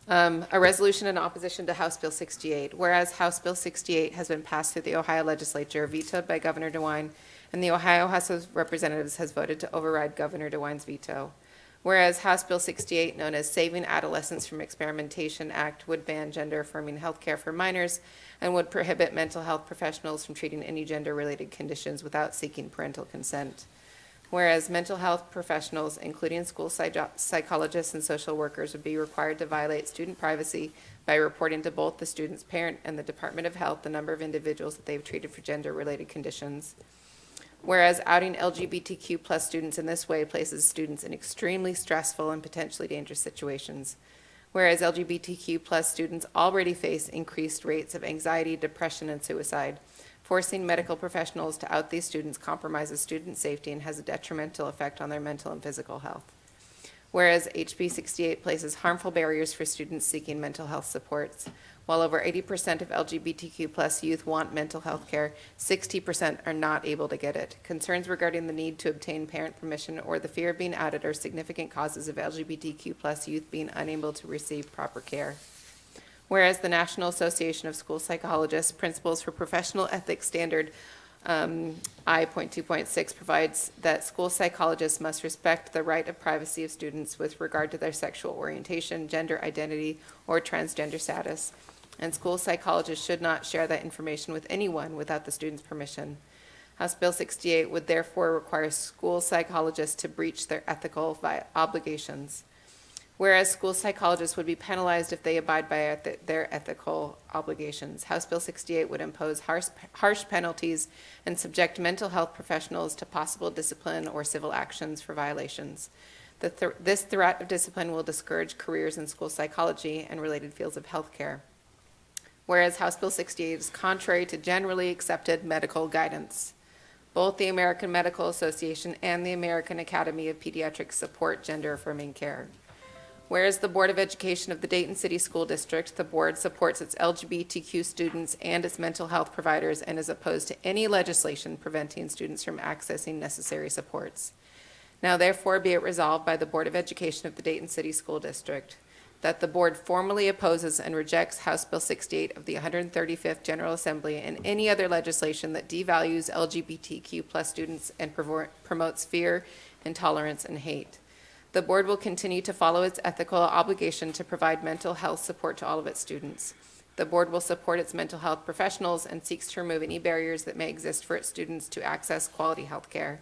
A resolution in opposition to House Bill 68. Whereas House Bill 68 has been passed through the Ohio legislature, vetoed by Governor DeWine, and the Ohio House of Representatives has voted to override Governor DeWine's veto. Whereas House Bill 68, known as Saving Adolescents from Experimentation Act, would ban gender-affirming health care for minors and would prohibit mental health professionals from treating any gender-related conditions without seeking parental consent. Whereas mental health professionals, including school psychologists and social workers, would be required to violate student privacy by reporting to both the student's parent and the Department of Health the number of individuals that they've treated for gender-related conditions. Whereas outing LGBTQ plus students in this way places students in extremely stressful and potentially dangerous situations. Whereas LGBTQ plus students already face increased rates of anxiety, depression, and suicide. Forcing medical professionals to out these students compromises student safety and has a detrimental effect on their mental and physical health. Whereas HB 68 places harmful barriers for students seeking mental health supports. While over 80% of LGBTQ plus youth want mental health care, 60% are not able to get it. Concerns regarding the need to obtain parent permission or the fear of being outed are significant causes of LGBTQ plus youth being unable to receive proper care. Whereas the National Association of School Psychologists Principles for Professional Ethics Standard I.2.6 provides that school psychologists must respect the right of privacy of students with regard to their sexual orientation, gender identity, or transgender status, and school psychologists should not share that information with anyone without the student's permission. House Bill 68 would therefore require school psychologists to breach their ethical obligations. Whereas school psychologists would be penalized if they abide by their ethical obligations. House Bill 68 would impose harsh penalties and subject mental health professionals to possible discipline or civil actions for violations. This threat of discipline will discourage careers in school psychology and related fields of healthcare. Whereas House Bill 68 is contrary to generally accepted medical guidance. Both the American Medical Association and the American Academy of Pediatrics support gender-affirming care. Whereas the Board of Education of the Dayton City School District, the board supports its LGBTQ students and its mental health providers and is opposed to any legislation preventing students from accessing necessary supports. Now therefore be it resolved by the Board of Education of the Dayton City School District that the board formally opposes and rejects House Bill 68 of the 135th General Assembly and any other legislation that devalues LGBTQ+ students and promotes fear, intolerance, and hate. The board will continue to follow its ethical obligation to provide mental health support to all of its students. The board will support its mental health professionals and seeks to remove any barriers that may exist for its students to access quality health care.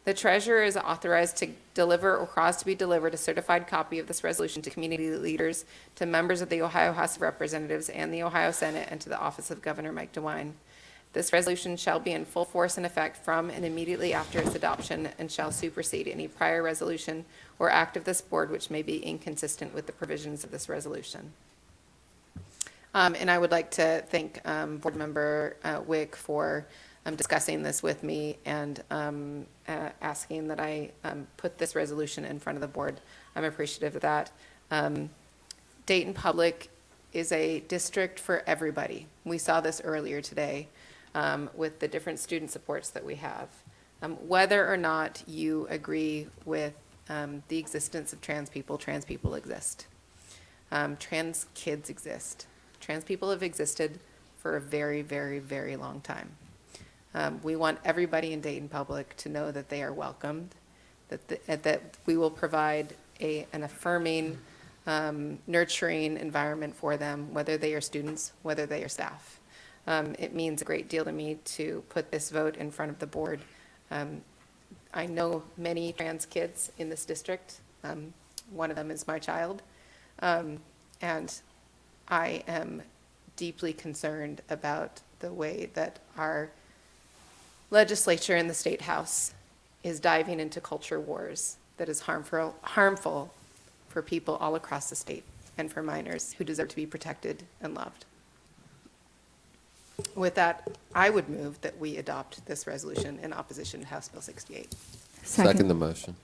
The treasurer is authorized to deliver or cause to be delivered a certified copy of this resolution to community leaders, to members of the Ohio House of Representatives and the Ohio Senate, and to the office of Governor Mike DeWine. This resolution shall be in full force and effect from and immediately after its adoption and shall supersede any prior resolution or act of this board which may be inconsistent with the provisions of this resolution. And I would like to thank Board Member Wick for discussing this with me and asking that I put this resolution in front of the board. I'm appreciative of that. Dayton Public is a district for everybody. We saw this earlier today with the different student supports that we have. Whether or not you agree with the existence of trans people exist. Trans kids exist. Trans people have existed for a very, very, very long time. We want everybody in Dayton Public to know that they are welcomed, that we will provide an affirming, nurturing environment for them, whether they are students, whether they are staff. It means a great deal to me to put this vote in front of the board. I know many trans kids in this district. One of them is my child. And I am deeply concerned about the way that our legislature in the State House is diving into culture wars that is harmful for people all across the state and for minors who deserve to be protected and loved. With that, I would move that we adopt this resolution in opposition to House Bill 68. Second the motion.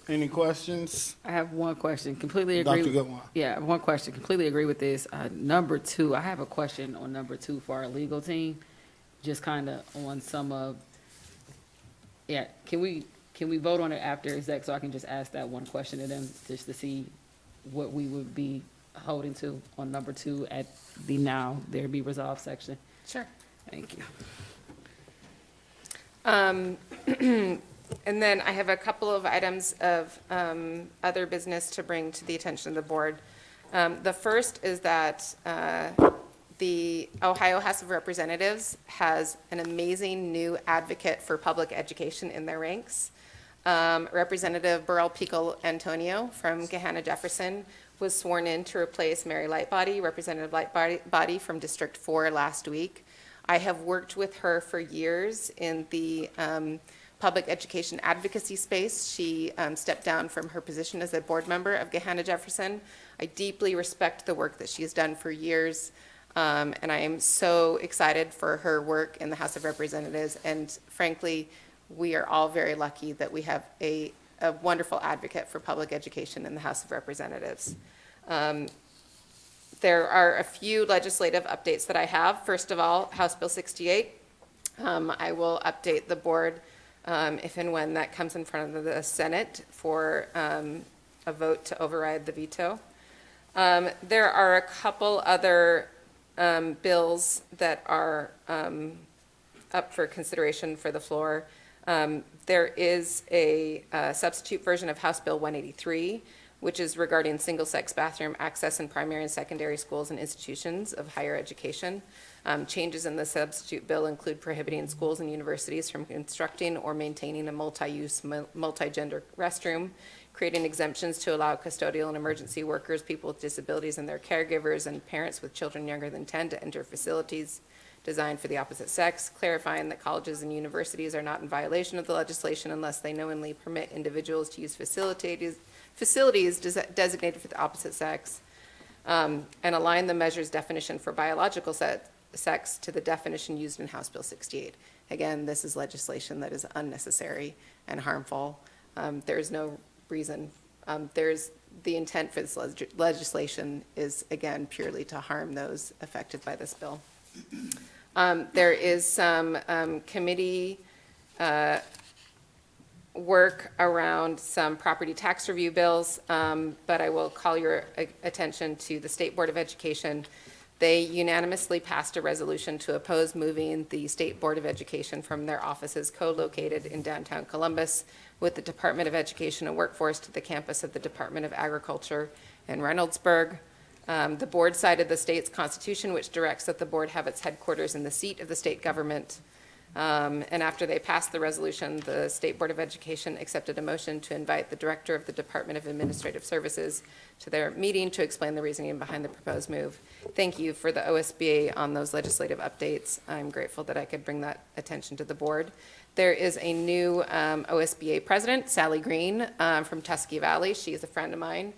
Any questions? I have one question. Completely agree. Dr. Goodwin. Yeah, one question. Completely agree with this. Number 2, I have a question on number 2 for our legal team. Just kind of on some of, yeah, can we vote on it after exec so I can just ask that one question to them just to see what we would be holding to on number 2 at the now there be resolved section? Sure. Thank you. And then I have a couple of items of other business to bring to the attention of the board. The first is that the Ohio House of Representatives has an amazing new advocate for public education in their ranks. Representative Burrell Pico Antonio from Gahanna Jefferson was sworn in to replace Mary Lightbody, Representative Lightbody from District 4 last week. I have worked with her for years in the public education advocacy space. She stepped down from her position as a board member of Gahanna Jefferson. I deeply respect the work that she has done for years. And I am so excited for her work in the House of Representatives. And frankly, we are all very lucky that we have a wonderful advocate for public education in the House of Representatives. There are a few legislative updates that I have. First of all, House Bill 68. I will update the board if and when that comes in front of the Senate for a vote to override the veto. There are a couple other bills that are up for consideration for the floor. There is a substitute version of House Bill 183, which is regarding single-sex bathroom access in primary and secondary schools and institutions of higher education. Changes in the substitute bill include prohibiting schools and universities from constructing or maintaining a multi-use, multi-gender restroom, creating exemptions to allow custodial and emergency workers, people with disabilities and their caregivers, and parents with children younger than 10 to enter facilities, designed for the opposite sex, clarifying that colleges and universities are not in violation of the legislation unless they knowingly permit individuals to use facilities designated for the opposite sex, and align the measure's definition for biological sex to the definition used in House Bill 68. Again, this is legislation that is unnecessary and harmful. There is no reason. The intent for this legislation is, again, purely to harm those affected by this bill. There is some committee work around some property tax review bills, but I will call your attention to the State Board of Education. They unanimously passed a resolution to oppose moving the State Board of Education from their offices co-located in downtown Columbus with the Department of Education and Workforce to the campus of the Department of Agriculture in Reynoldsburg. The board cited the state's constitution, which directs that the board have its headquarters in the seat of the state government. And after they passed the resolution, the State Board of Education accepted a motion to invite the director of the Department of Administrative Services to their meeting to explain the reasoning behind the proposed move. Thank you for the OSBA on those legislative updates. I'm grateful that I could bring that attention to the board. There is a new OSBA president, Sally Green, from Tusky Valley. She is a friend of mine.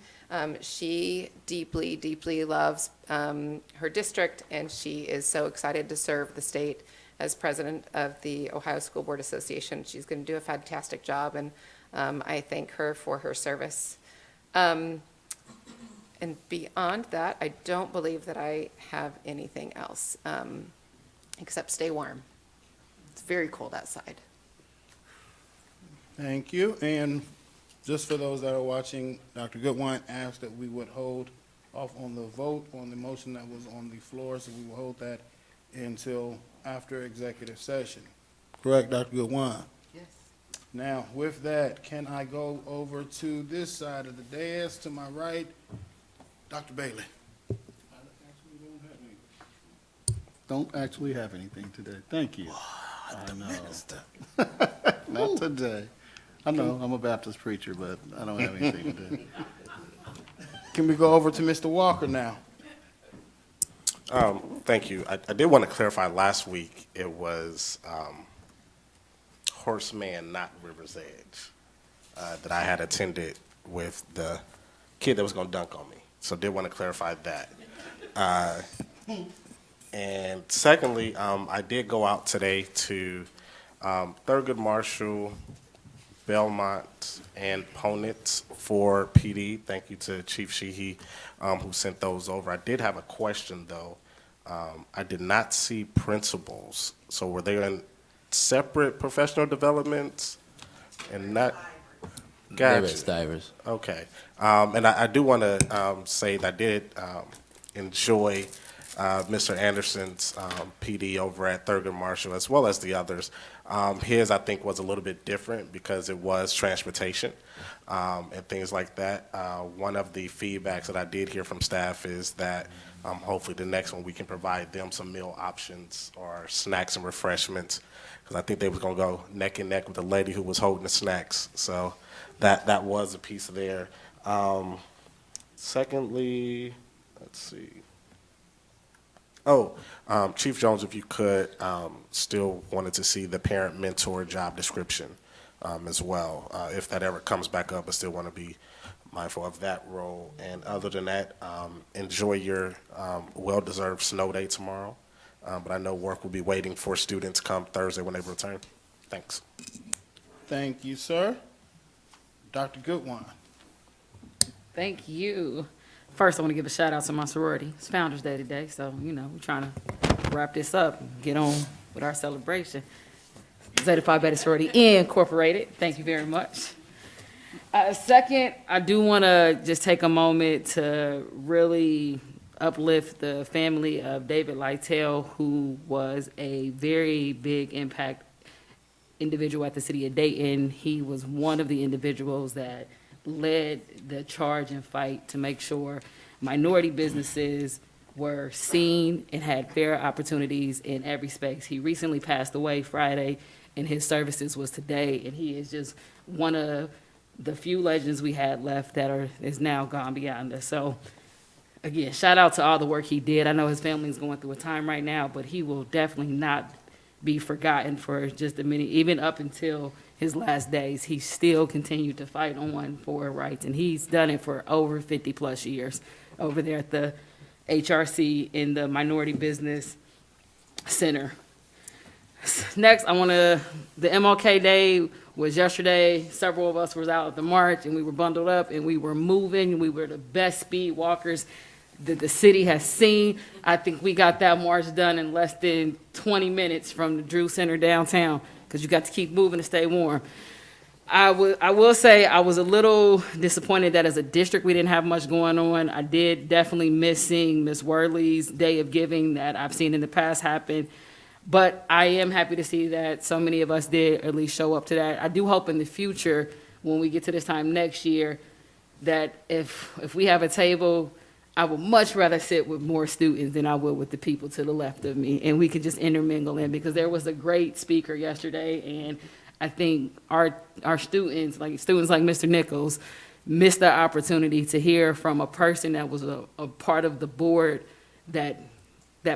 She deeply, deeply loves her district, and she is so excited to serve the state as president of the Ohio School Board Association. She's going to do a fantastic job, and I thank her for her service. And beyond that, I don't believe that I have anything else, except stay warm. It's very cold outside. Thank you. And just for those that are watching, Dr. Goodwine asked that we would hold off on the vote on the motion that was on the floor, so we will hold that until after executive session. Correct, Dr. Goodwine? Yes. Now, with that, can I go over to this side of the dais, to my right? Dr. Bailey. Don't actually have anything today. Thank you. I know. Not today. I know, I'm a Baptist preacher, but I don't have anything today. Can we go over to Mr. Walker now? Thank you. I did want to clarify, last week it was Horseman, not River's Edge, that I had attended with the kid that was going to dunk on me. So did want to clarify that. And secondly, I did go out today to Thurgood Marshall, Belmont, and Ponitz for PD. Thank you to Chief Sheehy, who sent those over. I did have a question, though. I did not see principals. So were they in separate professional developments and not? Gotcha. Divers. Okay. And I do want to say that I did enjoy Mr. Anderson's PD over at Thurgood Marshall, as well as the others. His, I think, was a little bit different because it was transportation and things like that. One of the feedbacks that I did hear from staff is that hopefully the next one we can provide them some meal options or snacks and refreshments, because I think they was going to go neck and neck with the lady who was holding the snacks. So that was a piece there. Secondly, let's see. Chief Jones, if you could, still wanted to see the parent mentor job description as well. If that ever comes back up, I still want to be mindful of that role. And other than that, enjoy your well-deserved snow day tomorrow. But I know work will be waiting for students come Thursday when they return. Thanks. Thank you, sir. Dr. Goodwine. Thank you. First, I want to give a shout out to my sorority. It's Founders Day today, so, we're trying to wrap this up and get on with our celebration. Zeta Phi Beta Sorority Incorporated. Thank you very much. Second, I do want to just take a moment to really uplift the family of David Lytle, who was a very big impact individual at the city of Dayton. He was one of the individuals that led the charge and fight to make sure minority businesses were seen and had fair opportunities in every space. He recently passed away Friday, and his services was today, and he is just one of the few legends we had left that is now gone beyond us. So again, shout out to all the work he did. I know his family's going through a time right now, but he will definitely not be forgotten for just a minute. Even up until his last days, he still continued to fight on for rights, and he's done it for over 50-plus years over there at the HRC in the Minority Business Center. Next, the MLK Day was yesterday. Several of us was out at the march, and we were bundled up, and we were moving. We were the best speed walkers that the city has seen. I think we got that march done in less than 20 minutes from the Drew Center downtown, because you got to keep moving to stay warm. I will say I was a little disappointed that as a district we didn't have much going on. I did definitely miss seeing Ms. Worley's Day of Giving that I've seen in the past happen. But I am happy to see that so many of us did at least show up to that. I do hope in the future, when we get to this time next year, that if we have a table, I would much rather sit with more students than I would with the people to the left of me, and we could just intermingle in, because there was a great speaker yesterday, and I think our students like Mr. Nichols, missed the opportunity to hear from a person that was a part of the board that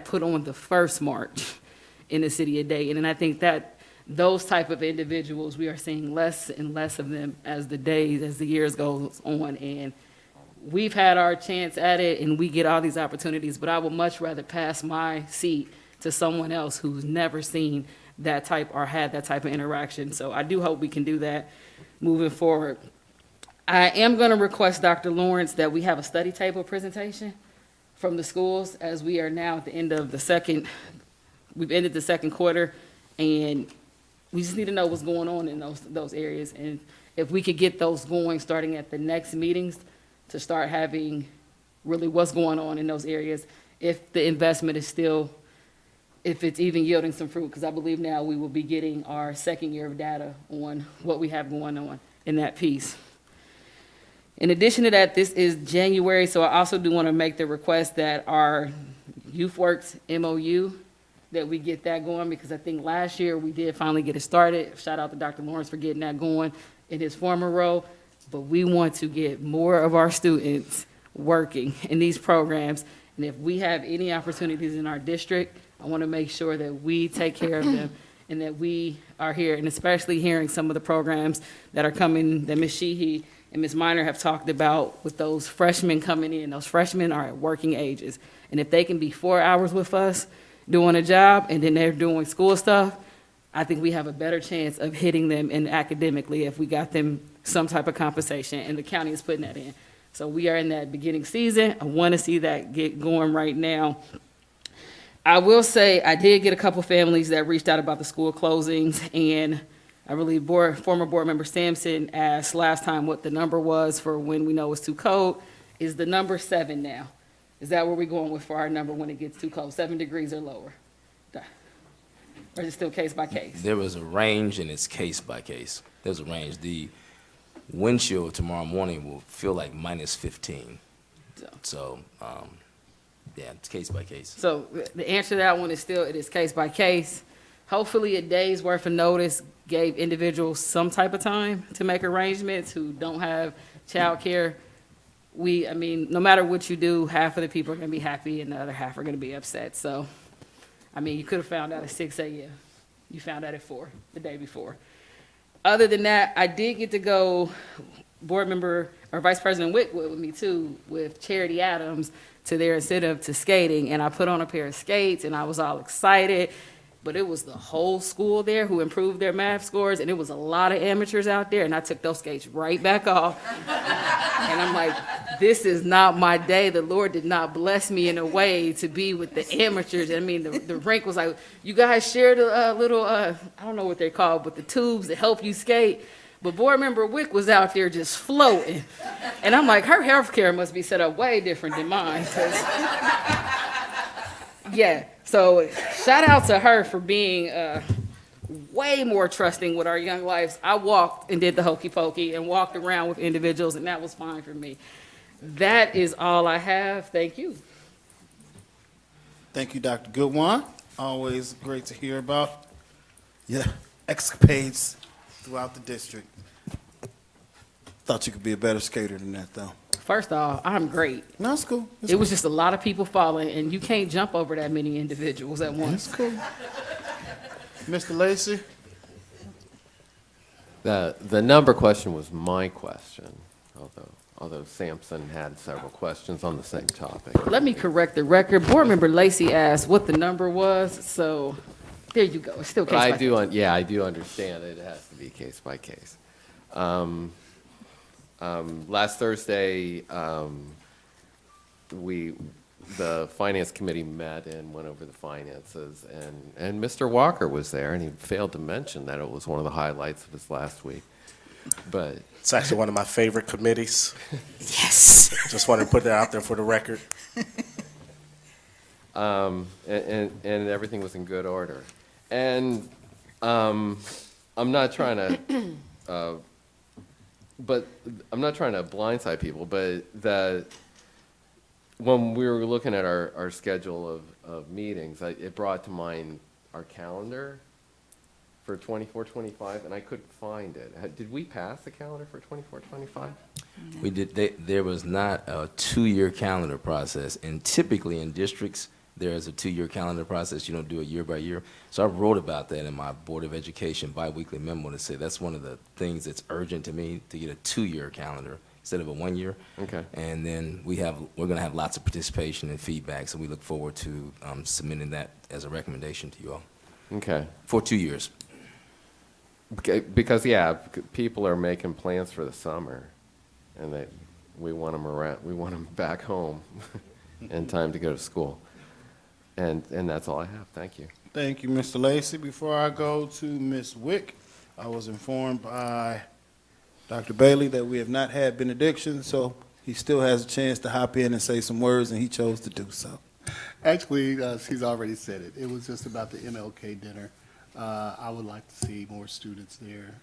put on the first march in the city of Dayton. And I think that those type of individuals, we are seeing less and less of them as the years goes on. And we've had our chance at it, and we get all these opportunities, but I would much rather pass my seat to someone else who's never seen that type or had that type of interaction. So I do hope we can do that moving forward. I am going to request, Dr. Lawrence, that we have a study table presentation from the schools, as we are now at the end of we've ended the second quarter, and we just need to know what's going on in those areas. And if we could get those going starting at the next meetings, to start having really what's going on in those areas, if the investment is still, if it's even yielding some fruit, because I believe now we will be getting our second year of data on what we have going on in that piece. In addition to that, this is January, so I also do want to make the request that our YouthWorks MOU, that we get that going, because I think last year we did finally get it started. Shout out to Dr. Lawrence for getting that going in his former role, but we want to get more of our students working in these programs, and if we have any opportunities in our district, I want to make sure that we take care of them and that we are here, and especially hearing some of the programs that are coming, that Ms. Sheehy and Ms. Minor have talked about with those freshmen coming in. Those freshmen are at working ages, and if they can be 4 hours with us doing a job and then they're doing school stuff, I think we have a better chance of hitting them in academically if we got them some type of compensation, and the county is putting that in. So we are in that beginning season. I want to see that get going right now. I will say I did get a couple families that reached out about the school closings, and I believe former board member Sampson asked last time what the number was for when we know it's too cold. Is the number 7 now? Is that where we're going with for our number when it gets too cold, 7 degrees or lower? Or is it still case by case? There was a range, and it's case by case. There's a range. The wind chill tomorrow morning will feel like minus 15. So, yeah, it's case by case. So the answer to that one is still, it is case by case. Hopefully a day's worth of notice gave individuals some type of time to make arrangements who don't have childcare. I mean, no matter what you do, half of the people are going to be happy and the other half are going to be upset. So, I mean, you could have found out at 6 a.m. You found out at 4 the day before. Other than that, I did get to go, board member or Vice President Wick with me too, with Charity Adams to their incentive to skating. And I put on a pair of skates and I was all excited. But it was the whole school there who improved their math scores, and it was a lot of amateurs out there, and I took those skates right back off. And I'm like, this is not my day. The Lord did not bless me in a way to be with the amateurs. I mean, the rink was like, you guys share the little, I don't know what they're called, but the tubes that help you skate. But board member Wick was out there just floating. And I'm like, her health care must be set up way different than mine. Yeah, so shout out to her for being way more trusting with our young lives. I walked and did the hokey pokey and walked around with individuals, and that was fine for me. That is all I have. Thank you. Thank you, Dr. Goodwin. Always great to hear about your escapades throughout the district. Thought you could be a better skater than that, though. First off, I'm great. No, it's cool. It was just a lot of people falling, and you can't jump over that many individuals at once. It's cool. Mr. Lacy? The number question was my question, although Sampson had several questions on the same topic. Let me correct the record. Board Member Lacy asked what the number was, so there you go. It's still case But by I case. do, I do understand it has to be case by case. Last Thursday, the Finance Committee met and went over the finances, and Mr. Walker was there, and he failed to mention that it was one of the highlights of his last week. But It's actually one of my favorite committees. Yes. Just wanted to put that out there for the record. and everything was in good order. And I'm not trying to, but I'm not trying to blindside people, but when we were looking at our schedule of meetings, it brought to mind our calendar for 24-25, and I couldn't find it. Did we pass the calendar for 24-25? We did. There was not a 2-year calendar process, and typically in districts there is a 2-year calendar process. You don't do it year by year. So I wrote about that in my Board of Education biweekly memo to say that's one of the things that's urgent to me, to get a 2-year calendar instead of a 1-year. Okay. And then we're going to have lots of participation and feedback. So we look forward to submitting that as a recommendation to you all. Okay. For 2 years. Because people are making plans for the summer, and we want them around. We want them back home in time to go to school. And that's all I have. Thank you. Thank you, Mr. Lacy. Before I go to Ms. Wick, I was informed by Dr. Bailey that we have not had benediction, so he still has a chance to hop in and say some words, and he chose to do so. Actually, he's already said it. It was just about the MLK dinner. I would like to see more students there.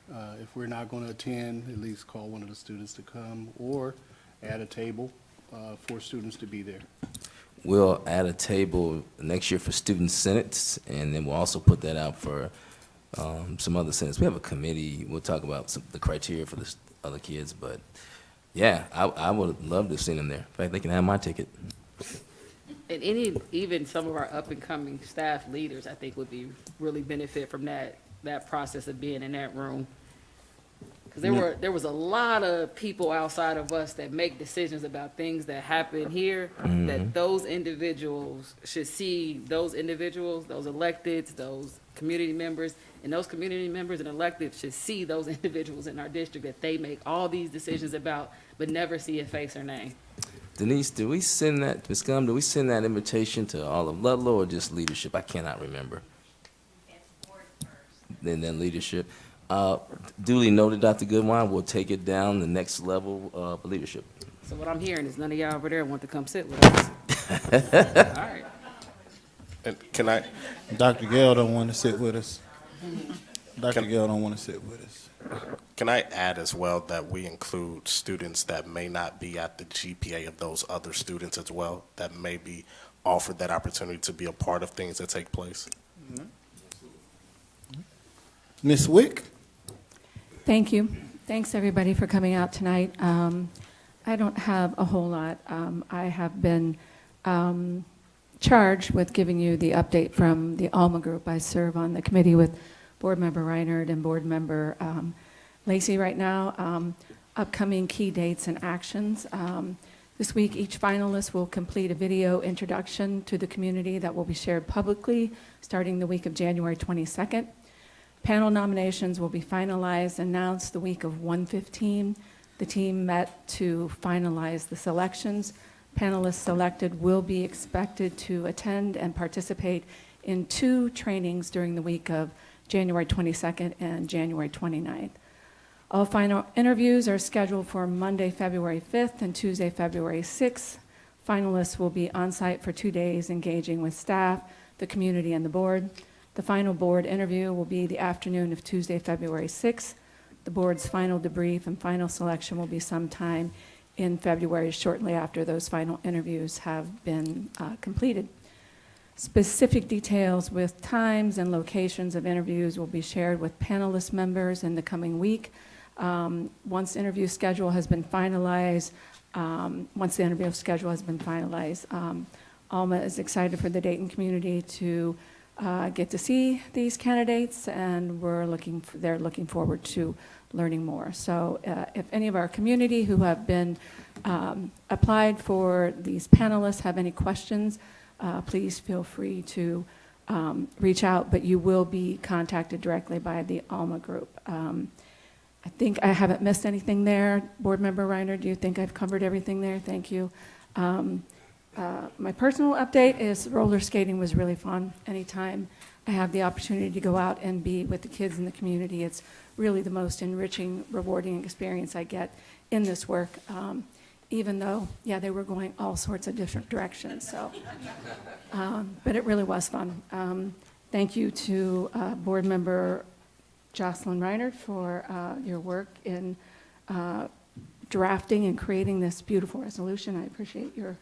If we're not going to attend, at least call one of the students to come or add a table for students to be there. We'll add a table next year for student senates, and then we'll also put that out for some other senates. We have a committee. We'll talk about the criteria for the other kids, but yeah, I would love to have seen them there. In fact, they can have my ticket. And even some of our up-and-coming staff leaders, I think, would be really benefit from that process of being in that room. Because there was a lot of people outside of us that make decisions about things that happen here, that those individuals should see those individuals, those electeds, those community members, and those community members and electeds should see those individuals in our district that they make all these decisions about, but never see a face or name. Denise, do we send that, Ms. Gum, do we send that invitation to all of Ludlow or just leadership? I cannot remember. Then leadership. Duly noted, Dr. Goodwine. We'll take it down the next level of leadership. So what I'm hearing is none of y'all over there want to come sit with us. All right. And can I? Dr. Gale don't want to sit with us. Dr. Gale don't want to sit with us. Can I add as well that we include students that may not be at the GPA of those other students as well, that may be offered that opportunity to be a part of things that take place? Ms. Wick? Thank you. Thanks, everybody, for coming out tonight. I don't have a whole lot. I have been charged with giving you the update from the Alma Group. I serve on the committee with Board Member Reinhardt and Board Member Lacy right now. Upcoming key dates and actions. This week, each finalist will complete a video introduction to the community that will be shared publicly starting the week of January 22nd. Panel nominations will be finalized, announced the week of 1/15. The team met to finalize the selections. Panelists selected will be expected to attend and participate in 2 trainings during the week of January 22nd and January 29th. All final interviews are scheduled for Monday, February 5th and Tuesday, February 6th. Finalists will be on site for 2 days engaging with staff, the community, and the board. The final board interview will be the afternoon of Tuesday, February 6th. The board's final debrief and final selection will be sometime in February, shortly after those final interviews have been completed. Specific details with times and locations of interviews will be shared with panelist members in the coming week. Once interview schedule has been finalized, once the interview schedule has been finalized. Alma is excited for the Dayton community to get to see these candidates, and they're looking forward to learning more. So if any of our community who have been applied for these panelists have any questions, please feel free to reach out, but you will be contacted directly by the Alma group. I think I haven't missed anything there. Board Member Reiner, do you think I've covered everything there? Thank you. My personal update is roller skating was really fun. Anytime I have the opportunity to go out and be with the kids in the community, it's really the most enriching, rewarding experience I get in this work, even though, yeah, they were going all sorts of different directions. So, but it really was fun. Thank you to Board Member Jocelyn Reiner for your work in drafting and creating this beautiful resolution. I appreciate your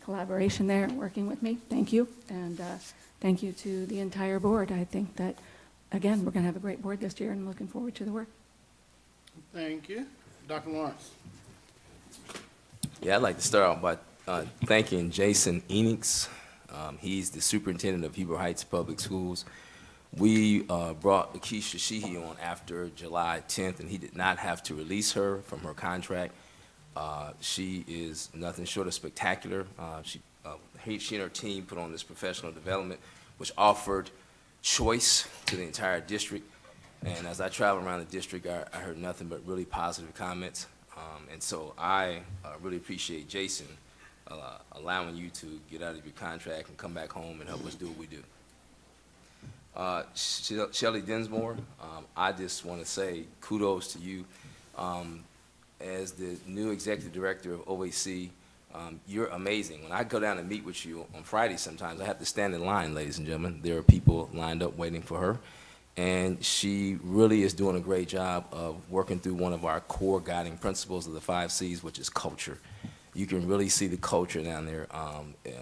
collaboration there and working with me. Thank you. And thank you to the entire board. I think that, again, we're going to have a great board this year, and I'm looking forward to the work. Thank you. Dr. Lawrence. Yeah, I'd like to start off by thanking Jason Enix. He's the superintendent of Heber Heights Public Schools. We brought Akeisha Sheehy on after July 10th, and he did not have to release her from her contract. She is nothing short of spectacular. She and her team put on this professional development, which offered choice to the entire district. And as I traveled around the district, I heard nothing but really positive comments. And so I really appreciate Jason allowing you to get out of your contract and come back home and help us do what we do. Shelley Dinsmore, I just want to say kudos to you. As the new executive director of OAC, you're amazing. When I go down and meet with you on Friday sometimes, I have to stand in line, ladies and gentlemen. There are people lined up waiting for her. And she really is doing a great job of working through one of our core guiding principles of the 5 C's, which is culture. You can really see the culture down there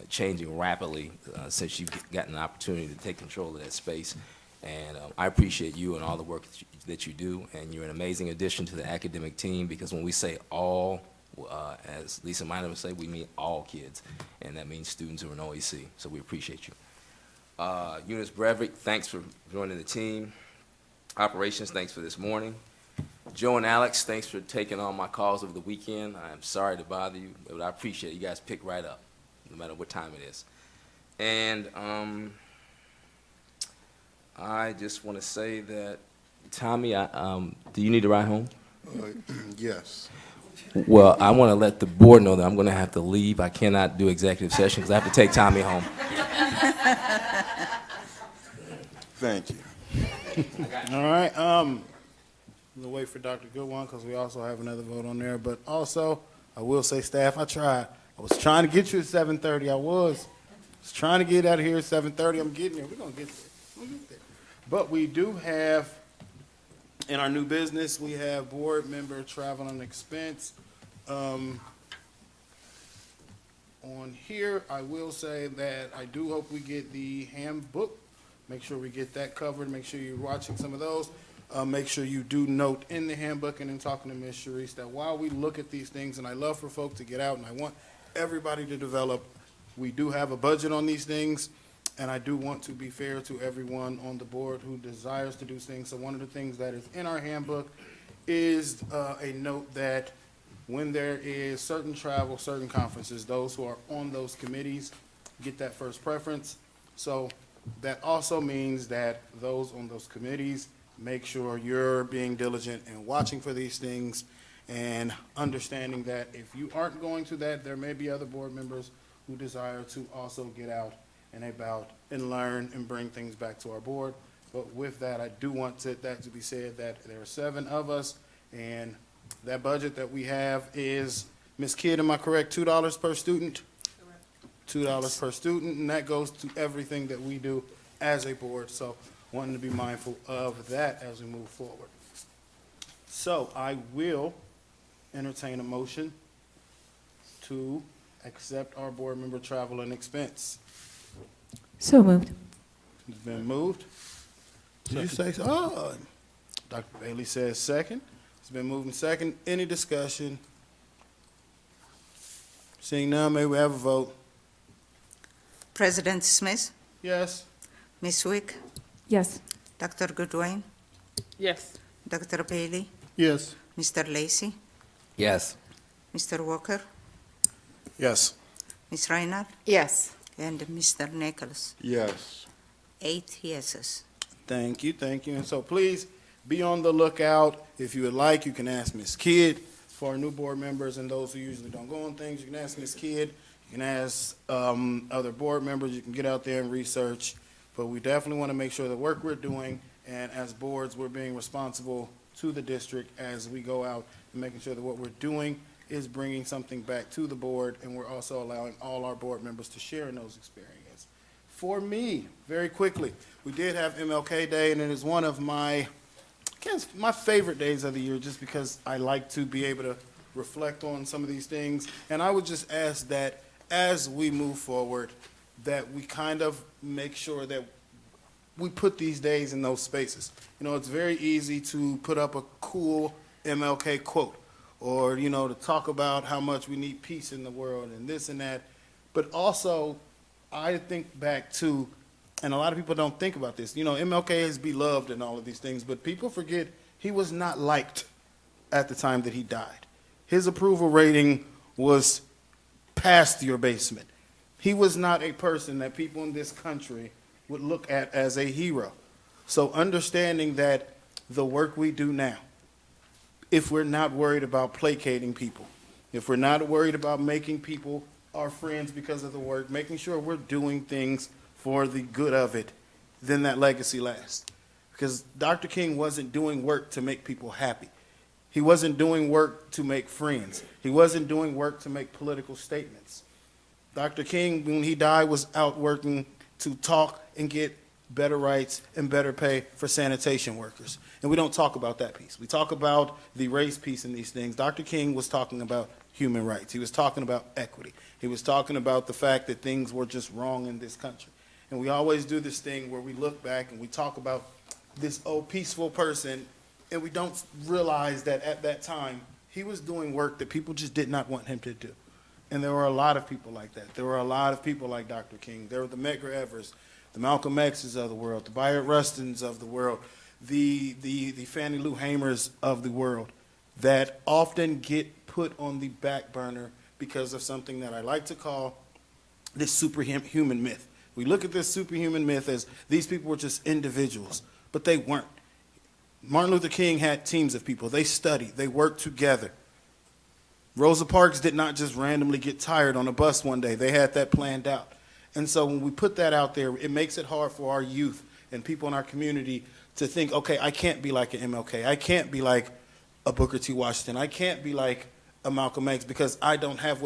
changing rapidly since you've gotten an opportunity to take control of that space. And I appreciate you and all the work that you do, and you're an amazing addition to the academic team, because when we say all, as Lisa Minor would say, we mean all kids, and that means students who are in OAC, so we appreciate you. Eunice Brevik, thanks for joining the team. Operations, thanks for this morning. Joe and Alex, thanks for taking on my calls over the weekend. I'm sorry to bother you, but I appreciate it. You guys pick right up, no matter what time it is. And I just want to say that, Tommy, do you need to ride home? Yes. Well, I want to let the board know that I'm going to have to leave. I cannot do executive session because I have to take Tommy home. Thank you. All right. We'll wait for Dr. Goodwin because we also have another vote on there. But also, I will say, staff, I tried. I was trying to get you at 7:30. I was trying to get out of here at 7:30. I'm getting there. We're going to get there. We'll get there. But we do have, in our new business, we have board member travel and expense. On here, I will say that I do hope we get the handbook. Make sure we get that covered. Make sure you're watching some of those. Make sure you do note in the handbook and in talking to Ms. Sharice that while we look at these things, and I love for folks to get out, and I want everybody to develop, we do have a budget on these things, and I do want to be fair to everyone on the board who desires to do things. So one of the things that is in our handbook is a note that when there is certain travel, certain conferences, those who are on those committees get that first preference. So that also means that those on those committees, make sure you're being diligent and watching for these things and understanding that if you aren't going to that, there may be other board members who desire to also get out and about and learn and bring things back to our board. But with that, I do want that to be said that there are 7 of us, and that budget that we have is, Ms. Kidd, am I correct, $2 per student? $2 per student, and that goes to everything that we do as a board. So wanting to be mindful of that as we move forward. So I will entertain a motion to accept our board member travel and expense. So moved. It's been moved. Did you say so? Oh, Dr. Bailey says second. It's been moved and second. Any discussion? Seeing none, may we have a vote? President Smith, Yes. Ms. Wick, Yes. Dr. Goodwin, Yes. Dr. Bailey, Yes. Mr. Lacy, Yes. Mr. Walker, Yes. Ms. Reinhardt, Yes. and Mr. Nichols. Yes. 8 yeses. Thank you, thank you. And so please be on the lookout. If you would like, you can ask Ms. Kidd. For our new board members and those who usually don't go on things, you can ask Ms. Kidd. You can ask other board members. You can get out there and research. But we definitely want to make sure the work we're doing, and as boards, we're being responsible to the district as we go out and making sure that what we're doing is bringing something back to the board, and we're also allowing all our board members to share in those experiences. For me, very quickly, we did have MLK Day, and it is one of my favorite days of the year, just because I like to be able to reflect on some of these things. And I would just ask that as we move forward, that we kind of make sure that we put these days in those spaces. You know, it's very easy to put up a cool MLK quote, or, you know, to talk about how much we need peace in the world and this and that. But also, I think back to, and a lot of people don't think about this, you know, MLK is beloved and all of these things, but people forget he was not liked at the time that he died. His approval rating was past your basement. He was not a person that people in this country would look at as a hero. So understanding that the work we do now, if we're not worried about placating people, if we're not worried about making people our friends because of the work, making sure we're doing things for the good of it, then that legacy lasts. Because Dr. King wasn't doing work to make people happy. He wasn't doing work to make friends. He wasn't doing work to make political statements. Dr. King, when he died, was out working to talk and get better rights and better pay for sanitation workers. And we don't talk about that piece. We talk about the race piece in these things. Dr. King was talking about human rights. He was talking about equity. He was talking about the fact that things were just wrong in this country. And we always do this thing where we look back and we talk about this peaceful person, and we don't realize that at that time, he was doing work that people just did not want him to do. And there were a lot of people like that. There were a lot of people like Dr. King. There were the Medgar Evers, the Malcolm X's of the world, the Bayard Rustins of the world, the Fannie Lou Hamers of the world, that often get put on the back burner because of something that I like to call this superhuman myth. We look at this superhuman myth as these people were just individuals, but they weren't. Martin Luther King had teams of people. They studied. They worked together. Rosa Parks did not just randomly get tired on a bus one day. They had that planned out. And so when we put that out there, it makes it hard for our youth and people in our community to think, okay, I can't be like an MLK. I can't be like a Booker T. Washington. I can't be like a Malcolm X because I don't have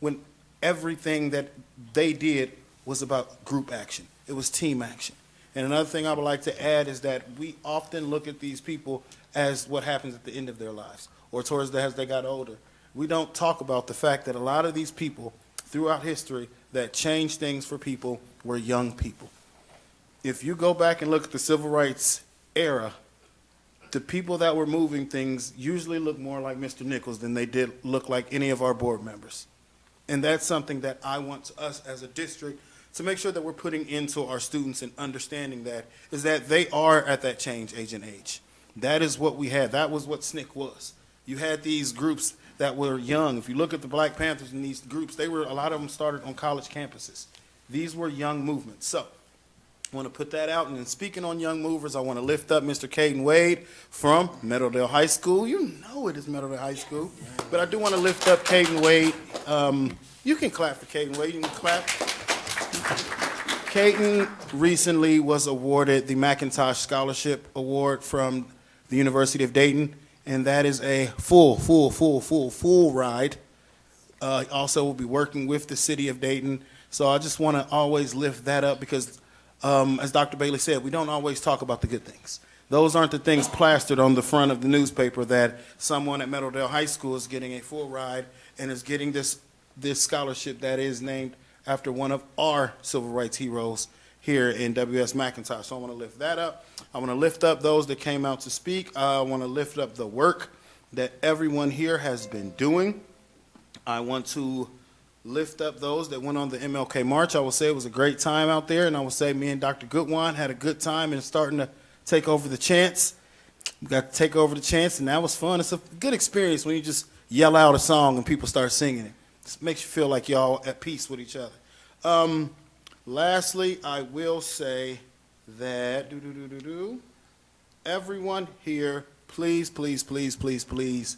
when everything that they did was about group action. It was team action. And another thing I would like to add is that we often look at these people as what happens at the end of their lives or as they got older. We don't talk about the fact that a lot of these people throughout history that changed things for people were young people. If you go back and look at the civil rights era, the people that were moving things usually look more like Mr. Nichols than they did look like any of our board members. And that's something that I want us as a district to make sure that we're putting into our students and understanding that, is that they are at that change agent age. That is what we had. That was what SNCC was. You had these groups that were young. If you look at the Black Panthers in these groups, a lot of them started on college campuses. These were young movements. So I want to put that out. And then speaking on young movers, I want to lift up Mr. Caden Wade from Meadowdale High School. You know it is Meadowdale High School. But I do want to lift up Caden Wade. You can clap for Caden Wade. You can clap. Caden recently was awarded the McIntosh Scholarship Award from the University of Dayton, and that is a full ride. Also will be working with the city of Dayton. So I just want to always lift that up because, as Dr. Bailey said, we don't always talk about the good things. Those aren't the things plastered on the front of the newspaper that someone at Meadowdale High School is getting a full ride and is getting this scholarship that is named after one of our civil rights heroes here in W.S. McIntosh. So I want to lift that up. I want to lift up those that came out to speak. I want to lift up the work that everyone here has been doing. I want to lift up those that went on the MLK March. I will say it was a great time out there, and I will say me and Dr. Goodwine had a good time in starting to take over the chants. We got to take over the chants, and that was fun. It's a good experience when you just yell out a song and people start singing it. It makes you feel like y'all at peace with each other. Lastly, I will say that everyone here, please, please, please, please, please,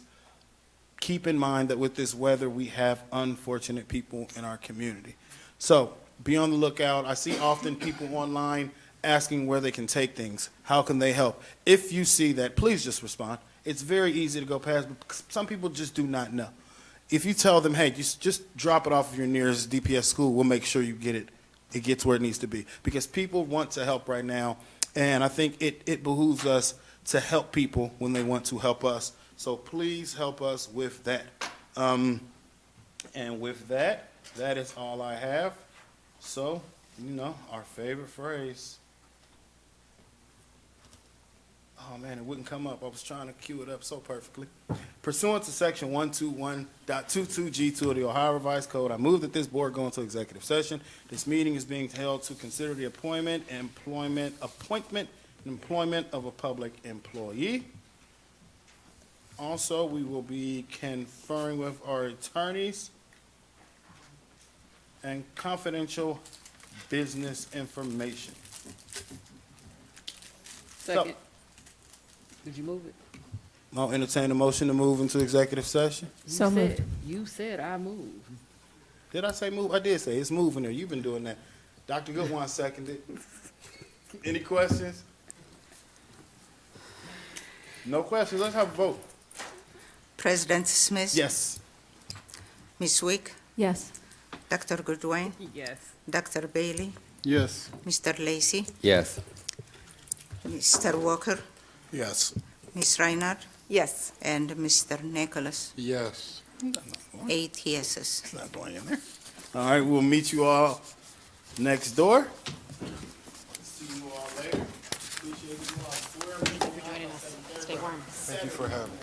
keep in mind that with this weather, we have unfortunate people in our community. So be on the lookout. I see often people online asking where they can take things. How can they help? If you see that, please just respond. It's very easy to go past, but some people just do not know. If you tell them, hey, just drop it off of your nearest DPS school, we'll make sure you get it. It gets where it needs to be. Because people want to help right now, and I think it behooves us to help people when they want to help us. So please help us with that. And with that, that is all I have. So, our favorite phrase. Oh man, it wouldn't come up. I was trying to cue it up so perfectly. Pursuant to section 121.22G2 of the Ohio Revised Code, I move that this board go into executive session. This meeting is being held to consider the appointment and employment of a public employee. Also, we will be conferring with our attorneys and confidential business information. Second. Did you move it? I'll entertain a motion to move into executive session. So moved. You said I moved. Did I say move? I did say it's moving there. You've been doing that. Dr. Goodwine seconded. Any questions? No questions. Let's have a vote. President Smith? Yes. Ms. Wick? Yes. Dr. Goodwine? Yes. Dr. Bailey? Yes. Mr. Lacy? Yes. Mr. Walker? Yes. Ms. Reinhardt? Yes. And Mr. Nicholas? Yes. 8 yeses. It's not going in there. All right, we'll meet you all next door. See you all later. Appreciate you all. Thank you for joining us. Stay warm. Thank you for having me.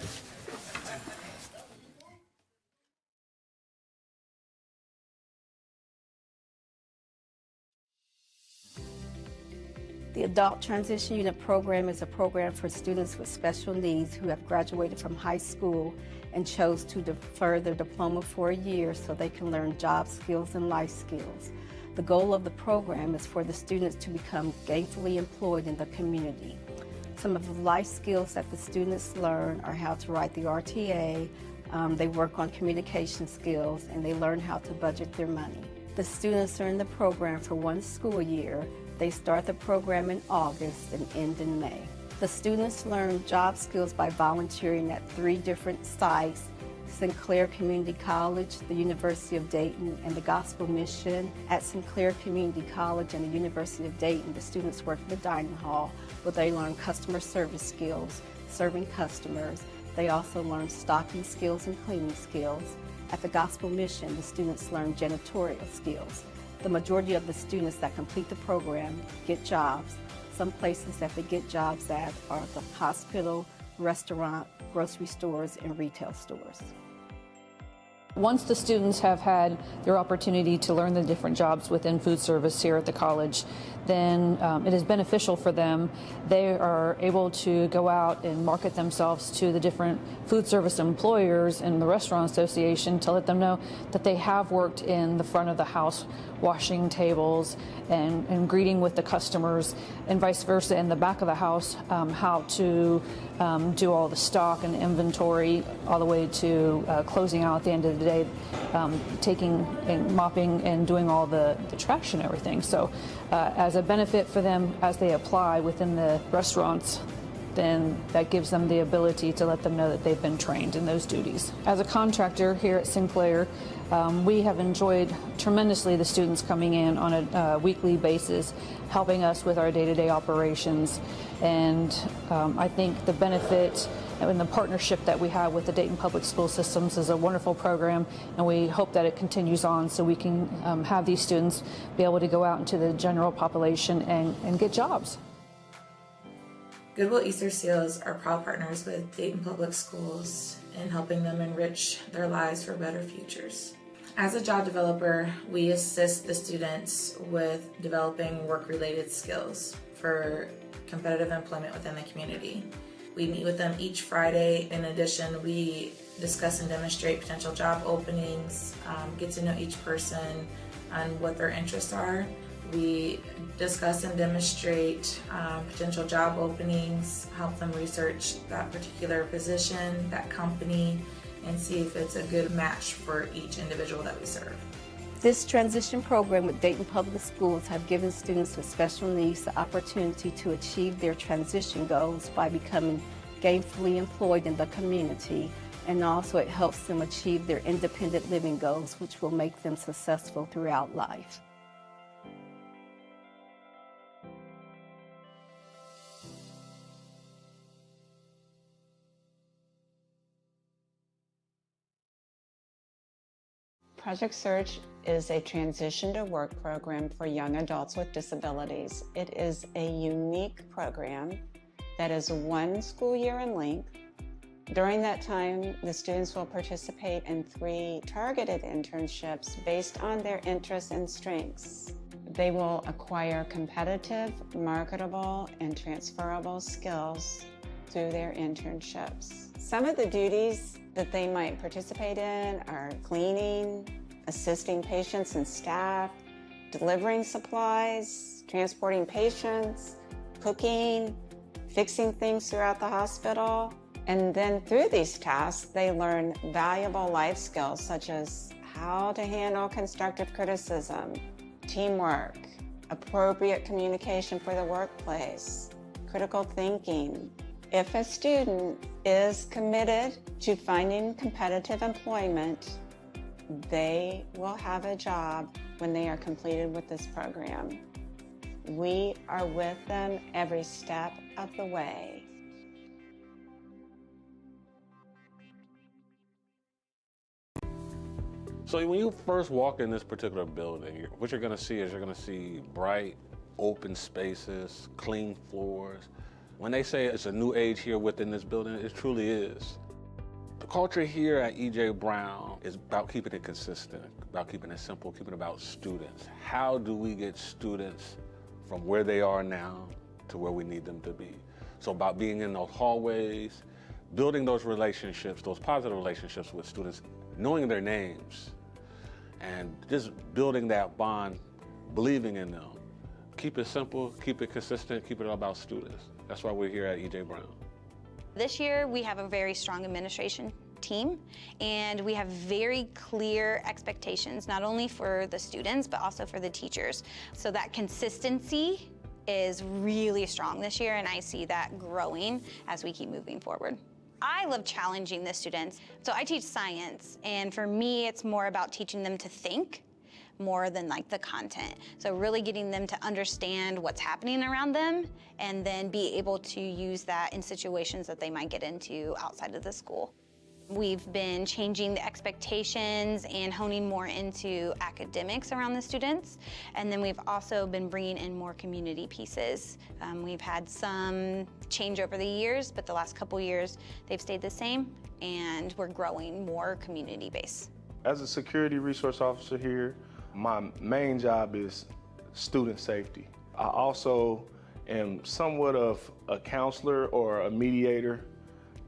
The Adult Transition Unit Program is a program for students with special needs who have graduated from high school and chose to defer their diploma for a year so they can learn job skills and life skills. The goal of the program is for the students to become gainfully employed in the community. Some of the life skills that the students learn are how to write the RTA, they work on communication skills, and they learn how to budget their money. The students are in the program for 1 school year. They start the program in August and end in May. The students learn job skills by volunteering at 3 different sites: Sinclair Community College, the University of Dayton, and the Gospel Mission. At Sinclair Community College and the University of Dayton, the students work in the dining hall where they learn customer service skills, serving customers. They also learn stocking skills and cleaning skills. At the Gospel Mission, the students learn janitorial skills. The majority of the students that complete the program get jobs. Some places that they get jobs at are the hospital, restaurant, grocery stores, and retail stores. Once the students have had their opportunity to learn the different jobs within food service here at the college, then it is beneficial for them. They are able to go out and market themselves to the different food service employers and the Restaurant Association to let them know that they have worked in the front of the house, washing tables and greeting with the customers, and vice versa in the back of the house, how to do all the stock and inventory all the way to closing out at the end of the day, taking and mopping and doing all the trash and everything. So as a benefit for them as they apply within the restaurants, then that gives them the ability to let them know that they've been trained in those duties. As a contractor here at Sinclair, we have enjoyed tremendously the students coming in on a weekly basis, helping us with our day-to-day operations. And I think the benefit and the partnership that we have with the Dayton Public School Systems is a wonderful program, and we hope that it continues on so we can have these students be able to go out into the general population and get jobs. Goodwill Easter Seals are proud partners with Dayton Public Schools in helping them enrich their lives for better futures. As a job developer, we assist the students with developing work-related skills for competitive employment within the community. We meet with them each Friday. In addition, we discuss and demonstrate potential job openings, get to know each person and what their interests are. We discuss and demonstrate potential job openings, help them research that particular position, that company, and see if it's a good match for each individual that we serve. This transition program with Dayton Public Schools have given students with special needs the opportunity to achieve their transition goals by becoming gainfully employed in the community, and also it helps them achieve their independent living goals, which will make them successful throughout life. Project Surge is a transition to work program for young adults with disabilities. It is a unique program that is 1 school year in length. During that time, the students will participate in 3 targeted internships based on their interests and strengths. They will acquire competitive, marketable, and transferable skills through their internships. Some of the duties that they might participate in are cleaning, assisting patients and staff, delivering supplies, transporting patients, cooking, fixing things throughout the hospital. And then through these tasks, they learn valuable life skills such as how to handle constructive criticism, teamwork, appropriate communication for the workplace, critical thinking. If a student is committed to finding competitive employment, they will have a job when they are completed with this program. We are with them every step of the way. So when you first walk in this particular building, what you're going to see is you're going to see bright, open spaces, clean floors. When they say it's a new age here within this building, it truly is. The culture here at E.J. Brown is about keeping it consistent, about keeping it simple, keeping it about students. How do we get students from where they are now to where we need them to be? So about being in those hallways, building those relationships, those positive relationships with students, knowing their names, and just building that bond, believing in them. Keep it simple, keep it consistent, keep it all about students. That's why we're here at E.J. Brown. This year, we have a very strong administration team, and we have very clear expectations, not only for the students, but also for the teachers. So that consistency is really strong this year, and I see that growing as we keep moving forward. I love challenging the students. So I teach science, and for me, it's more about teaching them to think more than like the content. So really getting them to understand what's happening around them and then be able to use that in situations that they might get into outside of the school. We've been changing the expectations and honing more into academics around the students. And then we've also been bringing in more community pieces. We've had some change over the years, but the last couple years, they've stayed the same, and we're growing more community base. As a security resource officer here, my main job is student safety. I also am somewhat of a counselor or a mediator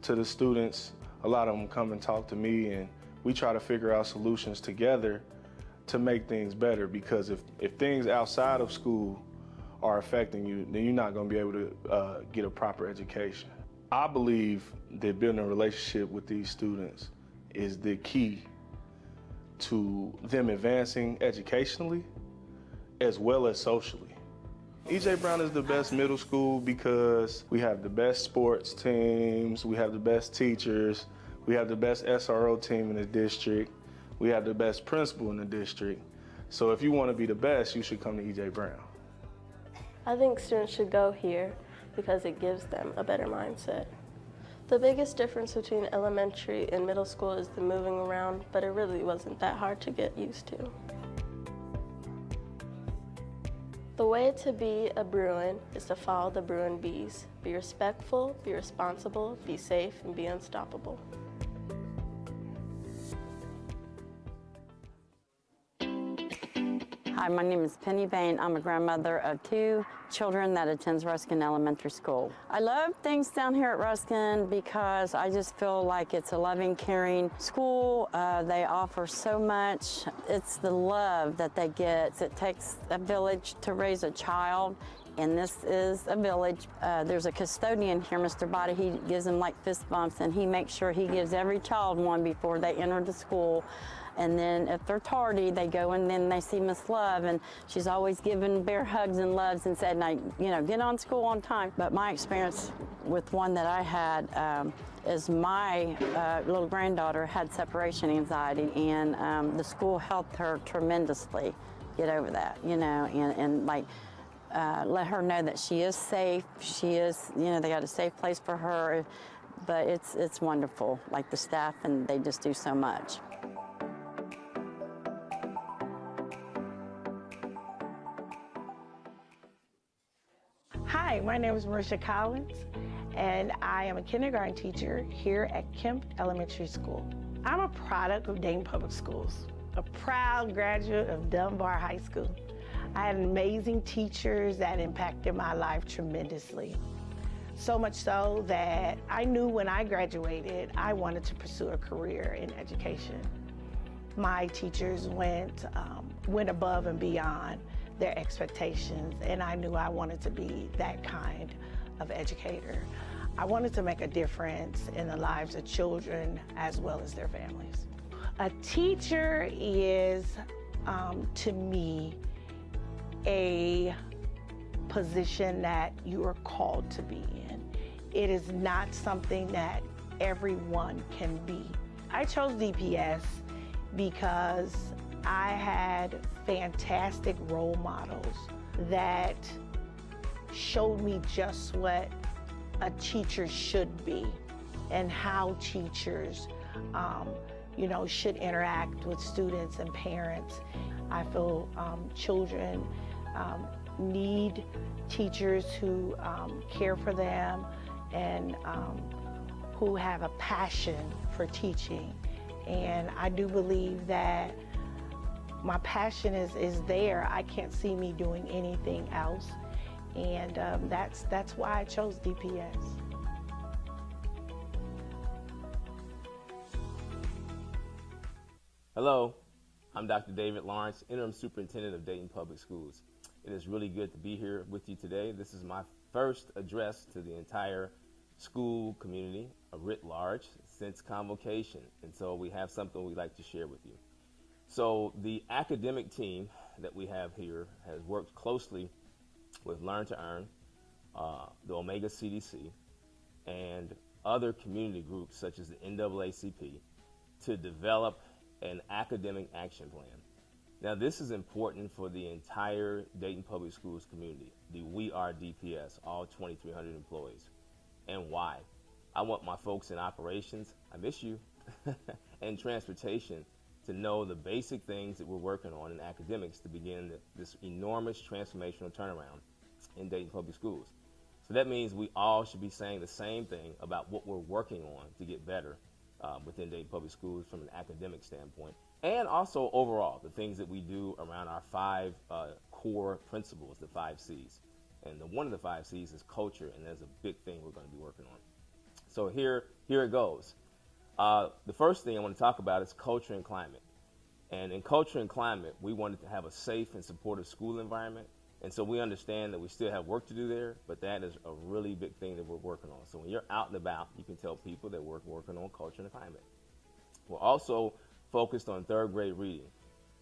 to the students. A lot of them come and talk to me, and we try to figure out solutions together to make things better, because if things outside of school are affecting you, then you're not going to be able to get a proper education. I believe that building a relationship with these students is the key to them advancing educationally as well as socially. E.J. Brown is the best middle school because we have the best sports teams, we have the best teachers, we have the best SRO team in the district, we have the best principal in the district. So if you want to be the best, you should come to E.J. Brown. I think students should go here because it gives them a better mindset. The biggest difference between elementary and middle school is the moving around, but it really wasn't that hard to get used to. The way to be a Bruin is to follow the Bruin B's. Be respectful, be responsible, be safe, and be unstoppable. Hi, my name is Penny Bain. I'm a grandmother of 2 children that attends Ruskin Elementary School. I love things down here at Ruskin because I just feel like it's a loving, caring school. They offer so much. It's the love that they get. It takes a village to raise a child, and this is a village. There's a custodian here, Mr. Body. He gives them like fist bumps, and he makes sure he gives every child one before they enter the school. And then if they're tardy, they go and then they see Miss Love, and she's always giving bear hugs and loves and said, now, you know, get on school on time. But my experience with one that I had is my little granddaughter had separation anxiety, and the school helped her tremendously get over that, you know, and like let her know that she is safe. She is, you know, they got a safe place for her, but it's wonderful, like the staff, and they just do so much. Hi, my name is Marisha Collins, and I am a kindergarten teacher here at Kemp Elementary School. I'm a product of Dayton Public Schools, a proud graduate of Dunbar High School. I had amazing teachers that impacted my life tremendously. So much so that I knew when I graduated, I wanted to pursue a career in education. My teachers went above and beyond their expectations, and I knew I wanted to be that kind of educator. I wanted to make a difference in the lives of children as well as their families. A teacher is, to me, a position that you are called to be in. It is not something that everyone can be. I chose DPS because I had fantastic role models that showed me just what a teacher should be and how teachers, you know, should interact with students and parents. I feel children need teachers who care for them and who have a passion for teaching. And I do believe that my passion is there. I can't see me doing anything else. And that's why I chose DPS. Hello, I'm Dr. David Lawrence, Interim Superintendent of Dayton Public Schools. It is really good to be here with you today. This is my first address to the entire school community, writ large, since convocation. And so we have something we'd like to share with you. So the academic team that we have here has worked closely with Learn to Earn, the Omega CDC, and other community groups such as the NAACP to develop an academic action plan. Now, this is important for the entire Dayton Public Schools community, the We Are DPS, all 2,300 employees. And why? I want my folks in operations, I miss you, and transportation to know the basic things that we're working on in academics to begin this enormous transformational turnaround in Dayton Public Schools. So that means we all should be saying the same thing about what we're working on to get better within Dayton Public Schools from an academic standpoint, and also overall, the things that we do around our 5 core principles, the 5 C's. And one of the 5 C's is culture, and there's a big thing we're going to be working on. So here it goes. The first thing I want to talk about is culture and climate. And in culture and climate, we wanted to have a safe and supportive school environment. And so we understand that we still have work to do there, but that is a really big thing that we're working on. So when you're out and about, you can tell people that we're working on culture and climate. We're also focused on 3rd grade reading.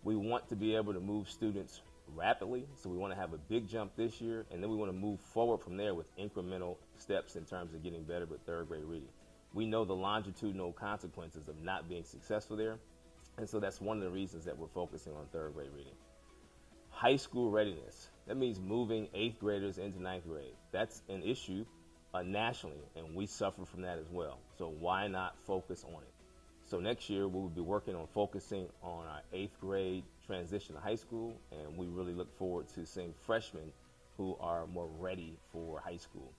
We want to be able to move students rapidly, so we want to have a big jump this year, and then we want to move forward from there with incremental steps in terms of getting better with 3rd grade reading. We know the longitudinal consequences of not being successful there, and so that's one of the reasons that we're focusing on 3rd grade reading. High school readiness. That means moving 8th graders into 9th grade. That's an issue nationally, and we suffer from that as well. So why not focus on it? So next year, we will be working on focusing on our 8th grade transition to high school, and we really look forward to seeing freshmen who are more ready for high school.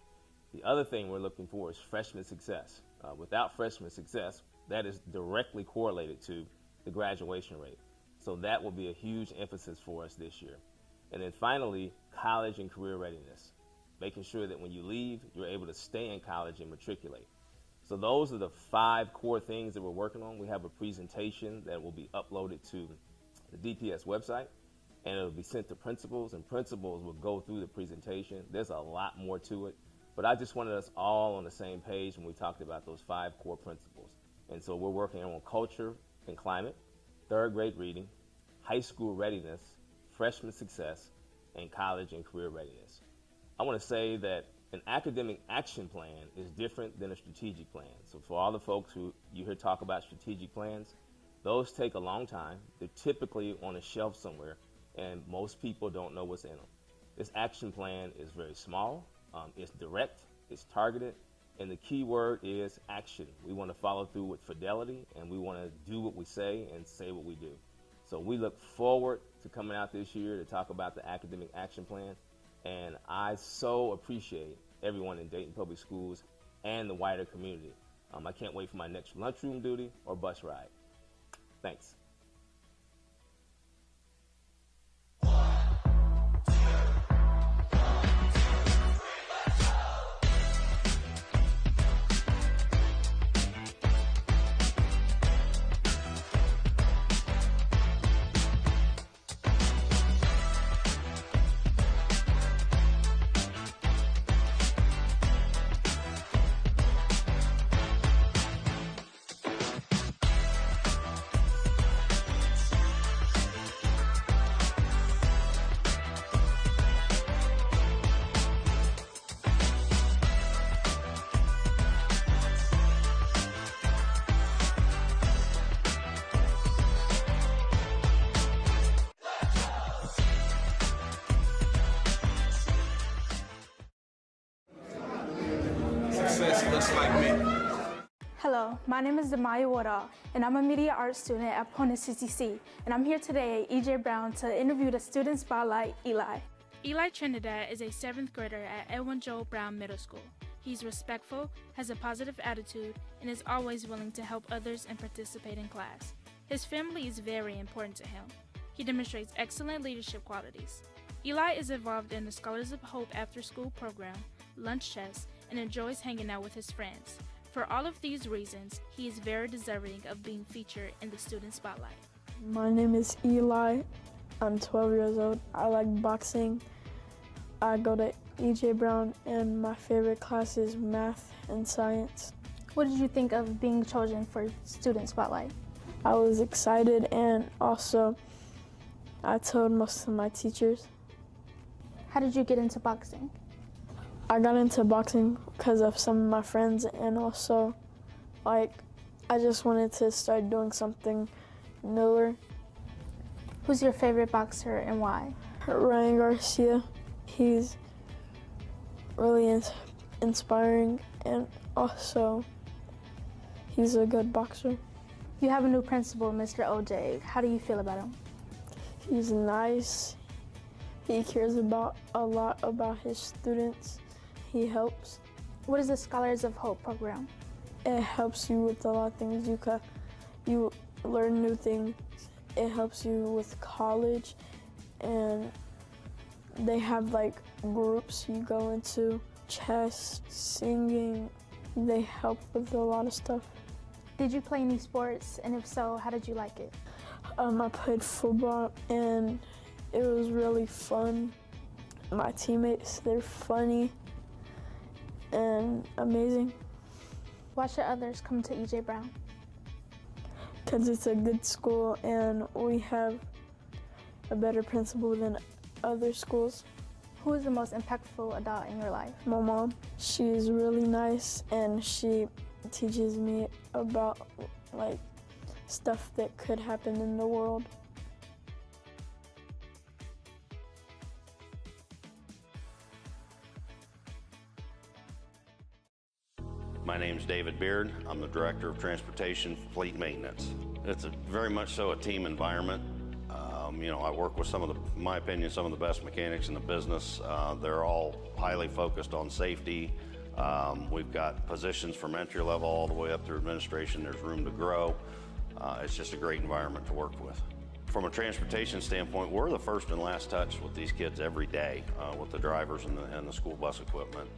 The other thing we're looking for is freshman success. Without freshman success, that is directly correlated to the graduation rate. So that will be a huge emphasis for us this year. And then finally, college and career readiness, making sure that when you leave, you're able to stay in college and matriculate. So those are the 5 core things that we're working on. We have a presentation that will be uploaded to the DPS website, and it'll be sent to principals, and principals will go through the presentation. There's a lot more to it, but I just wanted us all on the same page when we talked about those 5 core principles. And so we're working on culture and climate, 3rd grade reading, high school readiness, freshman success, and college and career readiness. I want to say that an academic action plan is different than a strategic plan. So for all the folks who you hear talk about strategic plans, those take a long time. They're typically on a shelf somewhere, and most people don't know what's in them. This action plan is very small, it's direct, it's targeted, and the key word is action. We want to follow through with fidelity, and we want to do what we say and say what we do. So we look forward to coming out this year to talk about the academic action plan, and I so appreciate everyone in Dayton Public Schools and the wider community. I can't wait for my next lunchroom duty or bus ride. Thanks. Success looks like me. Hello, my name is Demaya Woodall, and I'm a media arts student at Pona CCC, and I'm here today at E.J. Brown to interview the student spotlight, Eli. Eli Trinidad is a 7th grader at Edwin Joel Brown Middle School. He's respectful, has a positive attitude, and is always willing to help others and participate in class. His family is very important to him. He demonstrates excellent leadership qualities. Eli is involved in the Scholars of Hope after-school program, lunch chess, and enjoys hanging out with his friends. For all of these reasons, he is very deserving of being featured in the student spotlight. My name is Eli. I'm 12 years old. I like boxing. I go to E.J. Brown, and my favorite class is math and science. What did you think of being chosen for student spotlight? I was excited, and also I told most of my teachers. How did you get into boxing? I got into boxing because of some of my friends, and also I just wanted to start doing something newer. Who's your favorite boxer and why? Ryan Garcia. He's really inspiring, and also he's a good boxer. You have a new principal, Mr. OJ. How do you feel about him? He's nice. He cares a lot about his students. He helps. What is the Scholars of Hope program? It helps you with a lot of things. You learn new things. It helps you with college, and they have like groups you go into, chess, singing. They help with a lot of stuff. Did you play any sports, and if so, how did you like it? I played football, and it was really fun. My teammates, they're funny and amazing. Why should others come to E.J. Brown? Because it's a good school, and we have a better principal than other schools. Who is the most impactful adult in your life? My mom. She's really nice, and she teaches me about like stuff that could happen in the world. My name's David Beard. I'm the Director of Transportation Fleet Maintenance. It's very much so a team environment. I work with in my opinion, some of the best mechanics in the business. They're all highly focused on safety. We've got positions from entry level all the way up through administration. There's room to grow. It's just a great environment to work with. From a transportation standpoint, we're the first and last touch with these kids every day, with the drivers and the school bus equipment.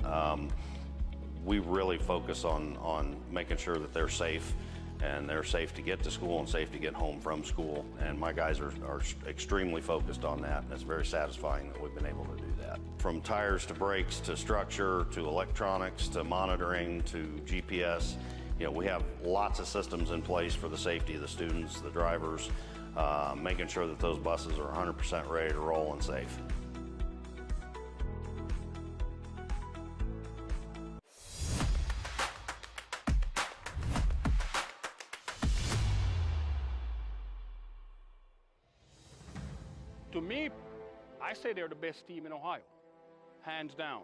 We really focus on making sure that they're safe, and they're safe to get to school and safe to get home from school. And my guys are extremely focused on that, and it's very satisfying that we've been able to do that. From tires to brakes to structure to electronics to monitoring to GPS, you know, we have lots of systems in place for the safety of the students, the drivers, making sure that those buses are 100% ready to roll and safe. To me, I say they're the best team in Ohio, hands down.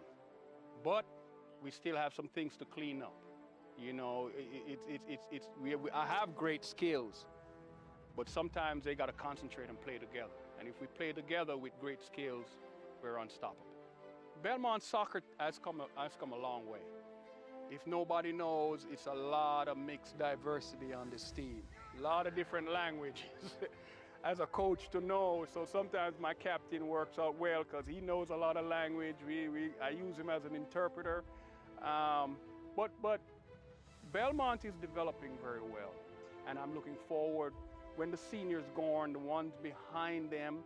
But we still have some things to clean up. You know, I have great skills, but sometimes they got to concentrate and play together. And if we play together with great skills, we're unstoppable. Belmont soccer has come a long way. If nobody knows, it's a lot of mixed diversity on this team, a lot of different languages. As a coach to know, so sometimes my captain works out well because he knows a lot of language. I use him as an interpreter. But Belmont is developing very well, and I'm looking forward when the seniors go on, the ones behind them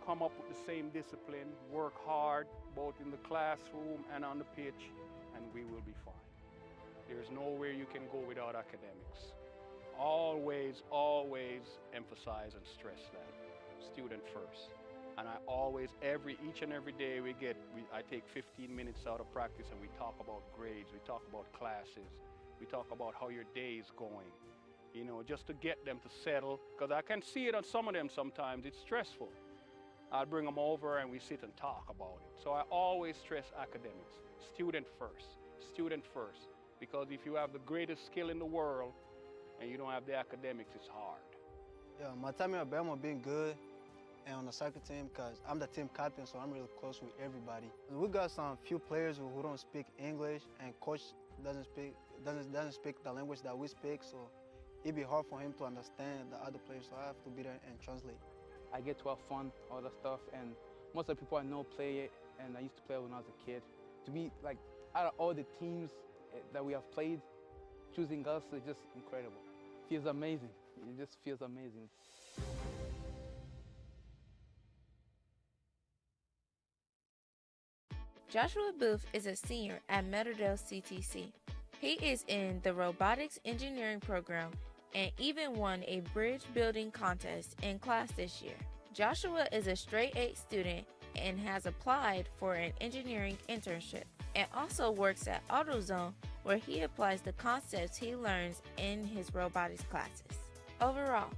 come up with the same discipline, work hard, both in the classroom and on the pitch, and we will be fine. There's nowhere you can go without academics. Always, always emphasize and stress that, student first. And I always, each and every day I take 15 minutes out of practice and we talk about grades, we talk about classes, we talk about how your day is going, you know, just to get them to settle, because I can see it on some of them sometimes, it's stressful. I'll bring them over and we sit and talk about it. So I always stress academics, student first, because if you have the greatest skill in the world and you don't have the academics, it's hard. Yeah, my time at Belmont been good, and on the soccer team, because I'm the team captain, so I'm really close with everybody. We got some few players who don't speak English, and coach doesn't speak the language that we speak, so it'd be hard for him to understand the other players, so I have to be there and translate. I get to have fun, all that stuff, and most of the people I know play it, and I used to play it when I was a kid. To be like, out of all the teams that we have played, choosing us is just incredible. Feels amazing. It just feels amazing. Joshua Booth is a senior at Meadowdale CTC. He is in the robotics engineering program and even won a bridge building contest in class this year. Joshua is a straight A student and has applied for an engineering internship and also works at AutoZone, where he applies the concepts he learns in his robotics classes. Overall,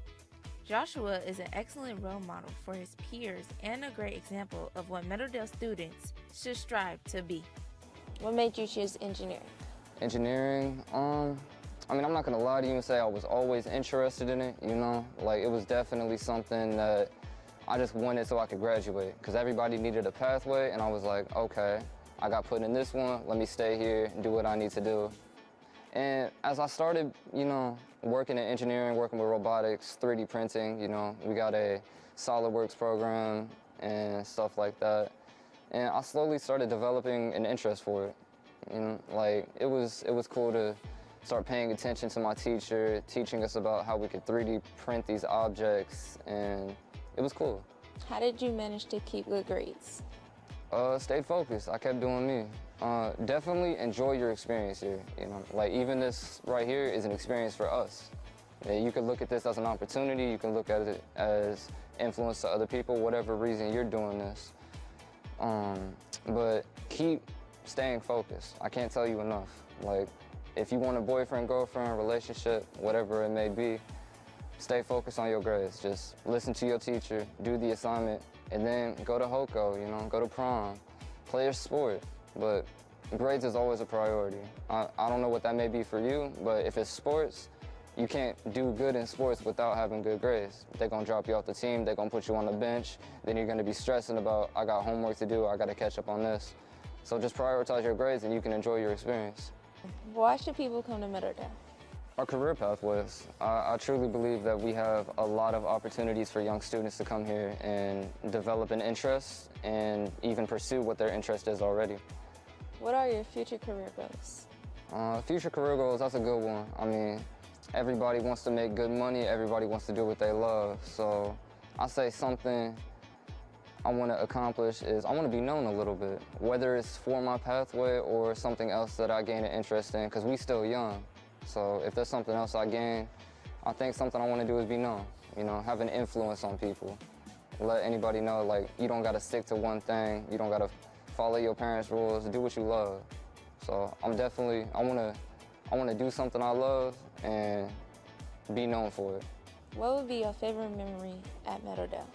Joshua is an excellent role model for his peers and a great example of what Meadowdale students should strive to be. What made you choose engineering? Engineering, I mean, I'm not gonna lie to you and say I was always interested in it, you know? Like, it was definitely something that I just wanted so I could graduate, because everybody needed a pathway, and I was like, okay, I got put in this one, let me stay here and do what I need to do. And as I started, you know, working in engineering, working with robotics, 3D printing, you know, we got a SolidWorks program and stuff like that. And I slowly started developing an interest for it. You know, like, it was cool to start paying attention to my teacher, teaching us about how we could 3D print these objects, and it was cool. How did you manage to keep good grades? Stayed focused. I kept doing me. Definitely enjoy your experience here. You know, like, even this right here is an experience for us. You can look at this as an opportunity. You can look at it as influence to other people, whatever reason you're doing this. But keep staying focused. I can't tell you enough. Like, if you want a boyfriend, girlfriend, relationship, whatever it may be, stay focused on your grades. Just listen to your teacher, do the assignment, and then go to HOCO, you know, go to prom, play your sport. But grades is always a priority. I don't know what that may be for you, but if it's sports, you can't do good in sports without having good grades. They're gonna drop you off the team, they're gonna put you on the bench, then you're gonna be stressing about, I got homework to do, I gotta catch up on this. So just prioritize your grades and you can enjoy your experience. Why should people come to Meadowdale? our career pathways. I truly believe that we have a lot of opportunities for young students to come here and develop an interest and even pursue what their interest is already. What are your future career goals? Future career goals, that's a good one. I mean, everybody wants to make good money, everybody wants to do what they love. So I say something I want to accomplish is I want to be known a little bit, whether it's for my pathway or something else that I gain an interest in, because we still young. So if there's something else I gain, I think something I want to do is be known, you know, have an influence on people. Let anybody know, like, you don't got to stick to one thing, you don't got to follow your parents' rules, do what you love. So I want to do something I love and be known for it. What would be your favorite memory at Meadowdale?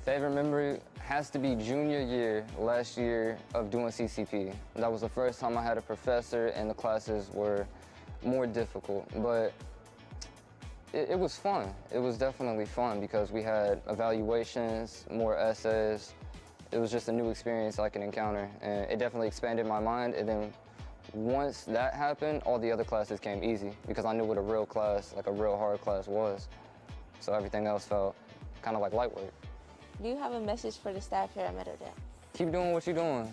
Favorite memory has to be junior year, last year of doing CCP. That was the first time I had a professor and the classes were more difficult, but it was fun. It was definitely fun because we had evaluations, more essays. It was just a new experience I could encounter, and it definitely expanded my mind. And then once that happened, all the other classes came easy because I knew what a real class, like a real hard class was. So everything else felt kind of like light work. Do you have a message for the staff here at Meadowdale? Keep doing what you're doing.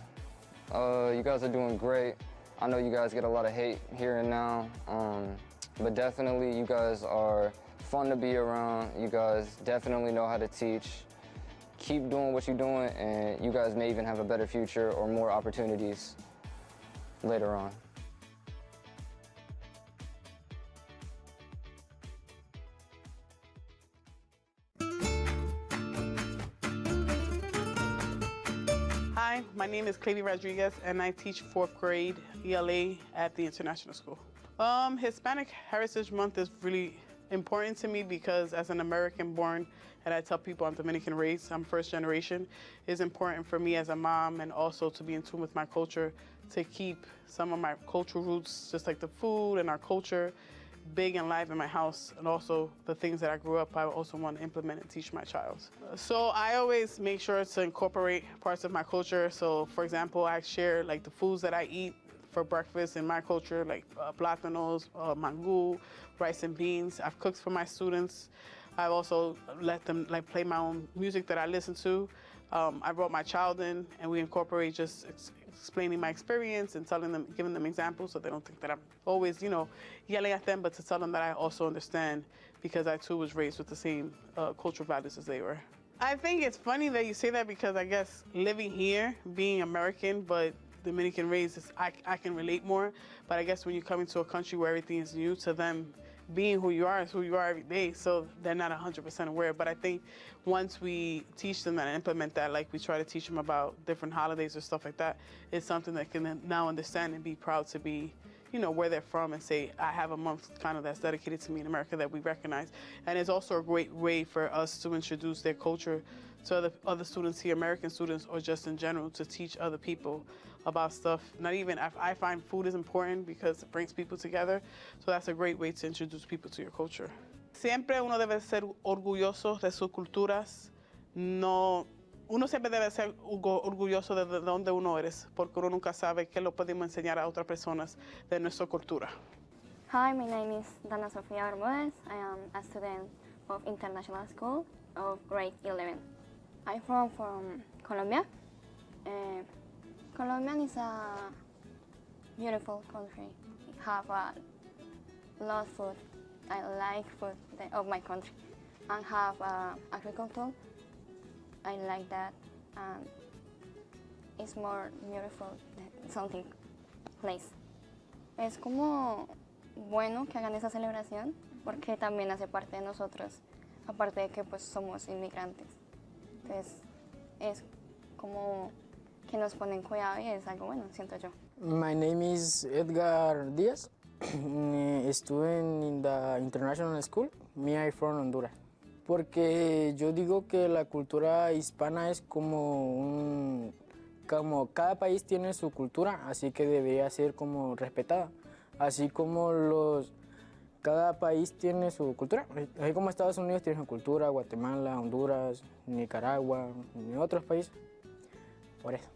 You guys are doing great. I know you guys get a lot of hate here and now, but definitely you guys are fun to be around. You guys definitely know how to teach. Keep doing what you're doing, and you guys may even have a better future or more opportunities later on. Hi, my name is Clady Rodriguez, and I teach 4th grade ELA at the International School. Hispanic Heritage Month is really important to me because as an American born, and I tell people I'm Dominican raised, I'm first generation, it's important for me as a mom and also to be in tune with my culture to keep some of my cultural roots, just like the food and our culture, big and live in my house, and also the things that I grew up, I also want to implement and teach my child. So I always make sure to incorporate parts of my culture. So for example, I share like the foods that I eat for breakfast in my culture, like plátanos, mangú, rice and beans. I've cooked for my students. I've also let them like play my own music that I listen to. I brought my child in, and we incorporate just explaining my experience and telling them, giving them examples so they don't think that I'm always, you know, yelling at them, but to tell them that I also understand because I too was raised with the same cultural values as they were. I think it's funny that you say that because I guess living here, being American, but Dominican raised, I can relate more. But I guess when you come into a country where everything is new to them, being who you are is who you are every day, so they're not 100% aware. But I think once we teach them and implement that, like we try to teach them about different holidays or stuff like that, it's something that can now understand and be proud to be, you know, where they're from and say, I have a month kind of that's dedicated to me in America that we recognize. And it's also a great way for us to introduce their culture to other students here, American students, or just in general, to teach other people about stuff. Not even, I find food is important because it brings people together. So that's a great way to introduce people to your culture. Siempre uno debe ser orgulloso de sus culturas. No, uno siempre debe ser orgulloso de donde uno eres, porque uno nunca sabe qué lo podemos enseñar a otras personas de nuestra cultura. Hi, my name is Dana Sofia Bermudez. I am a student of International School of grade 11. I'm from Colombia. Colombia is a beautiful country. We have a lot of food. I like food of my country. And have agriculture. I like that. And it's more beautiful than something place. Es como bueno que hagan esa celebración porque también hace parte de nosotros, aparte de que pues somos inmigrantes. Entonces es como que nos ponen cuidado y es algo bueno, siento yo. My name is Edgar Diaz, student in the International School. Me, I'm from Honduras. Porque yo digo que la cultura hispana es como cada país tiene su cultura, así que debería ser como respetada. Así como cada país tiene su cultura. Así como Estados Unidos tiene su cultura, Guatemala, Honduras, Nicaragua y otros países. Por eso.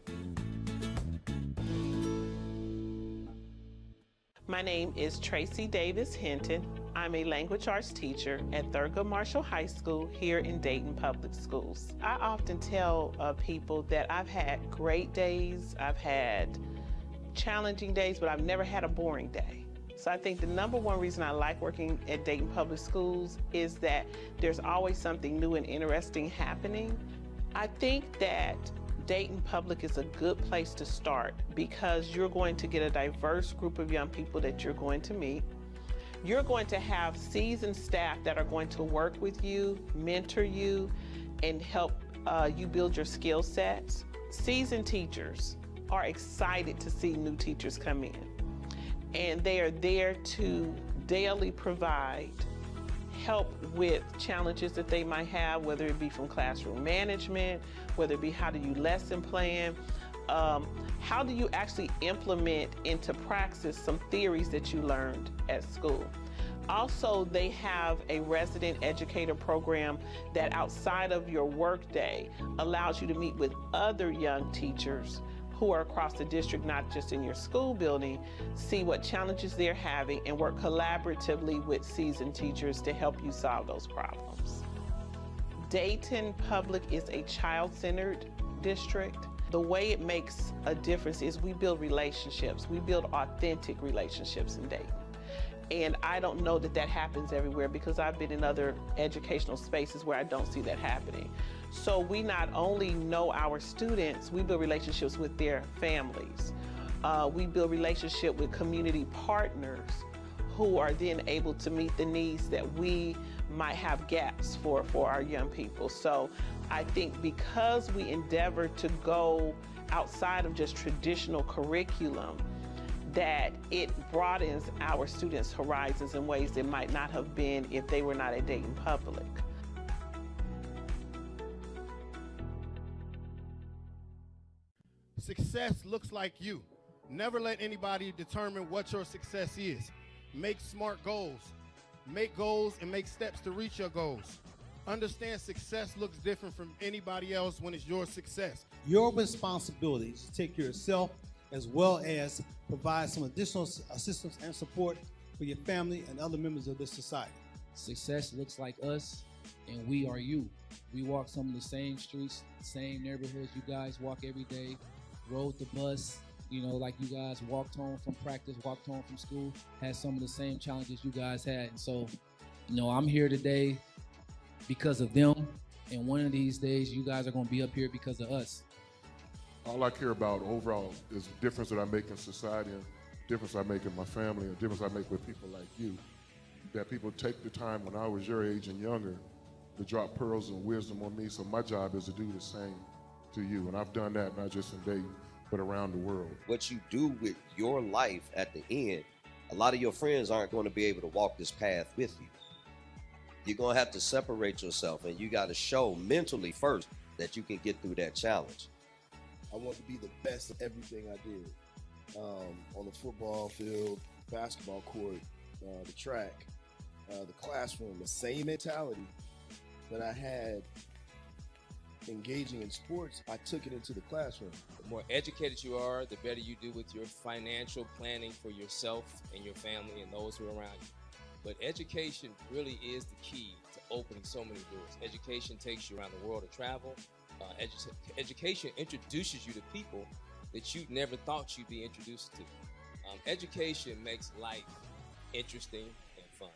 My name is Tracy Davis Hinton. I'm a language arts teacher at Thurgood Marshall High School here in Dayton Public Schools. I often tell people that I've had great days, I've had challenging days, but I've never had a boring day. So I think the number one reason I like working at Dayton Public Schools is that there's always something new and interesting happening. I think that Dayton Public is a good place to start because you're going to get a diverse group of young people that you're going to meet. You're going to have seasoned staff that are going to work with you, mentor you, and help you build your skill sets. Seasoned teachers are excited to see new teachers come in, and they are there to daily provide help with challenges that they might have, whether it be from classroom management, whether it be how do you lesson plan, how do you actually implement into praxis some theories that you learned at school. Also, they have a resident educator program that outside of your workday allows you to meet with other young teachers who are across the district, not just in your school building, see what challenges they're having and work collaboratively with seasoned teachers to help you solve those problems. Dayton Public is a child-centered district. The way it makes a difference is we build relationships. We build authentic relationships in Dayton. And I don't know that that happens everywhere because I've been in other educational spaces where I don't see that happening. So we not only know our students, we build relationships with their families. We build relationship with community partners who are then able to meet the needs that we might have gaps for our young people. So I think because we endeavor to go outside of just traditional curriculum, that it broadens our students' horizons in ways that might not have been if they were not at Dayton Public. Success looks like you. Never let anybody determine what your success is. Make smart goals. Make goals and make steps to reach your goals. Understand success looks different from anybody else when it's your success. Your responsibility is to take care of yourself as well as provide some additional assistance and support for your family and other members of this society. Success looks like us, and we are you. We walk some of the same streets, same neighborhoods you guys walk every day, rode the bus, you know, like you guys walked home from practice, walked home from school, had some of the same challenges you guys had. And so, you know, I'm here today because of them, and one of these days you guys are going to be up here because of us. All I care about overall is the difference that I make in society, and difference I make in my family, and difference I make with people like you. That people take the time when I was your age and younger to drop pearls and wisdom on me, so my job is to do the same to you. And I've done that not just in Dayton, but around the world. What you do with your life at the end, a lot of your friends aren't going to be able to walk this path with you. You're going to have to separate yourself, and you got to show mentally first that you can get through that challenge. I want to be the best at everything I did. On the football field, basketball court, the track, the classroom, the same mentality that I had engaging in sports, I took it into the classroom. The more educated you are, the better you do with your financial planning for yourself and your family and those who are around you. But education really is the key to opening so many doors. Education takes you around the world to travel. Education introduces you to people that you never thought you'd be introduced to. Education makes life interesting and fun.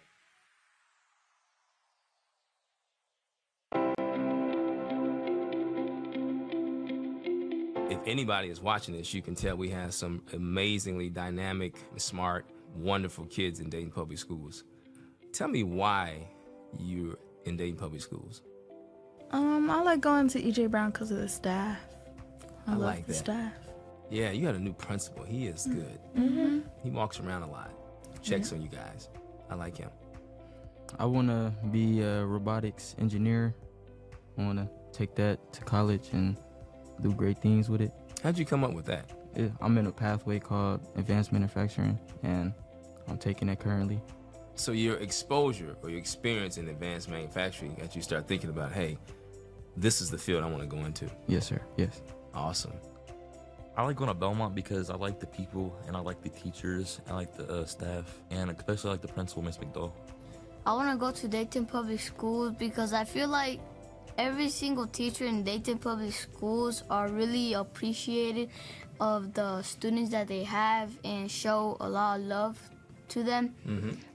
If anybody is watching this, you can tell we have some amazingly dynamic, smart, wonderful kids in Dayton Public Schools. Tell me why you're in Dayton Public Schools. I like going to E.J. Brown because of the staff. I love like the that. staff. Yeah, you got a new principal. He is good. Mm-hmm. He walks around a lot, checks on you guys. I like him. I want to be a robotics engineer. I want to take that to college and do great things with it. How'd you come up with that? I'm in a pathway called advanced manufacturing, and I'm taking that currently. So your exposure or your experience in advanced manufacturing got you start thinking about, hey, this is the field I want to go into. Yes, sir. Yes. Awesome. I like going to Belmont because I like the people and I like the teachers, I like the staff, and especially like the principal, Miss McDowell. I want to go to Dayton Public Schools because I feel like every single teacher in Dayton Public Schools are really appreciated of the students that they have and show a lot of love to them.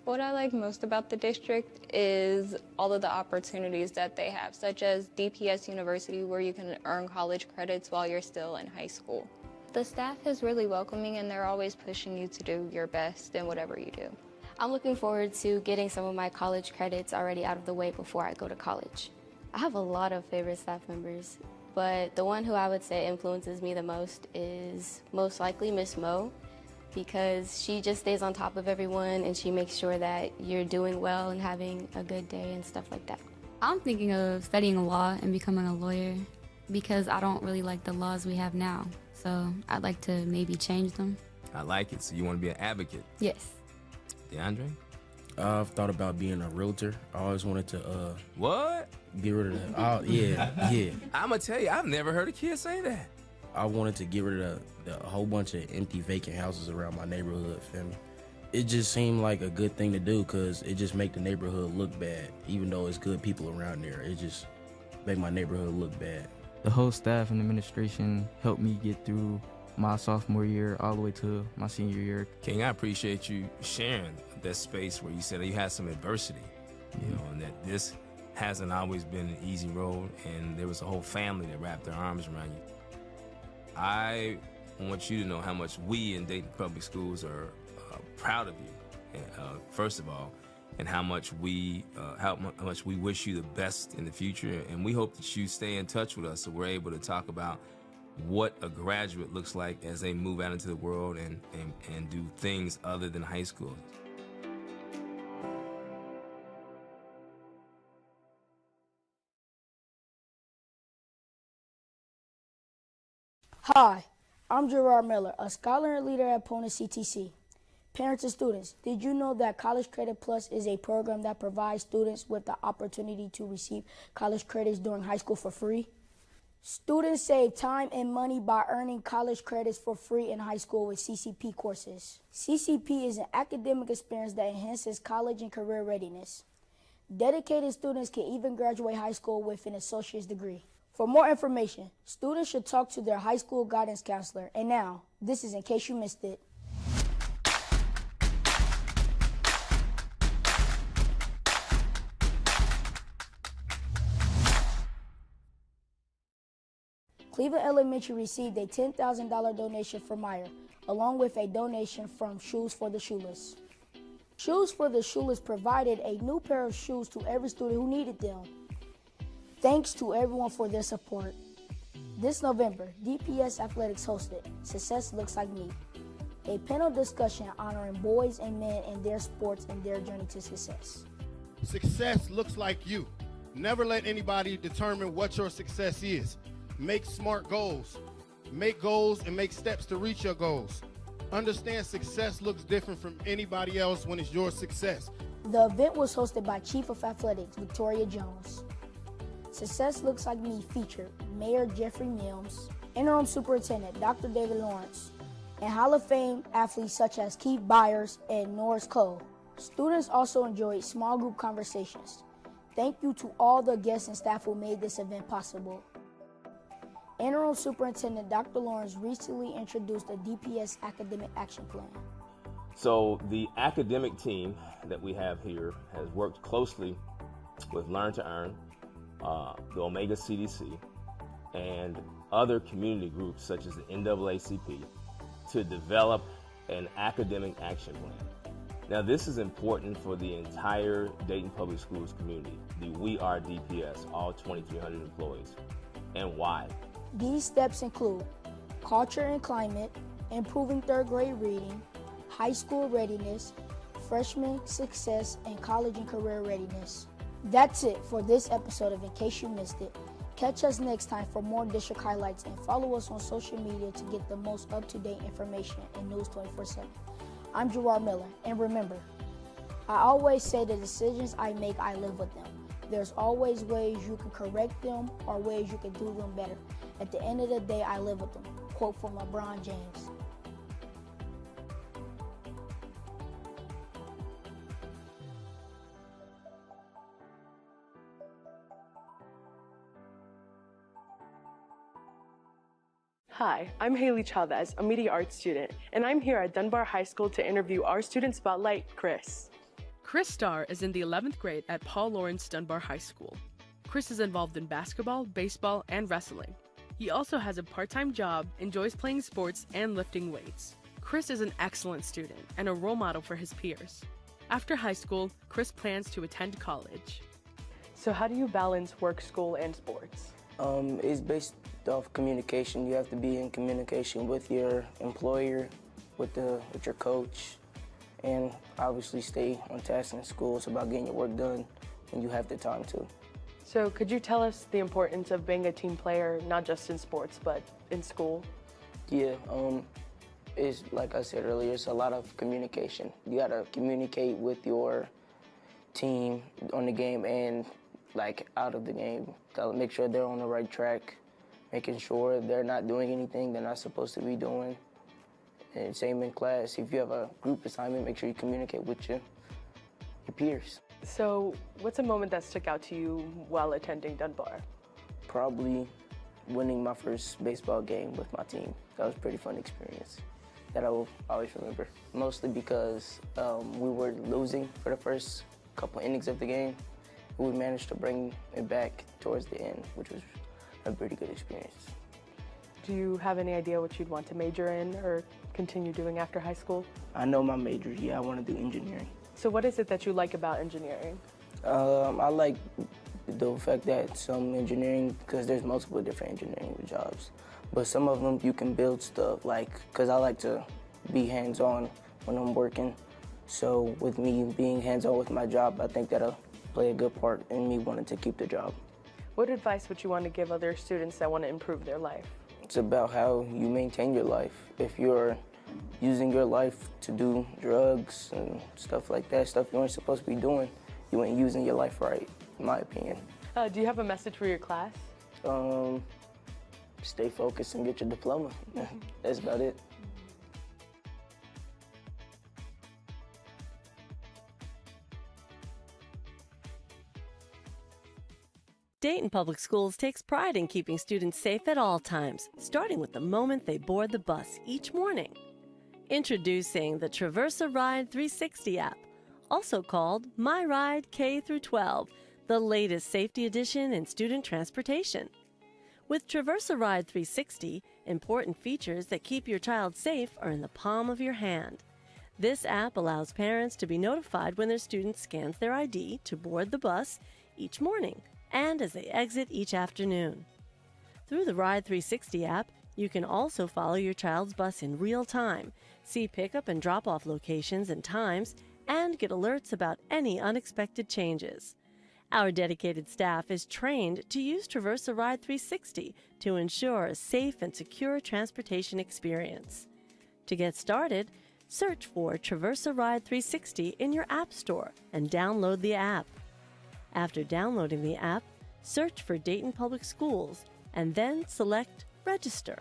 What I like most about the district is all of the opportunities that they have, such as DPS University, where you can earn college credits while you're still in high school. The staff is really welcoming and they're always pushing you to do your best in whatever you do. I'm looking forward to getting some of my college credits already out of the way before I go to college. I have a lot of favorite staff members, but the one who I would say influences me the most is most likely Miss Mo, because she just stays on top of everyone and she makes sure that you're doing well and having a good day and stuff like that. I'm thinking of studying law and becoming a lawyer because I don't really like the laws we have now. So I'd like to maybe change them. I like it. So you want to be an advocate? Yes. DeAndre? I've thought about being a realtor. I always wanted to What? get rid of that. Yeah. I'm going to tell you, I've never heard a kid say that. I wanted to get rid of the whole bunch of empty vacant houses around my neighborhood, family. It just seemed like a good thing to do because it just make the neighborhood look bad. Even though it's good people around there, it just make my neighborhood look bad. The whole staff and administration helped me get through my sophomore year all the way to my senior year. King, I appreciate you sharing that space where you said that you had some adversity, you know, and that this hasn't always been an easy road, and there was a whole family that wrapped their arms around you. I want you to know how much we in Dayton Public Schools are proud of you, first of all, and how much we wish you the best in the future, and we hope that you stay in touch with us so we're able to talk about what a graduate looks like as they move out into the world and do things other than high school. Hi, I'm Gerard Miller, a scholar and leader at Pona CTC. Parents and students, did you know that College Credit Plus is a program that provides students with the opportunity to receive college credits during high school for free? Students save time and money by earning college credits for free in high school with CCP courses. CCP is an academic experience that enhances college and career readiness. Dedicated students can even graduate high school with an associate's degree. For more information, students should talk to their high school guidance counselor. And now, this is In Case You Missed It. Cleveland Elementary received a $10,000 donation from Meyer, along with a donation from Shoes for the Shoeless. Shoes for the Shoeless provided a new pair of shoes to every student who needed them. Thanks to everyone for their support. This November, DPS Athletics hosted Success Looks Like Me, a panel discussion honoring boys and men in their sports and their journey to success. Success looks like you. Never let anybody determine what your success is. Make smart goals. Make goals and make steps to reach your goals. Understand success looks different from anybody else when it's your success. The event was hosted by Chief of Athletics, Victoria Jones. Success Looks Like Me featured Mayor Jeffrey Mills, Interim Superintendent Dr. David Lawrence, and Hall of Fame athletes such as Keith Byers and Norris Cole. Students also enjoyed small group conversations. Thank you to all the guests and staff who made this event possible. Interim Superintendent Dr. Lawrence recently introduced a DPS Academic Action Plan. So the academic team that we have here has worked closely with Learn to Earn, the Omega CDC, and other community groups such as the NAACP to develop an academic action plan. Now, this is important for the entire Dayton Public Schools community, the We Are DPS, all 2,300 employees. And why? These steps include culture and climate, improving third grade reading, high school readiness, freshman success, and college and career readiness. That's it for this episode of In Case You Missed It. Catch us next time for more district highlights and follow us on social media to get the most up-to-date information and news 24/7. I'm Gerard Miller, and remember, I always say the decisions I make, I live with them. There's always ways you can correct them or ways you can do them better. At the end of the day, I live with them. quote from LeBron James. Hi, I'm Haley Chavez, a media arts student, and I'm here at Dunbar High School to interview our student spotlight, Chris. Chris Starr is in the 11th grade at Paul Lawrence Dunbar High School. Chris is involved in basketball, baseball, and wrestling. He also has a part-time job, enjoys playing sports, and lifting weights. Chris is an excellent student and a role model for his peers. After high school, Chris plans to attend college. So how do you balance work, school, and sports? It's based off communication. You have to be in communication with your employer, with your coach, and obviously stay on task in school. It's about getting your work done when you have the time to. So could you tell us the importance of being a team player, not just in sports, but in school? Yeah, it's like I said earlier, it's a lot of communication. You gotta communicate with your team on the game and like out of the game. Gotta make sure they're on the right track, making sure they're not doing anything they're not supposed to be doing. And same in class, if you have a group assignment, make sure you communicate with your peers. So what's a moment that stuck out to you while attending Dunbar? Probably winning my first baseball game with my team. That was a pretty fun experience that I will always remember. Mostly because we were losing for the first couple innings of the game. We managed to bring it back towards the end, which was a pretty good experience. Do you have any idea what you'd want to major in or continue doing after high school? I know my major, yeah, I want to do engineering. So what is it that you like about engineering? I like the fact that some engineering, because there's multiple different engineering jobs, but some of them you can build stuff, like, because I like to be hands-on when I'm working. So with me being hands-on with my job, I think that'll play a good part in me wanting to keep the job. What advice would you want to give other students that want to improve their life? It's about how you maintain your life. If you're using your life to do drugs and stuff like that, stuff you aren't supposed to be doing, you ain't using your life right, in my opinion. Do you have a message for your class? Stay focused and get your diploma. That's about it. Dayton Public Schools takes pride in keeping students safe at all times, starting with the moment they board the bus each morning. Introducing the Traversa Ride 360 app, also called My Ride K-12, the latest safety addition in student transportation. With Traversa Ride 360, important features that keep your child safe are in the palm of your hand. This app allows parents to be notified when their student scans their ID to board the bus each morning and as they exit each afternoon. Through the Ride 360 app, you can also follow your child's bus in real time, see pickup and drop-off locations and times, and get alerts about any unexpected changes. Our dedicated staff is trained to use Traversa Ride 360 to ensure a safe and secure transportation experience. To get started, search for Traversa Ride 360 in your App Store and download the app. After downloading the app, search for Dayton Public Schools and then select Register.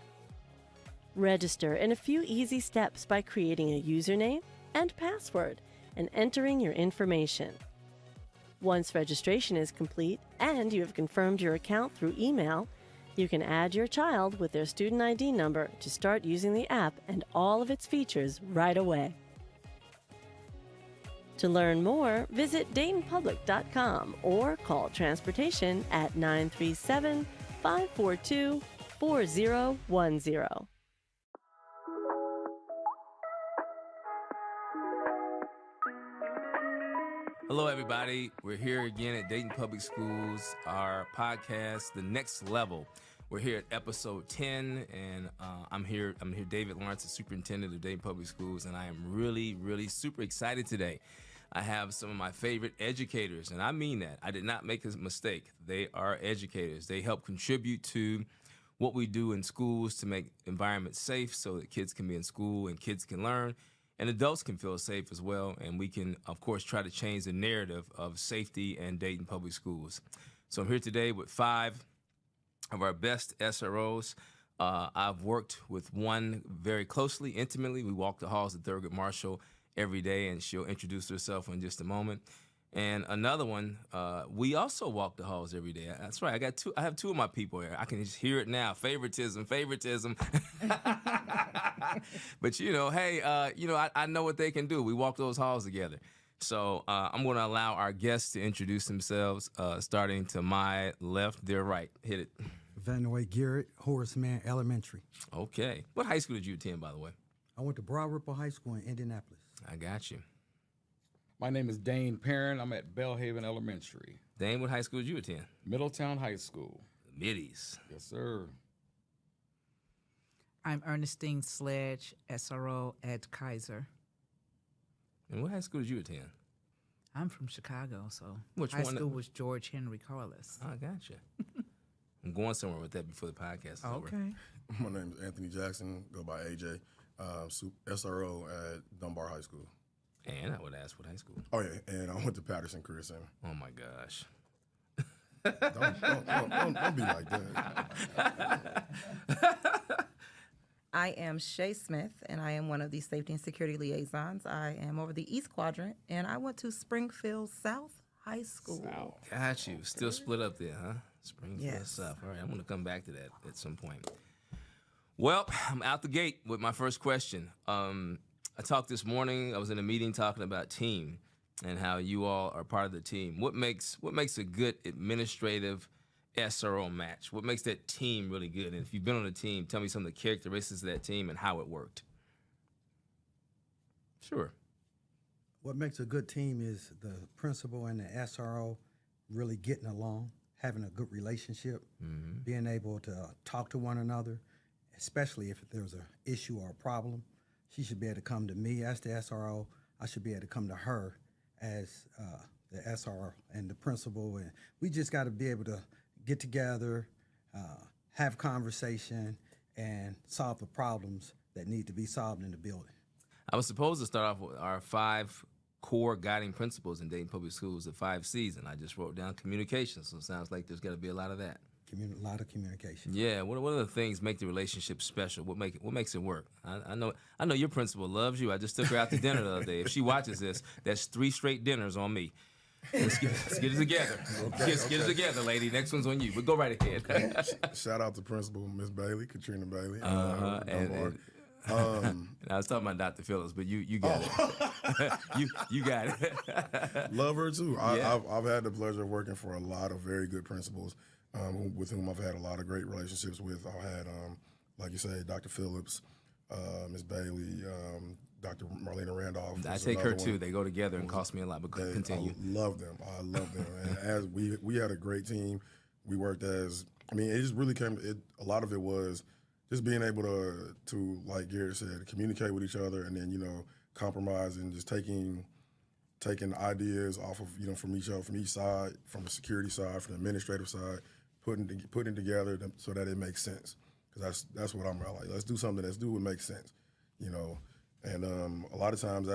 Register in a few easy steps by creating a username and password and entering your information. Once registration is complete and you have confirmed your account through email, you can add your child with their student ID number to start using the app and all of its features right away. To learn more, visit DaytonPublic.com or call transportation at 937-542-4010. Hello, everybody. We're here again at Dayton Public Schools, our podcast, The Next Level. We're here at episode 10, and I'm here, David Lawrence, the superintendent of Dayton Public Schools, and I am really, really super excited today. I have some of my favorite educators, and I mean that. I did not make a mistake. They are educators. They help contribute to what we do in schools to make environments safe so that kids can be in school and kids can learn, and adults can feel safe as well, and we can, of course, try to change the narrative of safety in Dayton Public Schools. So I'm here today with 5 of our best SROs. I've worked with one very closely, intimately. We walk the halls at Thurgood Marshall every day, and she'll introduce herself in just a moment. And another one, we also walk the halls every day. That's right. I have two of my people here. I can just hear it now. Favoritism. But hey, I know what they can do. We walk those halls together. So I'm going to allow our guests to introduce themselves, starting to my left, their right. Hit it. Vanoy Garrett, Horace Mann Elementary. Okay. What high school did you attend, by the way? I went to Broad Ripple High School in Indianapolis. I got you. My name is Dane Perrin. I'm at Bellhaven Elementary. Dane, what high school did you attend? Middletown High School. Middies. Yes, sir. I'm Ernestine Sledge, SRO at Kaiser. And what high school did you attend? I'm from Chicago, so Which high one? school was George Henry Carlos. I got you. I'm going somewhere with that before the podcast is over. Okay. My name is Anthony Jackson, go by AJ, SRO at Dunbar High School. And I would ask what high school? Oh, yeah, and I went to Patterson Career Center. Oh, my gosh. Don't be like that. I am Shay Smith, and I am one of the safety and security liaisons. I am over the East Quadrant, and I went to Springfield South High School. Got you. Still split up there, huh? Springfield Yes. South. All right, I'm going to come back to that at some point. Well, I'm out the gate with my first question. I talked this morning. I was in a meeting talking about team and how you all are part of the team. What makes a good administrative SRO match? What makes that team really good? And if you've been on a team, tell me some of the characteristics of that team and how it worked. Sure. What makes a good team is the principal and the SRO really getting along, having a good relationship, being able to talk to one another, especially if there's an issue or a problem. She should be able to come to me as the SRO. I should be able to come to her as the SRO and the principal. And we just got to be able to get together, have conversation, and solve the problems that need to be solved in the building. I was supposed to start off with our 5 core guiding principles in Dayton Public Schools, the 5 C's, and I just wrote down communication, so it sounds like there's got to be a lot of that. A lot of communication. Yeah, what are the things make the relationship special? What makes it work? I know your principal loves you. I just took her out to dinner the other day. If she watches this, that's 3 straight dinners on me. Let's get it together. Get it together, lady. Next one's on you. But go right ahead. Shout out to Principal Miss Bailey, Katrina Bailey. And I was talking about Dr. Phillips, but you got it. you got it. Love her too. Yeah. I've had the pleasure of working for a lot of very good principals with whom I've had a lot of great relationships with. I had, like you say, Dr. Phillips, Miss Bailey, Dr. Marlena Randolph. I take her too. They go together and cost me a lot, but continue. I love them. And as we had a great team. We worked as, it just really came, a lot of it was just being able to, like Garrett said, communicate with each other and then, compromise and just taking ideas off of, from each side, from the security side, from the administrative side, putting together so that it makes sense. Because that's what I'm about. Like, let's do something. Let's do what makes sense, And a lot of times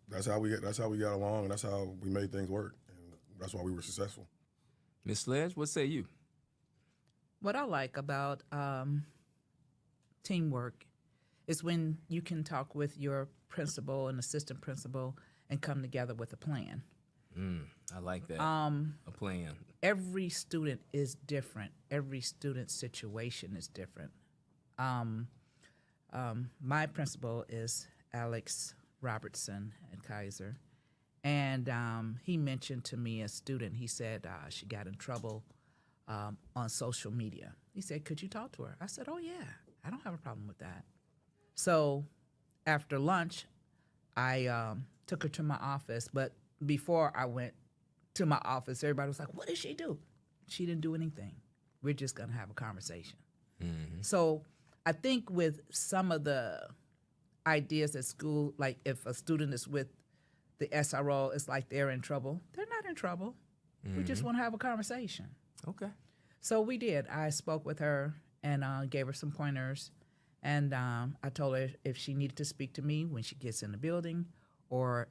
that's how we got along, and that's how we made things work, and that's why we were successful. Ms. Sledge, what say you? What I like about teamwork is when you can talk with your principal and assistant principal and come together with a plan. I like that. A plan. Every student is different. Every student's situation is different. My principal is Alex Robertson at Kaiser, and he mentioned to me a student. He said she got in trouble on social media. He said, "Could you talk to her?" I said, "Oh yeah, I don't have a problem with that." So after lunch, I took her to my office, but before I went to my office, everybody was like, "What did she do?" She didn't do anything. We're just gonna have a conversation. Mm-hmm. So I think with some of the ideas at school, like if a student is with the SRO, it's like they're in trouble. They're not in trouble. We just want to have a conversation. Okay. So we did. I spoke with her and gave her some pointers. And I told her if she needed to speak to me when she gets in the building or,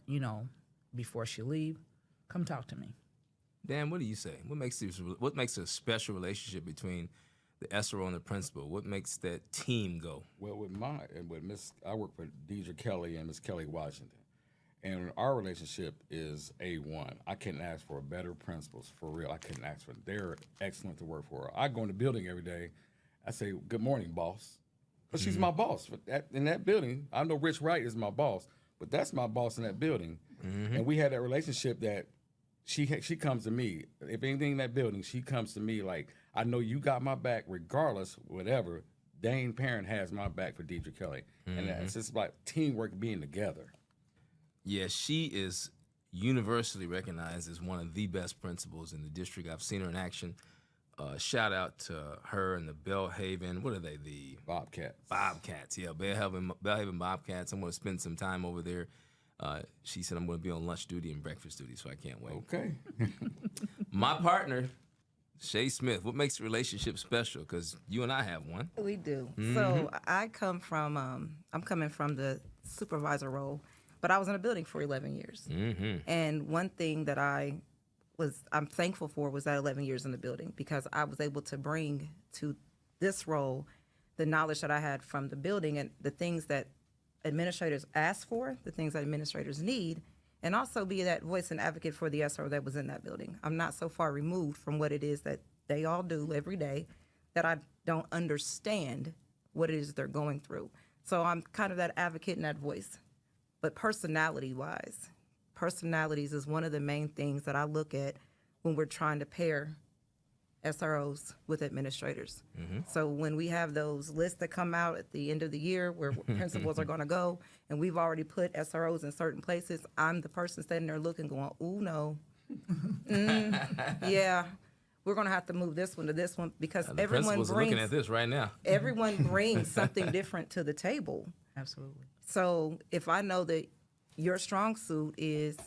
before she leave, come talk to me. Dan, what do you say? What makes a special relationship between the SRO and the principal? What makes that team go? Well, I work for Deidre Kelly and Miss Kelly Washington. And our relationship is A1. I couldn't ask for better principals, for real. I couldn't ask for them. They're excellent to work for. I go in the building every day. I say, good morning, boss. But she's my boss. In that building, I know Rich Wright is my boss, but that's my boss in that building. And we had that relationship that she comes to me. If anything in that building, she comes to me like, I know you got my back regardless, whatever. Dane Parent has my back for Deidre Kelly. And it's just like teamwork, being together. Yeah, she is universally recognized as one of the best principals in the district. I've seen her in action. Shout out to her and the Belhaven. What are they? The Bobcats. Bobcats. Yeah, Belhaven Bobcats. I'm going to spend some time over there. She said I'm going to be on lunch duty and breakfast duty, so I can't wait. Okay. My partner, Shay Smith. What makes a relationship special? Because you and I have one. We do. So I come from, I'm coming from the supervisor role, but I was in a building for 11 years. And one thing that I'm thankful for was that 11 years in the building, because I was able to bring to this role the knowledge that I had from the building and the things that administrators ask for, the things that administrators need, and also be that voice and advocate for the SRO that was in that building. I'm not so far removed from what it is that they all do every day that I don't understand what it is they're going through. So I'm kind of that advocate and that voice. But personality-wise, personalities is one of the main things that I look at when we're trying to pair SROs with administrators. So when we have those lists that come out at the end of the year where principals are going to go, and we've already put SROs in certain places, I'm the person standing there looking, going, "Ooh, no, yeah, we're going to have to move this one to this one," because The everyone principals are brings looking at this right now. everyone brings something different to the table. Absolutely. So if I know that your strong suit is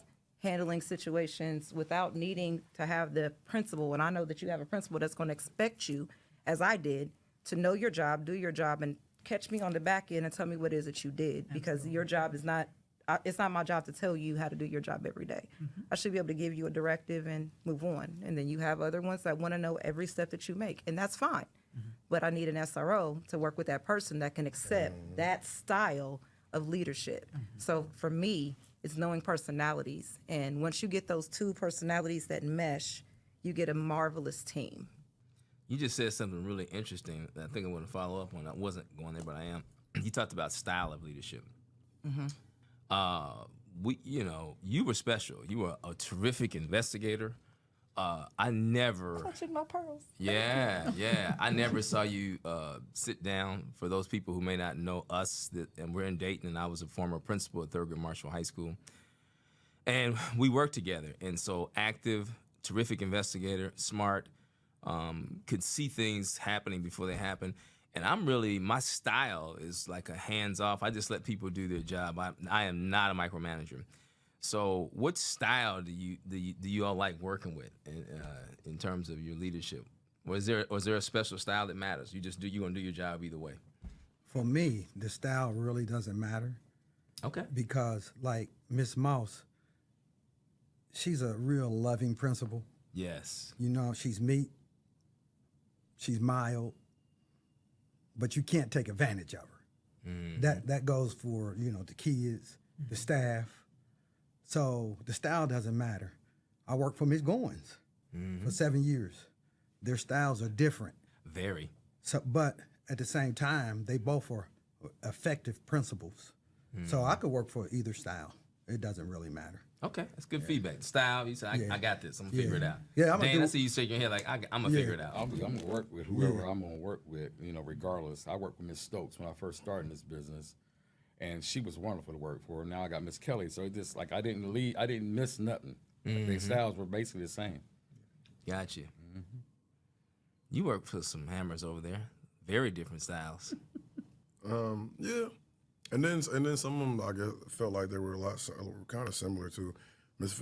handling situations without needing to have the principal, and I know that you have a principal that's going to expect you, as I did, to know your job, do your job, and catch me on the back end and tell me what it is that you did, because your job is not, it's not my job to tell you how to do your job every day. I should be able to give you a directive and move on. And then you have other ones that want to know every step that you make, and that's fine. But I need an SRO to work with that person that can accept that style of leadership. So for me, it's knowing personalities. And once you get those two personalities that mesh, you get a marvelous team. You just said something really interesting that I think I want to follow up on. I wasn't going there, but I am. You talked about style of leadership. You were special. You were a terrific investigator. I never. Clutching my pearls. Yeah. I never saw you sit down. For those people who may not know us, and we're in Dayton, and I was a former principal at Thurgood Marshall High School, and we worked together. And so, active, terrific investigator, smart, could see things happening before they happen. And my style is like a hands-off. I just let people do their job. I am not a micromanager. So, what style do you all like working with in terms of your leadership? Or is there a special style that matters? You're gonna do your job either way. For me, the style really doesn't matter. Okay. Because like Miss Mouse, she's a real loving principal. Yes. You know, she's meek, she's mild, but you can't take advantage of her. That goes for, the kids, the staff. So the style doesn't matter. I worked for Ms. Goins for 7 years. Their styles are different. Very. So, but at the same time, they both are effective principals. So I could work for either style. It doesn't really matter. Okay, that's good feedback. Style, you said, I got this. I'm gonna figure it out. Yeah, Dan, I see you shaking your head like, I'm gonna figure it out. I'm gonna work with whoever I'm gonna work with, regardless. I worked with Miss Stokes when I first started in this business, and she was wonderful to work for. Now I got Miss Kelly, so it just like I didn't miss nothing. The styles were basically the same. Gotcha. You work for some hammers over there. Very different styles. Yeah. And then some of them, I guess, felt like they were kind of similar to Miss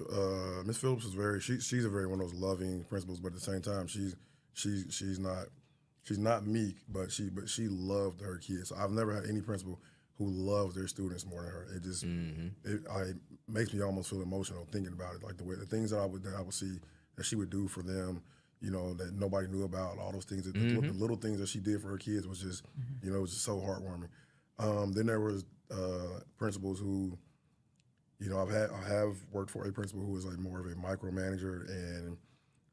Phillips. She's a very one of those loving principals, but at the same time, she's not meek, but she loved her kids. So I've never had any principal who loves their students more than her. It just it makes me almost feel emotional thinking about it, like the things that I would see that she would do for them. you know, that nobody knew about. All those things, the little things that she did for her kids was just, you know, it was just so heartwarming. Then there was principals who, you know, I have worked for a principal who was like more of a micromanager, and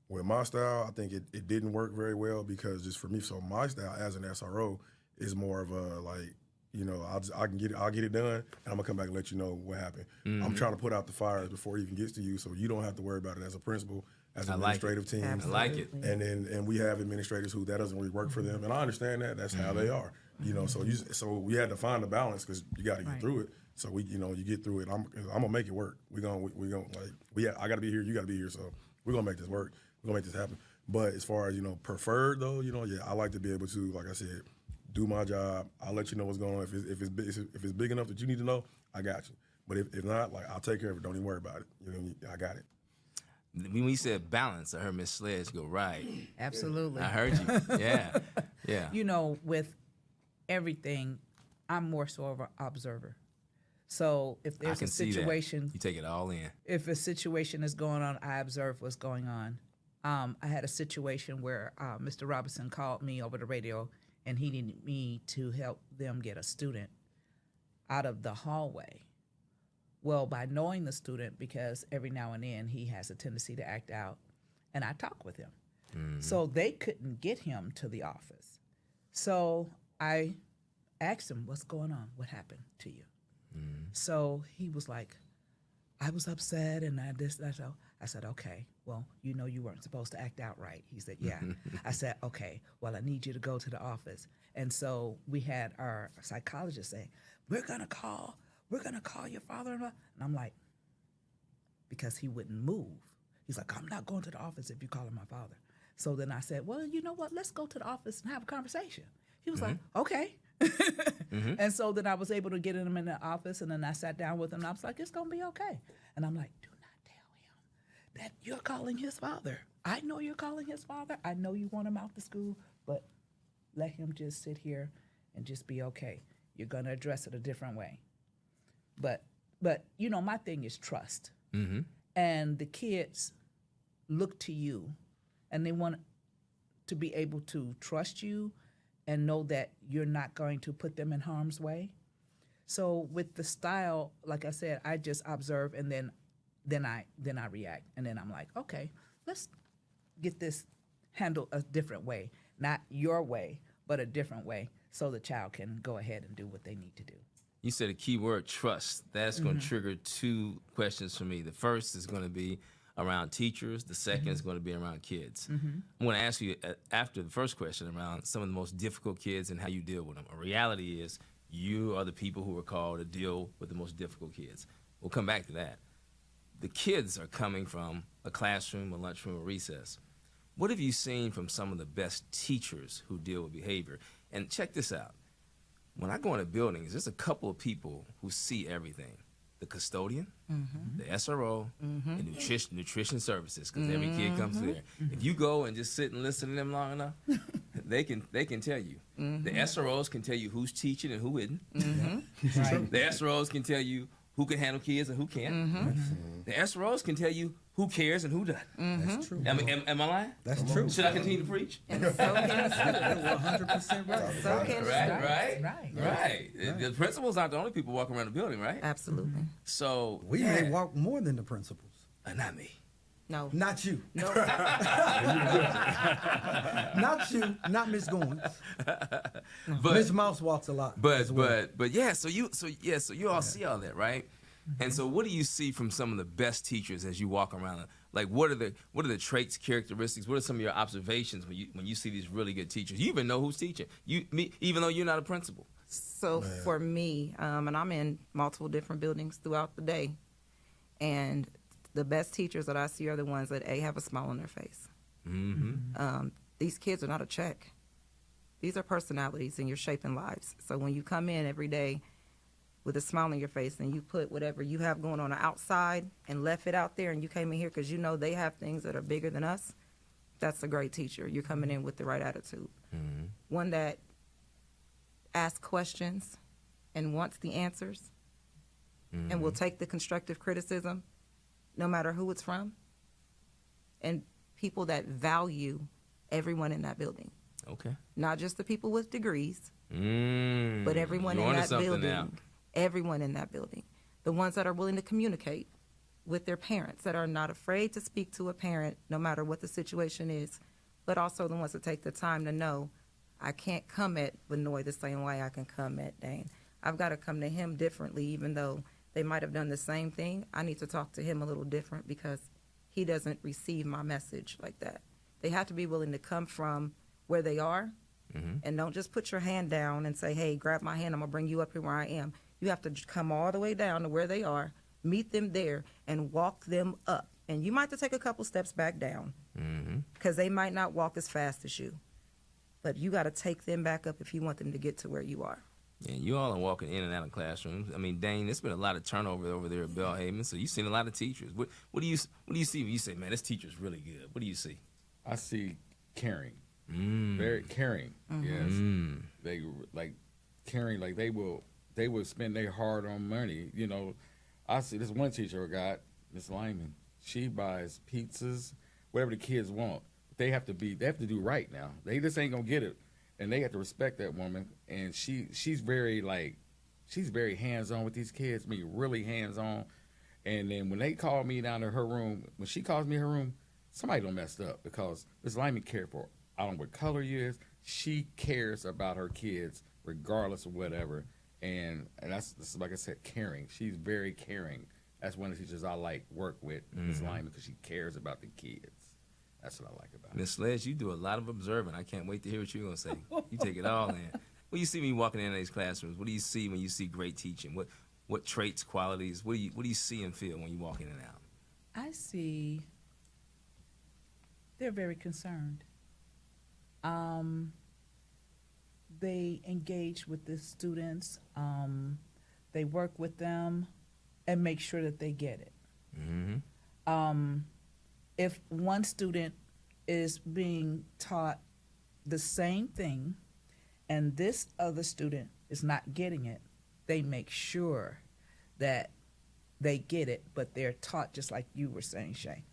with my style, I think it didn't work very well because just for me, so my style as an SRO is more of a like, you know, I'll get it done, and I'm gonna come back and let you know what happened. I'm trying to put out the fires before it even gets to you, so you don't have to worry about it as a principal, as an administrative team. I like it. And we have administrators who that doesn't really work for them, and I understand that. That's how they are, you know. So we had to find the balance because you got to get through it. So we, you know, you get through it. I'm gonna make it work. I got to be here. You got to be here. So we're gonna make this work. We're gonna make this happen. But as far as, you know, preferred though, you know, yeah, I like to be able to, like I said, do my job. I'll let you know what's going on. If it's big enough that you need to know, I got you. But if not, like, I'll take care of it. Don't even worry about it. You know, I got it. When we said balance, I heard Miss Sledge go, right. Absolutely. I heard you. Yeah. Yeah. You know, with everything, I'm more so of an observer. So if there's a situation, you take it all in. If a situation is going on, I observe what's going on. I had a situation where Mr. Robinson called me over the radio, and he needed me to help them get a student out of the hallway. Well, by knowing the student, because every now and then he has a tendency to act out, and I talk with him. So they couldn't get him to the office. So I asked him, what's going on? What happened to you? So he was like, I was upset and so I said, okay, well, you know you weren't supposed to act out right. He said, yeah. I said, okay, well, I need you to go to the office. And so we had our psychologist say, we're gonna call your father-in-law. And I'm like, because he wouldn't move. He's like, I'm not going to the office if you call him my father. So then I said, well, you know what? Let's go to the office and have a conversation. He was like, okay. And so then I was able to get him in the office, and then I sat down with him, and I was like, it's going to be okay. And I'm like, do not tell him that you're calling his father. I know you're calling his father. I know you want him out to school, but let him just sit here and just be okay. You're going to address it a different way. But you know, my thing is trust. And the kids look to you, and they want to be able to trust you and know that you're not going to put them in harm's way. So with the style, like I said, I just observe, and then I react, and then I'm like, okay, let's get this handled a different way, not your way, but a different way, so the child can go ahead and do what they need to do. You said a key word, trust. That's going to trigger two questions for me. The first is going to be around teachers. The second is going to be around kids. I'm going to ask you after the first question around some of the most difficult kids and how you deal with them. A reality is you are the people who are called to deal with the most difficult kids. We'll come back to that. The kids are coming from a classroom, a lunchroom, a recess. What have you seen from some of the best teachers who deal with behavior? And check this out. When I go into buildings, there's a couple of people who see everything. The custodian, the SRO, and nutrition services, because every kid comes there. If you go and just sit and listen to them long enough, they can tell you. The SROs can tell you who's teaching and who isn't. The SROs can tell you who can handle kids and who can't. The SROs can tell you who cares and who doesn't. That's true. Am I lying? That's true. Should I continue to preach? And so can You're 100% right. So can Right. The principals aren't the only people walking around the building, right? Absolutely. So We may walk more than the principals. Not me. No. Not you. No. Not you. Not Miss Goins. But Miss Mouse walks a lot. But yeah. So you all see all that, right? And so what do you see from some of the best teachers as you walk around? Like what are the traits, characteristics? What are some of your observations when you see these really good teachers? You even know who's teaching. Even though you're not a principal. So for me, and I'm in multiple different buildings throughout the day, and the best teachers that I see are the ones that have a smile on their face. These kids are not a check. These are personalities, and you're shaping lives. So when you come in every day with a smile on your face and you put whatever you have going on outside and left it out there, and you came in here because you know they have things that are bigger than us, that's a great teacher. You're coming in with the right attitude. One that asks questions and wants the answers and will take the constructive criticism no matter who it's from, and people that value everyone in that building. Okay. Not just the people with degrees, but everyone You're in onto that something building. now. Everyone in that building. The ones that are willing to communicate with their parents, that are not afraid to speak to a parent no matter what the situation is, but also the ones that take the time to know, I can't come at Benoit the same way I can come at Dane. I've got to come to him differently, even though they might have done the same thing. I need to talk to him a little different because he doesn't receive my message like that. They have to be willing to come from where they are, and don't just put your hand down and say, hey, grab my hand, I'm going to bring you up here where I am. You have to come all the way down to where they are, meet them there, and walk them up. And you might have to take a couple steps back down because they might not walk as fast as you. But you got to take them back up if you want them to get to where you are. Yeah, you all are walking in and out of classrooms. I mean, Dane, there's been a lot of turnover over there at Belhaven, so you've seen a lot of teachers. What do you see when you say, man, this teacher's really good? What do you see? I see caring, very caring. Yes, they like caring. Like they will spend their hard-earned money. You know, I see this one teacher I got, Miss Lyman. She buys pizzas, whatever the kids want. They have to do right now. They just ain't gonna get it, and they have to respect that woman. And she's very hands-on with these kids. I mean, really hands-on. And then when they call me down to her room, when she calls me her room, somebody done messed up because Miss Lyman cared for her. I don't know what color you is. She cares about her kids regardless of whatever. And that's like I said, caring. She's very caring. That's one of the teachers I work with, Miss Lyman, because she cares about the kids. That's what I like about it. Miss Sledge, you do a lot of observing. I can't wait to hear what you're going to say. You take it all in. What do you see when you walking in these classrooms? What do you see when you see great teaching? What traits, qualities, what do you see and feel when you walk in and out? I see they're very concerned. They engage with the students. They work with them and make sure that they get it. If one student is being taught the same thing and this other student is not getting it, they make sure that they get it, but they're taught just like you were saying, Shay.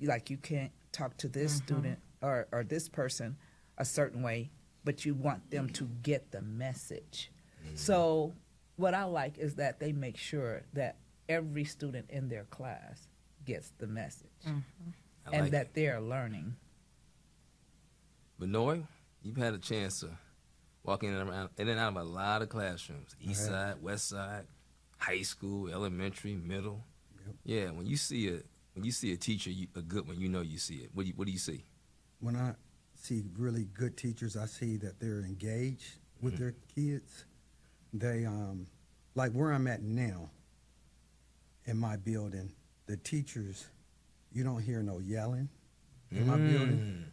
Like you can't talk to this student or this person a certain way, but you want them to get the message. So what I like is that they make sure that every student in their class gets the message and that they're learning. Benoit, you've had a chance to walk in and out of a lot of classrooms, east side, west side, high school, elementary, middle. Yeah, when you see a teacher, a good one, you know you see it. What do you see? When I see really good teachers, I see that they're engaged with their kids. They, like where I'm at now in my building, the teachers, you don't hear no yelling in my building.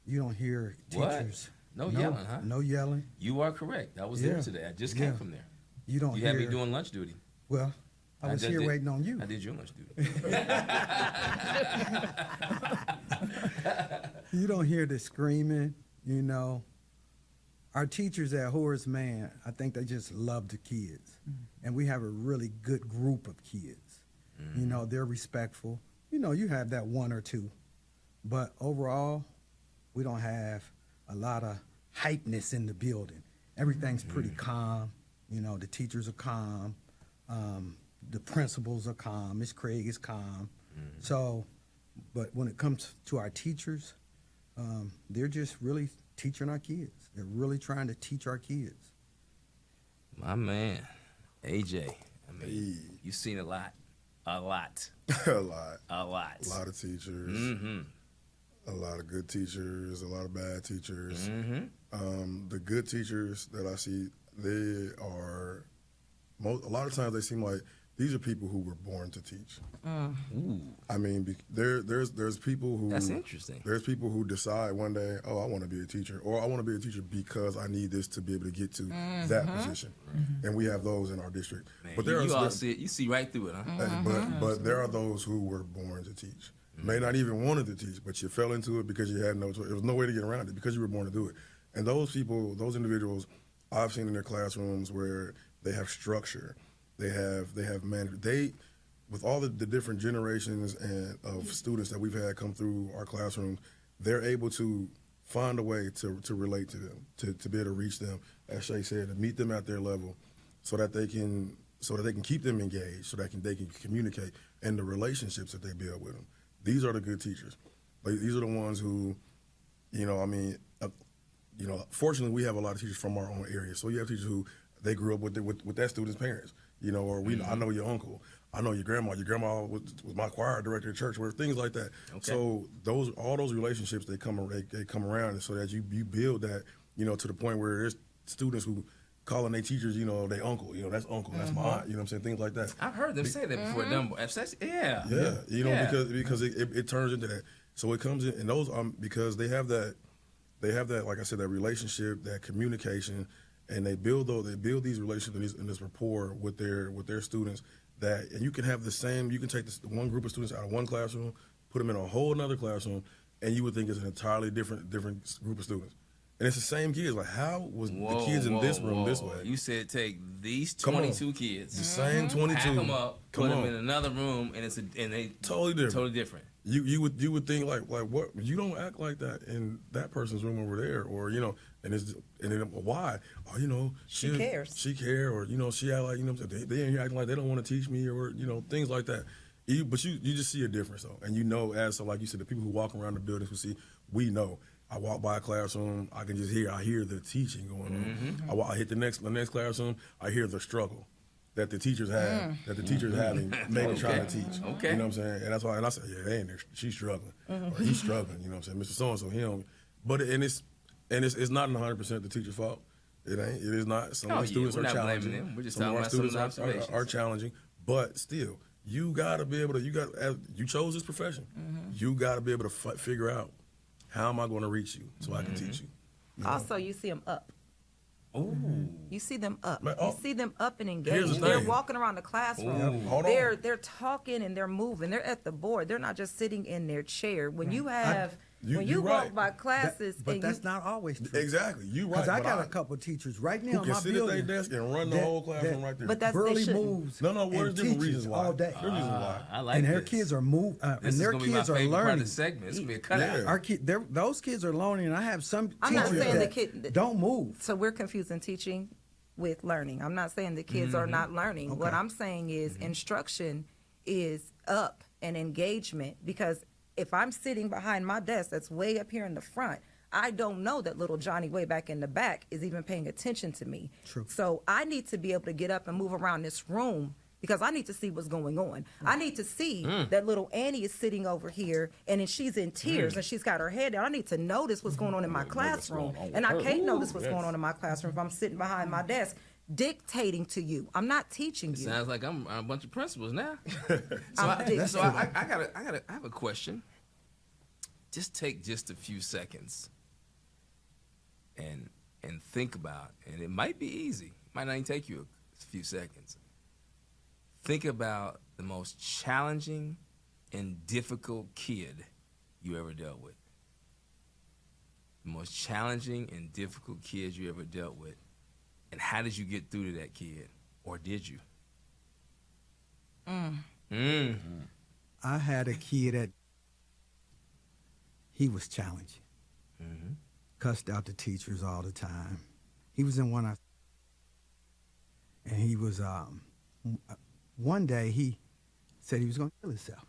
You don't hear teachers. What? No yelling, huh? No yelling. You are correct. I was there today. I just came from there. You don't You hear. had me doing lunch duty. Well, I was here waiting on you. I did your lunch duty. You don't hear the screaming, you know. Our teachers at Horace Mann, I think they just love the kids. And we have a really good group of kids. You know, they're respectful. You know, you have that one or two. But overall, we don't have a lot of hypeness in the building. Everything's pretty calm. You know, the teachers are calm. The principals are calm. Miss Craig is calm. So, but when it comes to our teachers, they're just really teaching our kids. They're really trying to teach our kids. My man, AJ, I mean, you've seen a lot. A lot. A lot. A lot. A lot of teachers. A lot of good teachers, a lot of bad teachers. The good teachers that I see, they are, a lot of times they seem like these are people who were born to teach. I mean, there's people who... That's interesting. There's people who decide one day, oh, I want to be a teacher, or I want to be a teacher because I need this to be able to get to that position. And we have those in our district. Man, but there you see right through it, huh? But there are those who were born to teach. May not even wanted to teach, but you fell into it because you had no choice. There was no way to get around it because you were born to do it. And those people, those individuals, I've seen in their classrooms where they have structure. They have management. with all the different generations and of students that we've had come through our classroom, they're able to find a way to relate to them, to be able to reach them, as Shay said, to meet them at their level, so that they can keep them engaged, so that they can communicate, and the relationships that they build with them. These are the good teachers. Like, these are the ones who, fortunately we have a lot of teachers from our own area. So you have teachers who they grew up with that student's parents, or I know your uncle, I know your grandma. Your grandma was my choir director at church, or things like that. Okay. So all those relationships, they come around, so that you build that, to the point where there's students who calling their teachers, they uncle, that's uncle, that's my aunt, what I'm saying, things like that. I've heard them say that before. Yeah. Yeah, because it turns into that. So it comes in, and those because they have that, like I said, that relationship, that communication, and they build these relationships and this rapport with their students. And you can have you can take this one group of students out of one classroom, put them in a whole another classroom, and you would think it's an entirely different group of students. And it's the same kids. Like, how was the kids in this room this way? You said take these 22 kids, the same 22, pack them up, put them in another room, and they totally different. Totally different. You would think like what, you don't act like that in that person's room over there, or and then why? Oh, she cares. She care, or she act like they ain't here acting like they don't want to teach me, or things like that. But you just see a difference though, and as like you said, the people who walk around the buildings who see, we know. I walk by a classroom, I can just I hear the teaching going on. I hit the next classroom, I hear the struggle that the teachers have, having, maybe trying to teach. Okay. You know what I'm saying? And that's why, and I say, yeah, they ain't there. She's struggling, or he's struggling. You know what I'm saying? Mr. So-and-so, he don't. But it's not 100% the teacher's fault. It ain't. It is not. Some of the students are challenging. Them. We're just some talking of our about students are challenging, but still, you gotta be able to. You chose this profession. You gotta be able to figure out, how am I going to reach you so I can teach you? Also, you see them up. Ooh. You see them up. Man, you see them up and engaged. They're walking around the classroom. They're talking and they're moving. They're at the board. They're not just sitting in their chair. When you have when you walk by classes, but that's not always true. Exactly, you right. Because I got a couple of teachers right now who in my can sit building at their desk and run the whole classroom right there. But that's barely moves. No, there's different reasons why. All day. There's reasons why. I like and this. their kids are moving, and their kids are learning. Segment. It's gonna be a cutout. Those kids are learning. And I have some I'm not teachers saying that the kid don't move. So we're confusing teaching with learning. I'm not saying the kids are not learning. Okay. What I'm saying is instruction is up and engagement, because if I'm sitting behind my desk that's way up here in the front, I don't know that little Johnny way back in the back is even paying attention to me. True. So I need to be able to get up and move around this room, because I need to see what's going on. I need to see that little Annie is sitting over here and then she's in tears and she's got her head down. I need to notice what's going on in my classroom. And I can't notice what's going on in my classroom if I'm sitting behind my desk dictating to you. I'm not teaching you. Sounds like I'm a bunch of principals now. I have a question. Just take just a few seconds and think about, and it might be easy. It might not even take you a few seconds. Think about the most challenging and difficult kid you ever dealt with. The most challenging and difficult kid you ever dealt with. And how did you get through to that kid? Or did you? I had a kid that he was challenging. Cussed out the teachers all the time. He was in and he was, one day he said he was going to kill himself.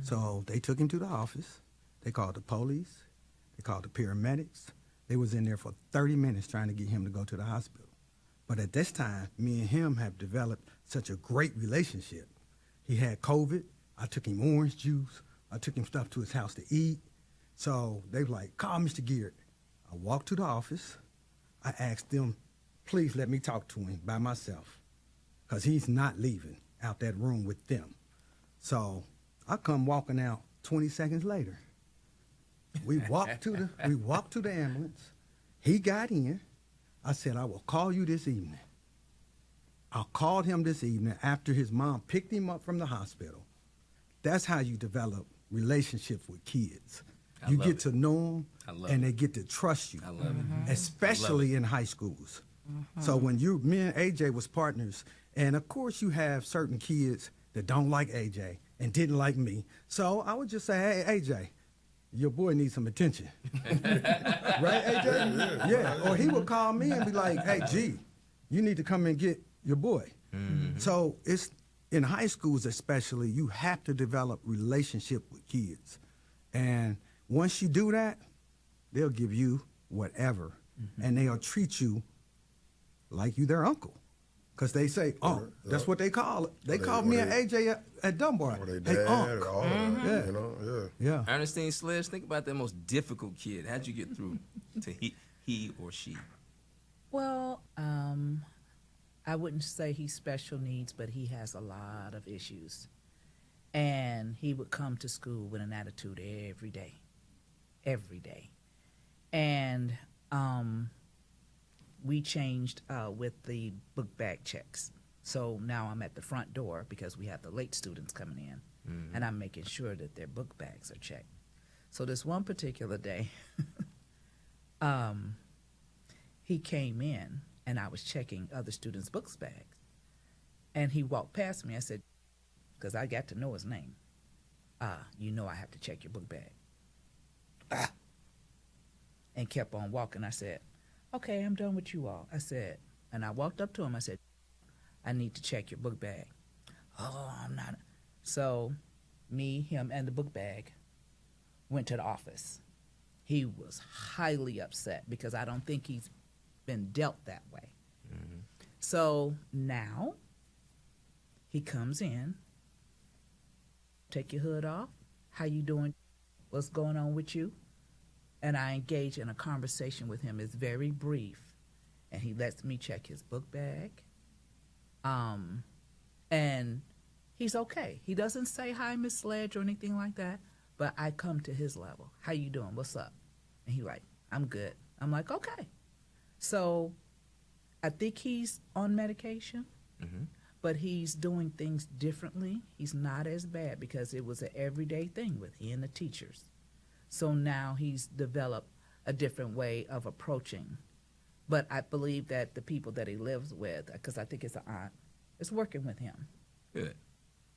So they took him to the office. They called the police. They called the paramedics. They was in there for 30 minutes trying to get him to go to the hospital. But at this time, me and him have developed such a great relationship. He had COVID. I took him orange juice. I took him stuff to his house to eat. So they were like, call Mr. Garrett. I walked to the office. I asked them, please let me talk to him by myself, because he's not leaving out that room with them. So I come walking out 20 seconds later. We walked to the ambulance. He got in. I said, I will call you this evening. I called him this evening after his mom picked him up from the hospital. That's how you develop relationships with kids. You get to know them, and they get to trust you. I love it. Especially in high schools. So when me and AJ was partners, and of course you have certain kids that don't like AJ and didn't like me. So I would just say, hey, AJ, your boy needs some attention. Right, AJ? Yeah. Or he would call me and be like, hey, G, you need to come and get your boy. So it's in high schools especially, you have to develop relationship with kids. And once you do that, they'll give you whatever. And they'll treat you like you their uncle. Because they say, that's what they call it. They called me and AJ at Dunbar. Or they Hey, dad, Unc. or all of that, you know, Yeah. Ernestine Sledge, think about that most difficult kid. How'd you get through to he or she? Well, I wouldn't say he's special needs, but he has a lot of issues. And he would come to school with an attitude every day. Every day. And we changed with the book bag checks. So now I'm at the front door because we have the late students coming in, and I'm making sure that their book bags are checked. So this one particular day, he came in, and I was checking other students' books bags. And he walked past me. I said, because I got to know his name, you know I have to check your book bag. And kept on walking. I said, okay, I'm done with you all. I said, and I walked up to him. I said, I need to check your book bag. Oh, I'm not. So me, him, and the book bag went to the office. He was highly upset because I don't think he's been dealt that way. So now he comes in, take your hood off. How you doing? What's going on with you? And I engage in a conversation with him. It's very brief. And he lets me check his book bag. And he's okay. He doesn't say, hi, Miss Sledge, or anything like that. But I come to his level. How you doing? What's up? And he like, I'm good. I'm like, okay. So I think he's on medication, but he's doing things differently. He's not as bad because it was an everyday thing with he and the teachers. So now he's developed a different way of approaching. But I believe that the people that he lives with, because I think it's an aunt, is working with him. Good.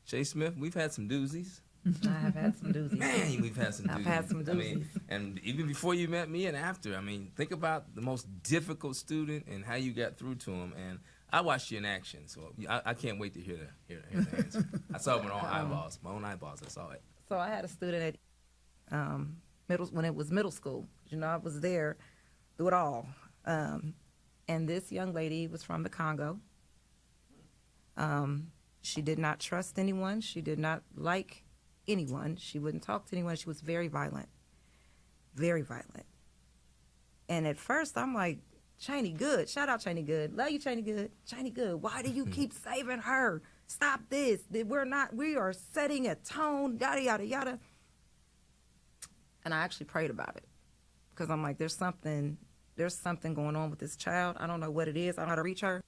Shay Smith, we've had some doozies. I have had some doozies. Man, we've had some doozies. I've had some doozies. I mean, and even before you met me and after, I mean, think about the most difficult student and how you got through to him. And I watched you in action, so I can't wait to hear the answer. I saw it with my own eyeballs. I saw it. So I had a student at when it was middle school. You know, I was there through it all. And this young lady was from the Congo. She did not trust anyone. She did not like anyone. She wouldn't talk to anyone. She was very violent. Very violent. And at first, I'm like, Chiney Good. Shout out Chiney Good. Love you, Chiney Good. Chiney Good. Why do you keep saving her? Stop this. We are setting a tone, yada, yada, yada. And I actually prayed about it because I'm like, there's something going on with this child. I don't know what it is. I don't know how to reach her.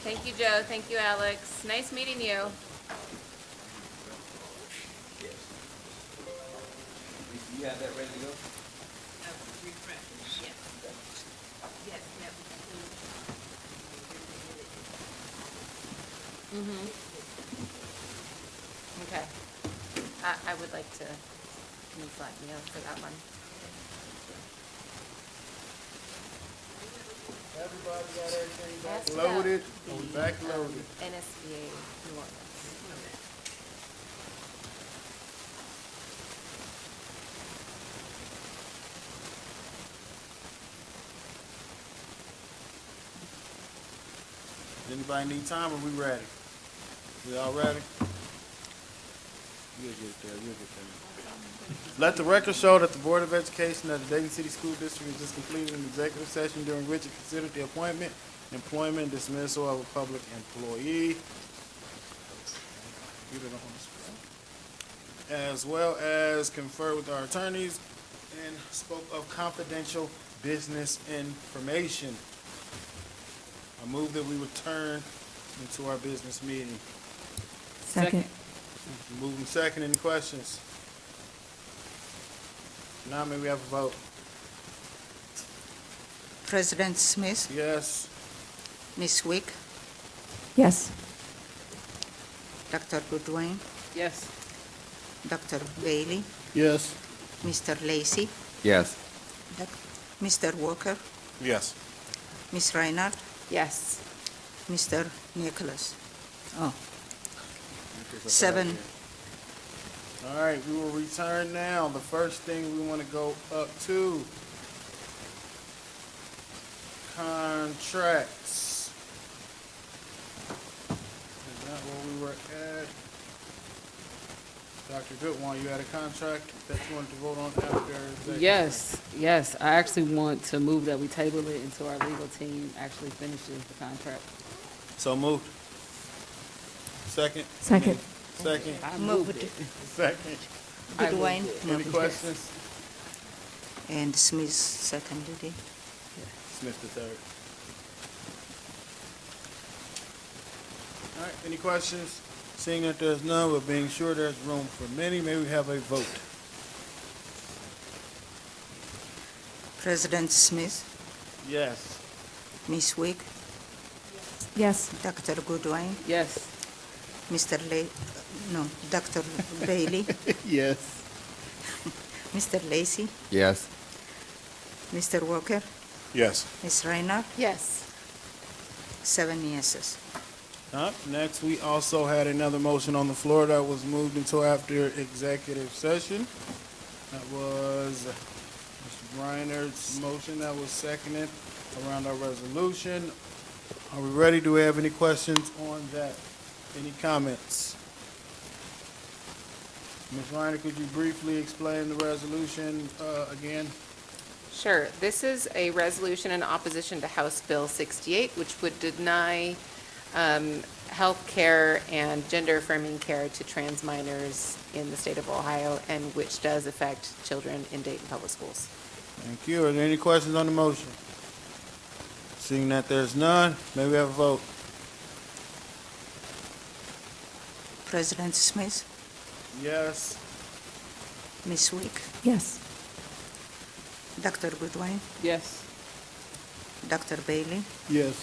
Thank you, Joe. Thank you, Alex. Nice meeting you. You have that ready to go? Okay. I would like to. Can you slide me out for that one? Everybody got everything back Ask loaded, about the, back loaded. NSBA New Orleans. Anybody need time or we ready? We all ready? We'll get there, Let the record show that the Board of Education of the Dayton City School District has just completed an executive session during which it considered the appointment, employment, and dismissal of a public employee. as well as conferred with our attorneys and spoke of confidential business information. I move that we return into our business meeting. Second. Moving second. Any questions? Now may we have a vote? President Smith, Yes. Ms. Wick, Yes. Dr. Goodwin, Yes. Dr. Bailey, Yes. Mr. Lacey, Yes. Mr. Walker, Yes. Ms. Reinhardt, Yes. Mr. Nicholas. Oh, 7. All right, we will return now. The first thing we want to go up to contracts. Is that where we were at? Dr. Goodwin, you had a contract that you wanted to vote on after executive Yes. I actually want to move that we table it until our legal team actually finishes the contract. So moved. Second? Second. Second. I Moved moved it. Second. Goodwin, Any moved. questions? And Smith seconded it. Smith the third. All right, any questions? Seeing that there's none, but being sure there's room for many, may we have a vote? President Smith, Yes. Ms. Wick, Yes. Dr. Goodwin, Yes. Dr. Bailey, Yes. Mr. Lacey, Yes. Mr. Walker, Yes. Ms. Reinhardt, Yes. 7 yeses. Next, we also had another motion on the floor that was moved until after executive session. That was Mr. Reinert's motion that was seconded around our resolution. Are we ready? Do we have any questions on that? Any comments? Ms. Reiner, could you briefly explain the resolution again? Sure. This is a resolution in opposition to House Bill 68, which would deny health care and gender affirming care to trans minors in the state of Ohio, and which does affect children in Dayton Public Schools. Thank you. Are there any questions on the motion? Seeing that there's none, may we have a vote? President Smith, Yes. Ms. Wick, Yes. Dr. Goodwin, Yes. Dr. Bailey, Yes.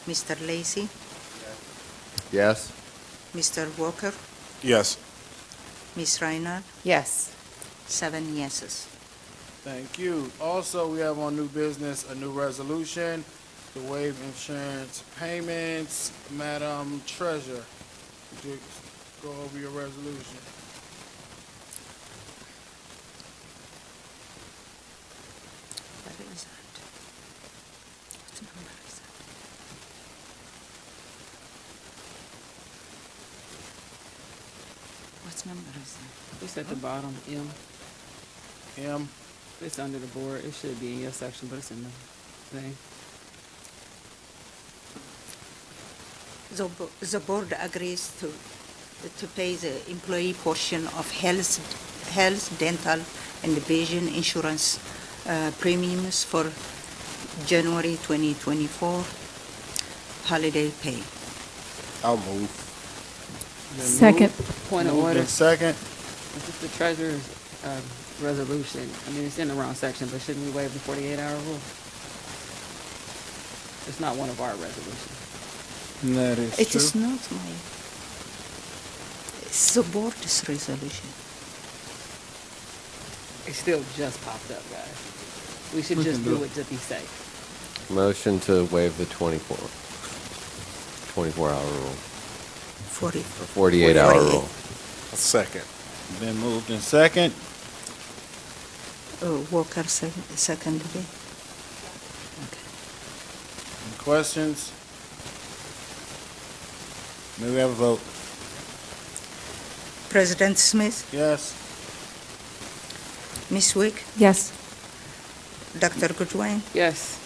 Mr. Lacey, Yes. Mr. Walker, Yes. Ms. Reinhardt, Yes. 7 yeses. Thank you. Also, we have on new business a new resolution to waive insurance payments. Madam Treasurer, would you go over your resolution? What is that? What number is that? What number is that? It's at the bottom, M. M. It's under the board. It should be in your section, but it's in the thing. The board agrees to pay the employee portion of health, dental, and vision insurance premiums for January 2024 holiday pay. I'll move. Second. Point of Moved order. in second. This is the treasurer's resolution. I mean, it's in the wrong section, but shouldn't we waive the 48-hour rule? It's not one of our resolutions. That is It true. is not my. It's the board's resolution. It still just popped up, guys. We should just do it to be safe. Motion to waive the 24-hour rule. 40. Or 48-hour rule. Second. Been moved in second. Walker seconded it. Any questions? May we have a vote? President Smith, Yes. Ms. Wick, Yes. Dr. Goodwin, Yes.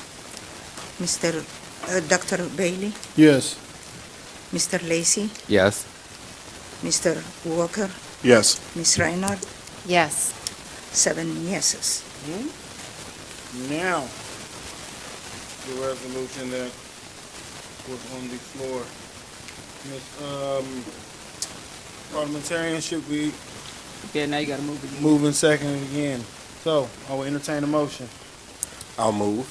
Dr. Bailey, Yes. Mr. Lacey, Yes. Mr. Walker, Yes. Ms. Reinhardt, Yes. 7 yeses. Now, the resolution that was on the floor. Parliamentarian should be Yeah, now you gotta move it. moving second again. So, I will entertain a motion. I'll move.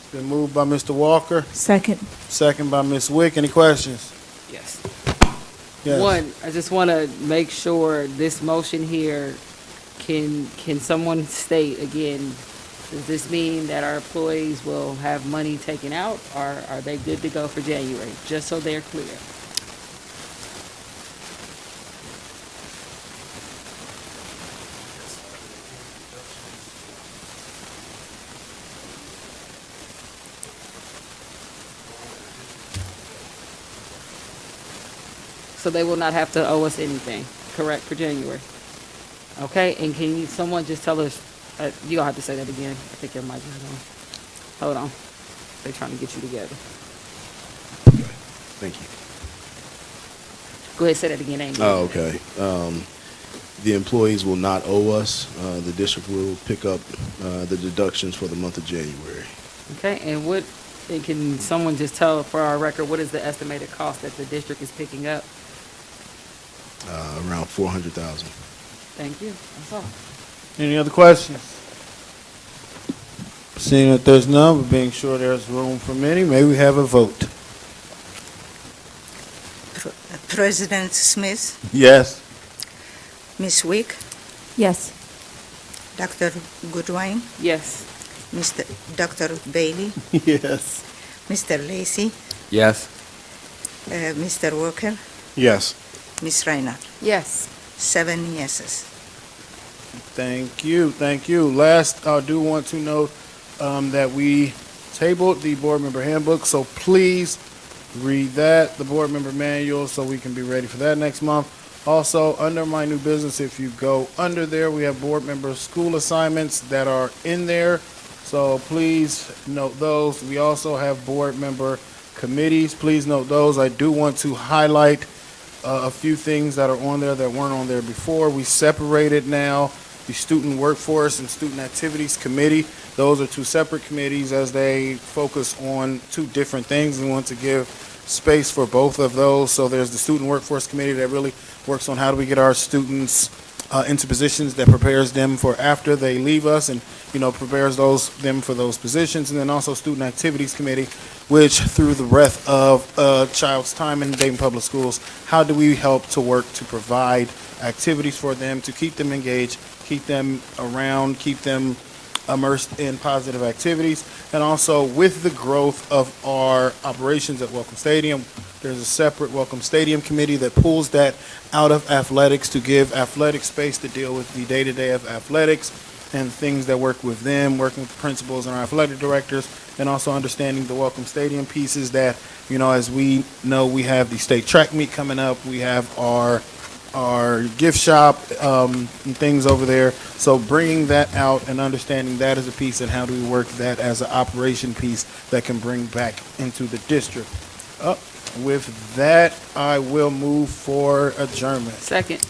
It's been moved by Mr. Walker, Second. second by Ms. Wick. Any questions? Yes. Yes. One, I just want to make sure this motion here, can someone state again, does this mean that our employees will have money taken out, or are they good to go for January? Just so they're clear. So they will not have to owe us anything, correct, for January? Okay, and can you, someone just tell us, you don't have to say that again. I think your mic is on. Hold on. They're trying to get you together. Thank you. Go ahead, say that again, Amy. Oh, okay. The employees will not owe us. The district will pick up the deductions for the month of January. Okay, and can someone just tell for our record, what is the estimated cost that the district is picking up? Around $400,000. Thank you, that's all. Any other questions? Seeing that there's none, but being sure there's room for many, may we have a vote? President Smith, Yes. Ms. Wick, Yes. Dr. Goodwin, Yes. Dr. Bailey, Yes. Mr. Lacey, Yes. Mr. Walker, Yes. Ms. Reinhardt, Yes. 7 yeses. Thank you, thank you. Last, I do want to note that we tabled the board member handbook, so please read that, the board member manual, so we can be ready for that next month. Also, under my new business, if you go under there, we have board member school assignments that are in there, so please note those. We also have board member committees. Please note those. I do want to highlight a few things that are on there that weren't on there before. We separated now the Student Workforce and Student Activities Committee. Those are two separate committees as they focus on two different things. We want to give space for both of those. So there's the Student Workforce Committee that really works on how do we get our students into positions that prepares them for after they leave us and, prepares them for those positions. And then also Student Activities Committee, which through the breadth of a child's time in Dayton Public Schools, how do we help to work to provide activities for them, to keep them engaged, keep them around, keep them immersed in positive activities. And also with the growth of our operations at Welcome Stadium, there's a separate Welcome Stadium committee that pulls that out of athletics to give athletic space to deal with the day-to-day of athletics and things that work with them, working with the principals and our athletic directors, and also understanding the Welcome Stadium pieces that, as we know, we have the state track meet coming up, we have our gift shop and things over there. So bringing that out and understanding that as a piece, and how do we work that as an operation piece that can bring back into the district. With that, I will move for adjournment. Second.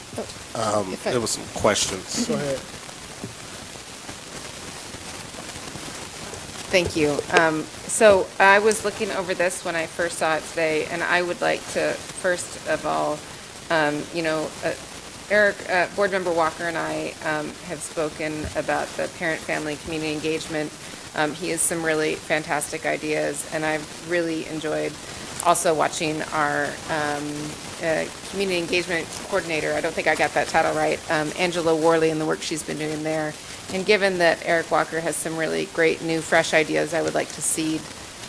There was some questions. Go ahead. Thank you. So I was looking over this when I first saw it today, and I would like to, first of all, Eric, Board Member Walker and I have spoken about the parent-family community engagement. He has some really fantastic ideas, and I've really enjoyed also watching our community engagement coordinator, I don't think I got that title right, Angela Worley, and the work she's been doing there. And given that Eric Walker has some really great new fresh ideas, I would like to cede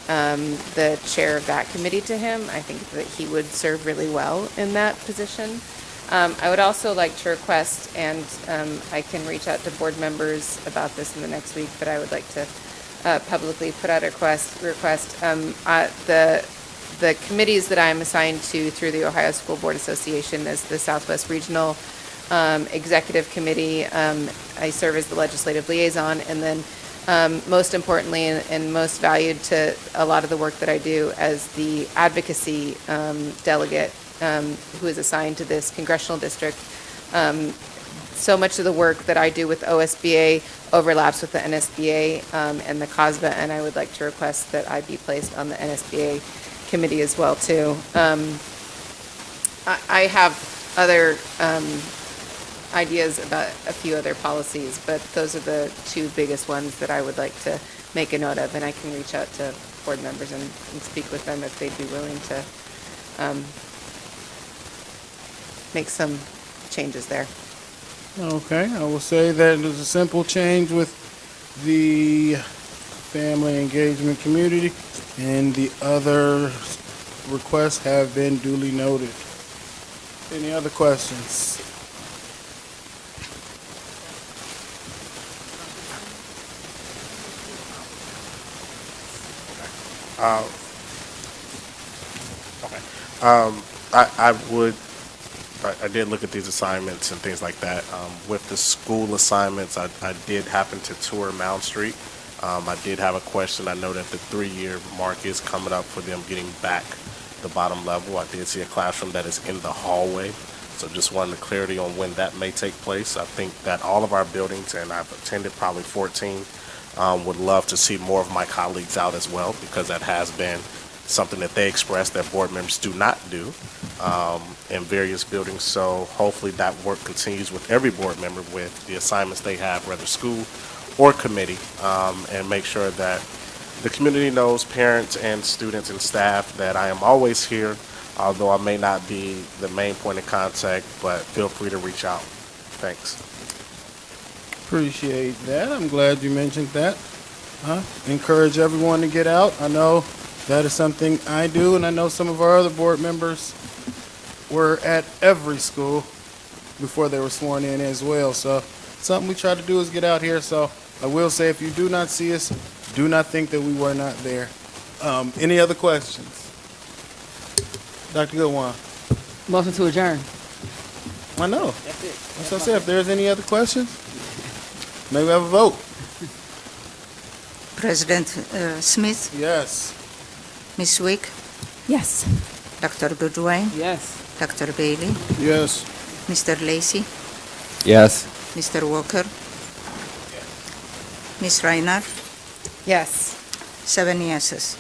the chair of that committee to him. I think that he would serve really well in that position. I would also like to request, and I can reach out to board members about this in the next week, but I would like to publicly put out a request. The committees that I'm assigned to through the Ohio School Board Association is the Southwest Regional Executive Committee. I serve as the legislative liaison, and then most importantly and most valued to a lot of the work that I do as the advocacy delegate who is assigned to this congressional district. So much of the work that I do with OSBA overlaps with the NSBA and the COSBA, and I would like to request that I be placed on the NSBA committee as well, too. I have other ideas about a few other policies, but those are the two biggest ones that I would like to make a note of, and I can reach out to board members and speak with them if they'd be willing to make some changes there. Okay, I will say that there's a simple change with the family engagement community, and the other requests have been duly noted. Any other questions? I did look at these assignments and things like that. With the school assignments, I did happen to tour Mound Street. I did have a question. I know that the 3-year mark is coming up for them getting back the bottom level. I did see a classroom that is in the hallway. So just wanted clarity on when that may take place. I think that all of our buildings, and I've attended probably 14, would love to see more of my colleagues out as well, because that has been something that they express that board members do not do in various buildings. So hopefully that work continues with every board member with the assignments they have, whether school or committee, and make sure that the community knows, parents and students and staff, that I am always here, although I may not be the main point of contact, but feel free to reach out. Thanks. Appreciate that. I'm glad you mentioned that. Encourage everyone to get out. I know that is something I do, and I know some of our other board members were at every school before they were sworn in as well. So something we try to do is get out here. So I will say, if you do not see us, do not think that we were not there. Any other questions? Dr. Goodwin. Motion to adjourn. I know. That's it. That's what I said. If there's any other questions, may we have a vote? President Smith? Yes. Ms. Wick? Yes. Dr. Goodwin? Yes. Dr. Bailey? Yes. Mr. Lacey? Yes. Mr. Walker? Ms. Reinhardt? Yes. 7 yeses.